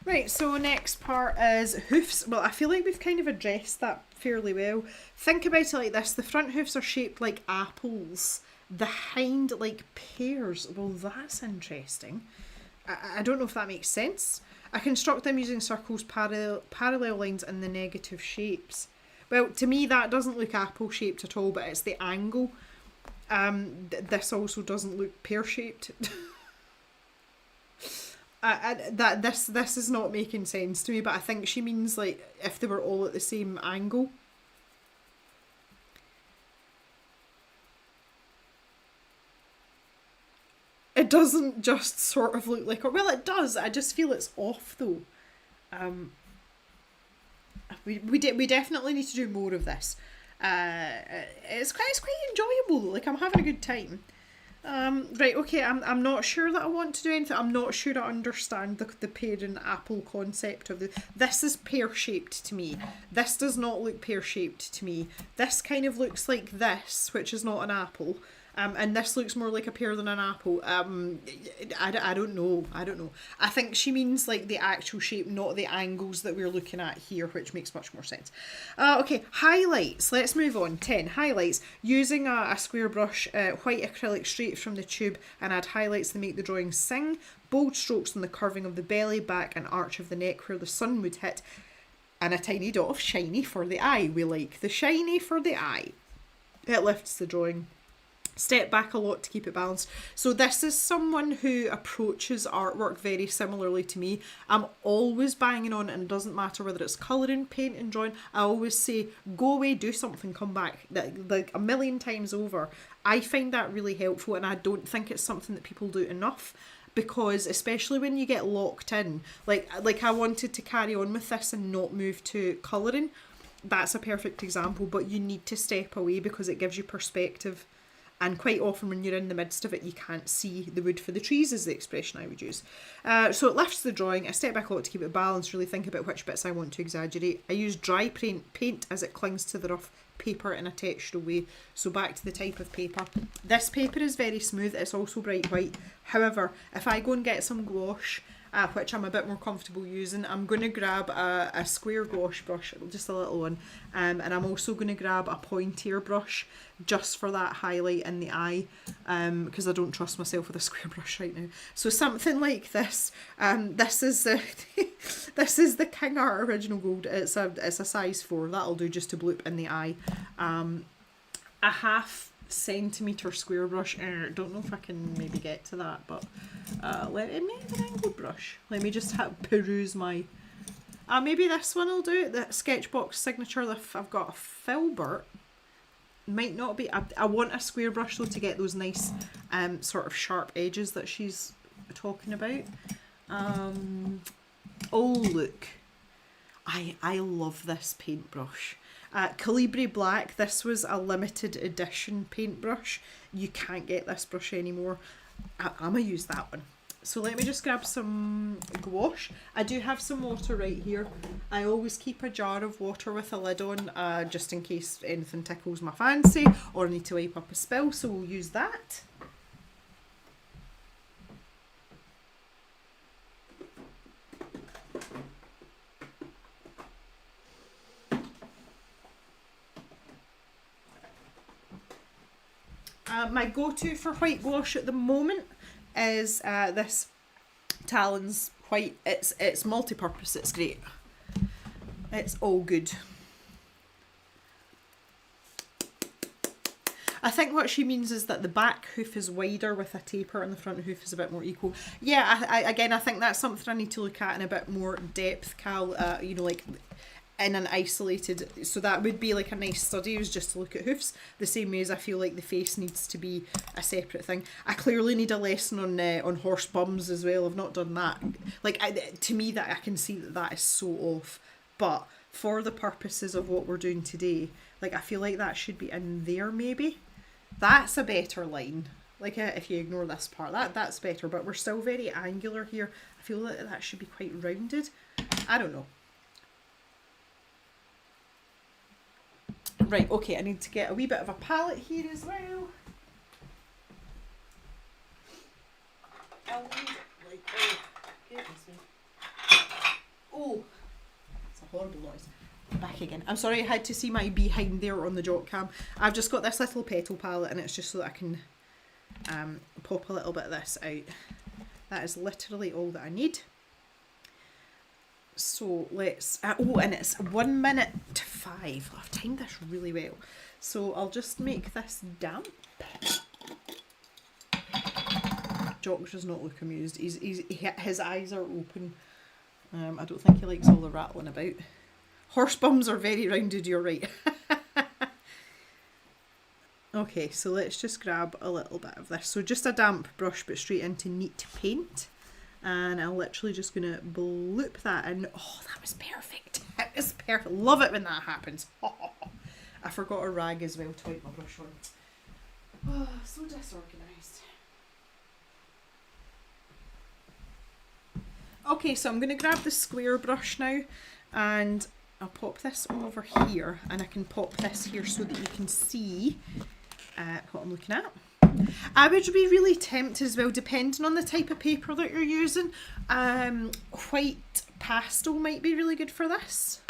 Right, so next part is hoofs. Well, I feel like we've kind of addressed that fairly well. Think about it like this. The front hoofs are shaped like apples. The hind like pears. Well, that's interesting. I don't know if that makes sense. I construct them using circles, parallel lines and the negative shapes. Well, to me that doesn't look apple shaped at all, but it's the angle. This also doesn't look pear shaped. This is not making sense to me, but I think she means like if they were all at the same angle. It doesn't just sort of look like, well, it does. I just feel it's off though. We definitely need to do more of this. It's quite enjoyable. Like, I'm having a good time. Right, okay. I'm not sure that I want to do anything. I'm not sure I understand the pear and apple concept of this is pear shaped to me. This does not look pear shaped to me. This kind of looks like this, which is not an apple. And this looks more like a pear than an apple. I don't know. I think she means like the actual shape, not the angles that we're looking at here, which makes much more sense. Okay, highlights. Let's move on. 10. Highlights. Using a square brush, white acrylic straight from the tube, and add highlights to make the drawing sing. Bold strokes on the curving of the belly, back and arch of the neck where the sun would hit. And a tiny dot of shiny for the eye. We like the shiny for the eye. It lifts the drawing. Step back a lot to keep it balanced. So this is someone who approaches artwork very similarly to me. I'm always banging on, and it doesn't matter whether it's colouring, painting, drawing. I always say, go away, do something, come back. Like a million times over. I find that really helpful, and I don't think it's something that people do enough. Because especially when you get locked in, like I wanted to carry on with this and not move to colouring. That's a perfect example, but you need to step away because it gives you perspective. And quite often when you're in the midst of it, you can't see the wood for the trees, is the expression I would use. So it lifts the drawing. I step back a lot to keep it balanced, really think about which bits I want to exaggerate. I use dry paint as it clings to the rough paper in a textural way. So back to the type of paper. This paper is very smooth. It's also bright white. However, if I go and get some gouache, which I'm a bit more comfortable using, I'm going to grab a square gouache brush, just a little one, and I'm also going to grab a pointier brush just for that highlight in the eye, because I don't trust myself with a square brush right now. So something like this. This is this is the King Art Original Gold. It's a size 4. That'll do just to bloop in the eye. A half centimetre square brush. Don't know if I can maybe get to that, but let me have an angled brush. Let me just peruse my. Maybe this one will do it. The Sketchbox signature. If I've got a filbert, might not be. I want a square brush though to get those nice sort of sharp edges that she's talking about. Oh look, I love this paintbrush. Calibri Black, this was a limited edition paintbrush. You can't get this brush anymore. I'm going to use that one. So let me just grab some gouache. I do have some water right here. I always keep a jar of water with a lid on, just in case anything tickles my fancy or I need to wipe up a spill, so we'll use that. My go-to for white gouache at the moment is this Talon's white. It's multi-purpose. It's great. It's all good. I think what she means is that the back hoof is wider with a taper and the front hoof is a bit more equal. Yeah, I think that's something I need to look at in a bit more depth, Cal. You know, like in an isolated, so that would be like a nice study, is just to look at hoofs, the same way as I feel like the face needs to be a separate thing. I clearly need a lesson on horse bums as well. I've not done that. Like, to me, that I can see that is so off, but for the purposes of what we're doing today, like, I feel like that should be in there maybe. That's a better line. Like, if you ignore this part, that's better, but we're still very angular here. I feel like that should be quite rounded. I don't know. Right, okay, I need to get a wee bit of a palette here as well. I'll need it like, oh, it's a horrible noise. Back again. I'm sorry I had to see my behind there on the jot cam. I've just got this little petal palette and it's just so that I can pop a little bit of this out. That is literally all that I need. So let's, and it's 1 minute to 5. I've timed this really well. So I'll just make this damp. Jock does not look amused. His eyes are open. I don't think he likes all the rattling about. Horse bums are very rounded, you're right. Okay, so let's just grab a little bit of this. So just a damp brush, but straight into neat paint. And I'm literally just going to bloop that in. Oh, that was perfect. That was perfect. Love it when that happens. I forgot a rag as well to wipe my brush on. Oh, so disorganised. Okay, so I'm going to grab the square brush now and I'll pop this over here, and I can pop this here so that you can see what I'm looking at. I would be really tempted as well, depending on the type of paper that you're using. White pastel might be really good for this.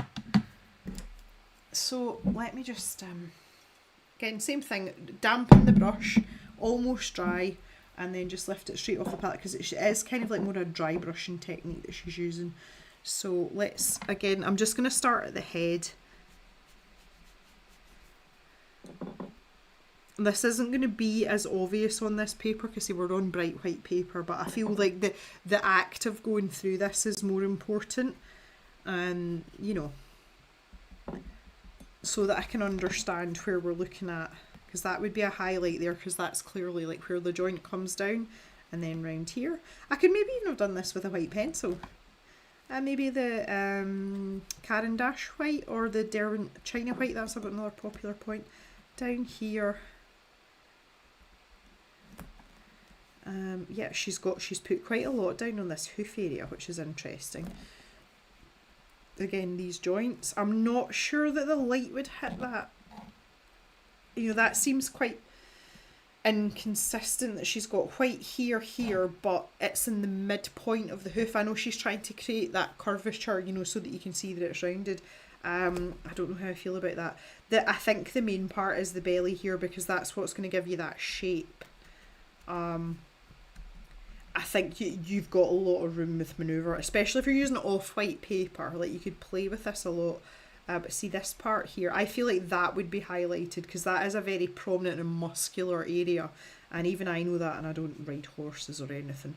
So let me just, again, same thing, dampen the brush, almost dry, and then just lift it straight off the palette, because it is kind of like more a dry brushing technique that she's using. So let's, again, I'm just going to start at the head. This isn't going to be as obvious on this paper because we're on bright white paper, but I feel like the act of going through this is more important, and you know, so that I can understand where we're looking at, because that would be a highlight there, because that's clearly like where the joint comes down, and then round here. I could maybe even have done this with a white pencil. Maybe the Caran d'Ache white or the Derwent China white, that's another popular point. Down here. Yeah, she's put quite a lot down on this hoof area, which is interesting. Again, these joints. I'm not sure that the light would hit that. You know, that seems quite inconsistent that she's got white here, but it's in the midpoint of the hoof. I know she's trying to create that curvature, you know, so that you can see that it's rounded. I don't know how I feel about that. I think the main part is the belly here, because that's what's going to give you that shape. I think you've got a lot of room with manoeuvre, especially if you're using off-white paper. Like, you could play with this a lot. But see this part here, I feel like that would be highlighted, because that is a very prominent and muscular area, and even I know that, and I don't ride horses or anything.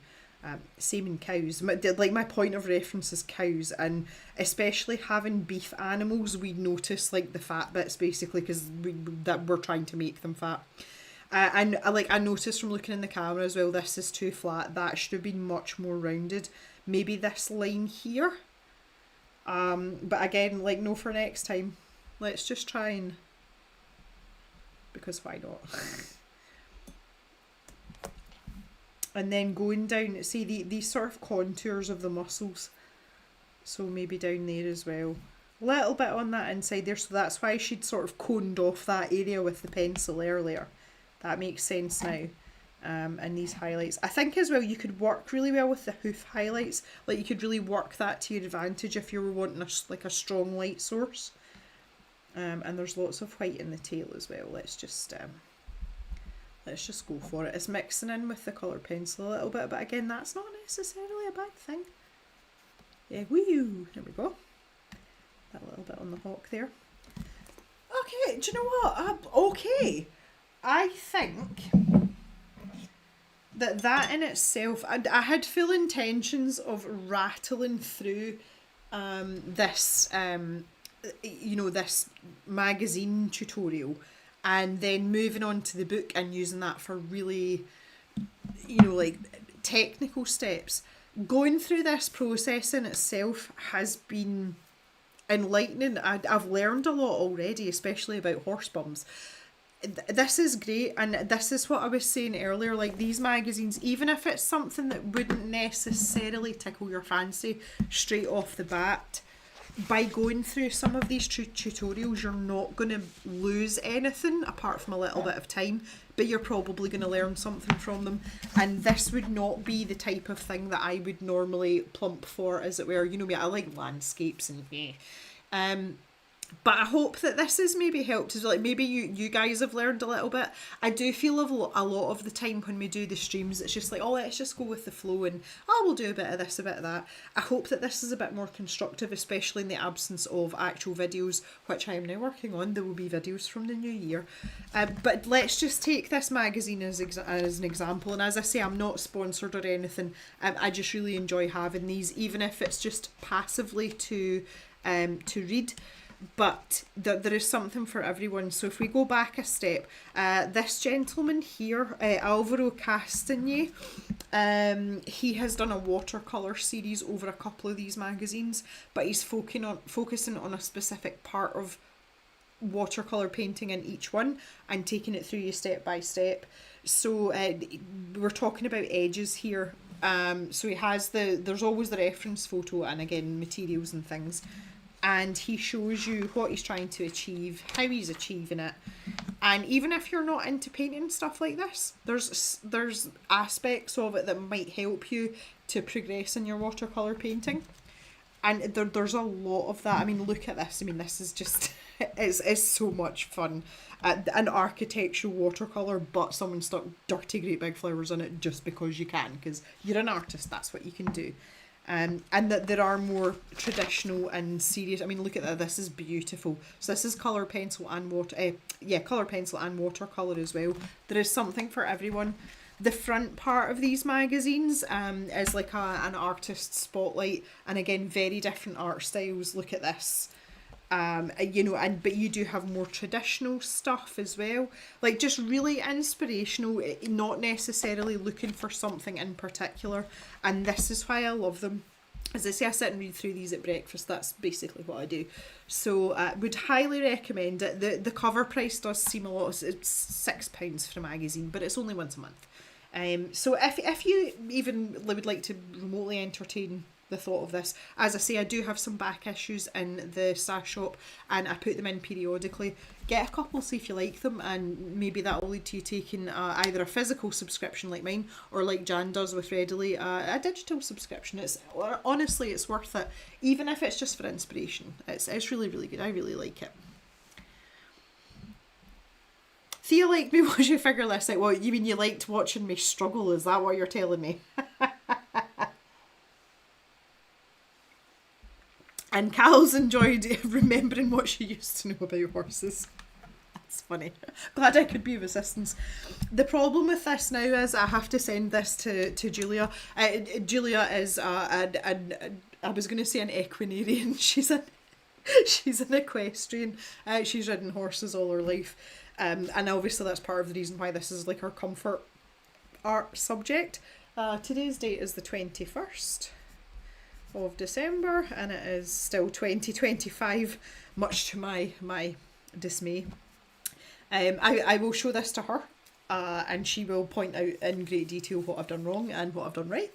Same in cows. Like, my point of reference is cows, and especially having beef animals, we notice like the fat bits, basically, because we're trying to make them fat. And I noticed from looking in the camera as well, this is too flat. That should have been much more rounded. Maybe this line here. But again, like, no, for next time. Let's just try and, because why not? And then going down, see these sort of contours of the muscles. So maybe down there as well. A little bit on that inside there, so that's why she'd sort of coned off that area with the pencil earlier. That makes sense now. And these highlights, I think as well, you could work really well with the hoof highlights. Like, you could really work that to your advantage if you were wanting a strong light source. And there's lots of white in the tail as well. Let's just go for it. It's mixing in with the colour pencil a little bit, but again, that's not necessarily a bad thing. Yeah, woo! There we go. That little bit on the hawk there. Okay, do you know what? Okay. I think that in itself, I had full intentions of rattling through this magazine tutorial, and then moving on to the book and using that for really, like, technical steps. Going through this process in itself has been enlightening. I've learned a lot already, especially about horse bums. This is great, and this is what I was saying earlier, like, these magazines, even if it's something that wouldn't necessarily tickle your fancy straight off the bat, by going through some of these tutorials, you're not going to lose anything apart from a little bit of time, but you're probably going to learn something from them. And this would not be the type of thing that I would normally plump for, as it were. You know me, I like landscapes and but I hope that this has maybe helped as well. Like, maybe you guys have learned a little bit. I do feel a lot of the time when we do the streams, it's just like, oh, let's just go with the flow, and we'll do a bit of this, a bit of that. I hope that this is a bit more constructive, especially in the absence of actual videos, which I am now working on. There will be videos from the new year. But let's just take this magazine as an example. And as I say, I'm not sponsored or anything. I just really enjoy having these, even if it's just passively to read. But there is something for everyone. So if we go back a step, this gentleman here, Alvaro Castagne, he has done a watercolour series over a couple of these magazines, but he's focusing on a specific part of watercolour painting in each one and taking it through you step by step. So we're talking about edges here. So he has there's always the reference photo, and again, materials and things. And he shows you what he's trying to achieve, how he's achieving it. And even if you're not into painting stuff like this, there's aspects of it that might help you to progress in your watercolour painting. And there's a lot of that. I mean, look at this. I mean, this is just, it's so much fun. An architectural watercolour, but someone stuck dirty great big flowers on it just because you can, because you're an artist, that's what you can do. And that there are more traditional and serious. I mean, look at that. This is beautiful. So this is colour pencil and colour pencil and watercolour as well. There is something for everyone. The front part of these magazines is like an artist spotlight, and again, very different art styles. Look at this. But you do have more traditional stuff as well, like just really inspirational, not necessarily looking for something in particular. And this is why I love them. As I say, I sit and read through these at breakfast. That's basically what I do. So would highly recommend it. The cover price does seem a lot. It's £6 for a magazine, but it's only once a month. So if you even would like to remotely entertain the thought of this, as I say, I do have some back issues in the stash shop, and I put them in periodically. Get a couple, see if you like them, and maybe that will lead to you taking either a physical subscription like mine, or like Jan does with Readily, a digital subscription. Honestly, it's worth it, even if it's just for inspiration. It's really, really good. I really like it. Thea liked me watching figure this out. Well, you mean you liked watching me struggle? Is that what you're telling me? And Cal's enjoyed remembering what she used to know about horses. That's funny. Glad I could be of assistance. The problem with this now is I have to send this to Julia. Julia is I was going to say an equinarian. She's an equestrian. She's ridden horses all her life. And obviously that's part of the reason why this is like her comfort art subject. Today's date is the 21st of December, and it is still 2025, much to my dismay. I will show this to her, and she will point out in great detail what I've done wrong and what I've done right.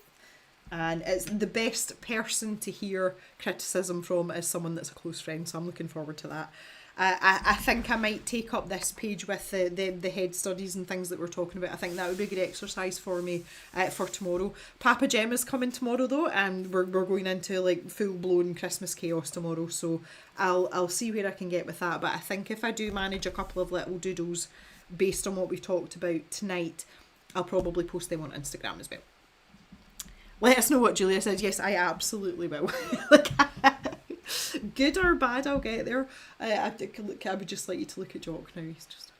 And it's the best person to hear criticism from is someone that's a close friend, so I'm looking forward to that. I think I might take up this page with the head studies and things that we're talking about. I think that would be a good exercise for me for tomorrow. Papa Gemma's coming tomorrow though, and we're going into like full blown Christmas chaos tomorrow. So I'll see where I can get with that. But I think if I do manage a couple of little doodles based on what we've talked about tonight, I'll probably post them on Instagram as well. Let us know what Julia says. Yes, I absolutely will. Good or bad, I'll get there. I would just like you to look at Jock now. He's just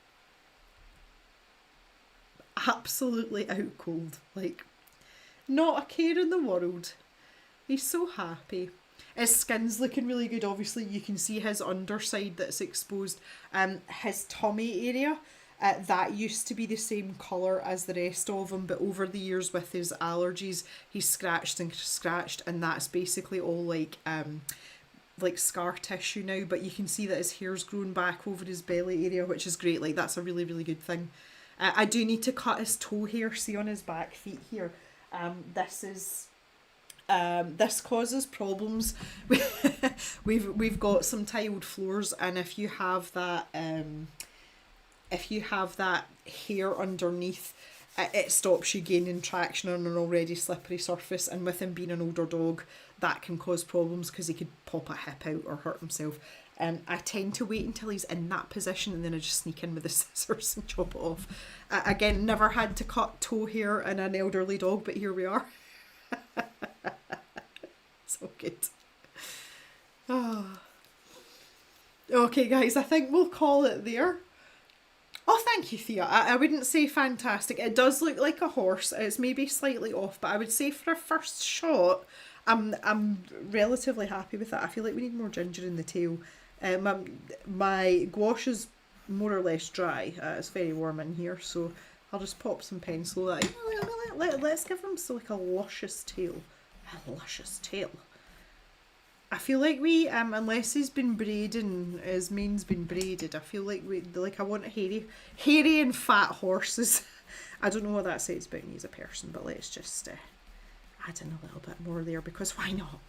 absolutely out cold. Like, not a care in the world. He's so happy. His skin's looking really good. Obviously, you can see his underside that's exposed. His tummy area, that used to be the same colour as the rest of him, but over the years with his allergies, he's scratched, and that's basically all like scar tissue now, but you can see that his hair's grown back over his belly area, which is great. Like, that's a really, really good thing. I do need to cut his toe hair, see on his back feet here. This causes problems. We've got some tiled floors, and if you have that hair underneath, it stops you gaining traction on an already slippery surface, and with him being an older dog, that can cause problems because he could pop a hip out or hurt himself. I tend to wait until he's in that position, and then I just sneak in with the scissors and chop it off. Again, never had to cut toe hair in an elderly dog, but here we are. So good. Oh. Okay guys, I think we'll call it there. Oh, thank you, Thea. I wouldn't say fantastic. It does look like a horse. It's maybe slightly off, but I would say for a first shot, I'm relatively happy with that. I feel like we need more ginger in the tail. My gouache is more or less dry. It's very warm in here, so I'll just pop some pencil. Let's give him like a luscious tail. A luscious tail. I feel like we, unless he's been braiding, his mane's been braided, I feel like I want hairy and fat horses. I don't know what that says about me as a person, but let's just add in a little bit more there, because why not?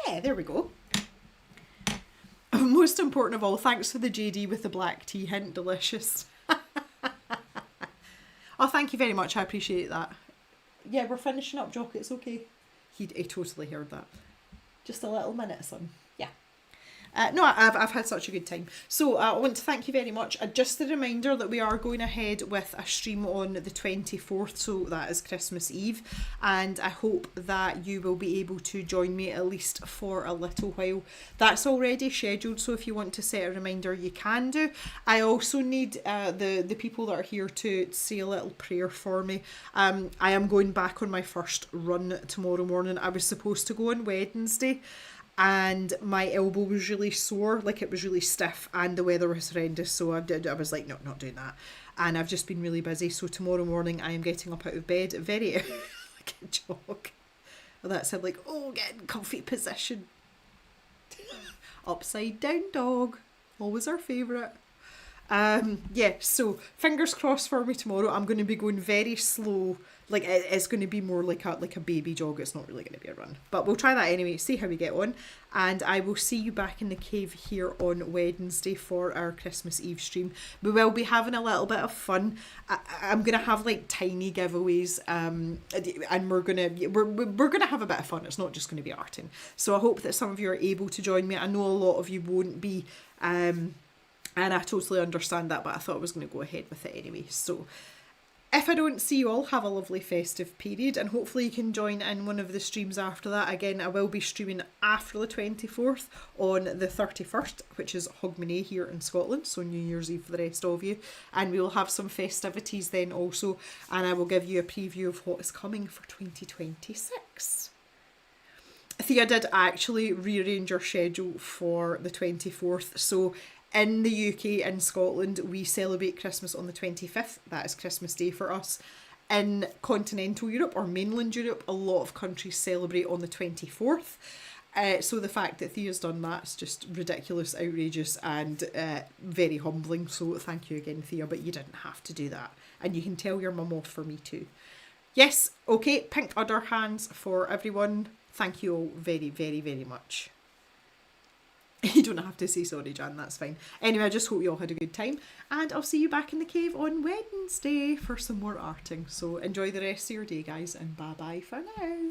Yeah, there we go. Most important of all, thanks for the JD with the black tea hint, delicious. Oh, thank you very much, I appreciate that. Yeah, we're finishing up, Jock, it's okay. He totally heard that. Just a little minute, son. Yeah. No, I've had such a good time. So I want to thank you very much. Just a reminder that we are going ahead with a stream on the 24th, so that is Christmas Eve, and I hope that you will be able to join me at least for a little while. That's already scheduled, so if you want to set a reminder, you can do. I also need the people that are here to say a little prayer for me. I am going back on my first run tomorrow morning. I was supposed to go on Wednesday, and my elbow was really sore, like it was really stiff, and the weather was horrendous, so I was like, no, not doing that. And I've just been really busy, so tomorrow morning I am getting up out of bed very like a jog. Well, that sounded like, oh, get in comfy position. Upside down dog, always our favourite. Yeah, so fingers crossed for me tomorrow. I'm going to be going very slow. Like, it's going to be more like a baby jog. It's not really going to be a run, but we'll try that anyway, see how we get on. And I will see you back in the cave here on Wednesday for our Christmas Eve stream. We will be having a little bit of fun. I'm going to have like tiny giveaways, and we're going to have a bit of fun. It's not just going to be arting. So I hope that some of you are able to join me. I know a lot of you won't be, and I totally understand that, but I thought I was going to go ahead with it anyway. So if I don't see you all, have a lovely festive period, and hopefully you can join in one of the streams after that. Again, I will be streaming after the 24th on the 31st, which is Hogmanay here in Scotland, so New Year's Eve for the rest of you. And we will have some festivities then also, and I will give you a preview of what is coming for 2026. Thea did actually rearrange our schedule for the 24th, so in the UK and Scotland, we celebrate Christmas on the 25th. That is Christmas Day for us. In continental Europe or mainland Europe, a lot of countries celebrate on the 24th. So the fact that Thea's done that is just ridiculous, outrageous, and very humbling. So thank you again, Thea, but you didn't have to do that. And you can tell your mum off for me too. Yes, okay, pink udder hands for everyone. Thank you all very, very, very much. You don't have to say sorry, Jan, that's fine. Anyway, I just hope you all had a good time, and I'll see you back in the cave on Wednesday for some more arting. So enjoy the rest of your day, guys, and bye-bye for now.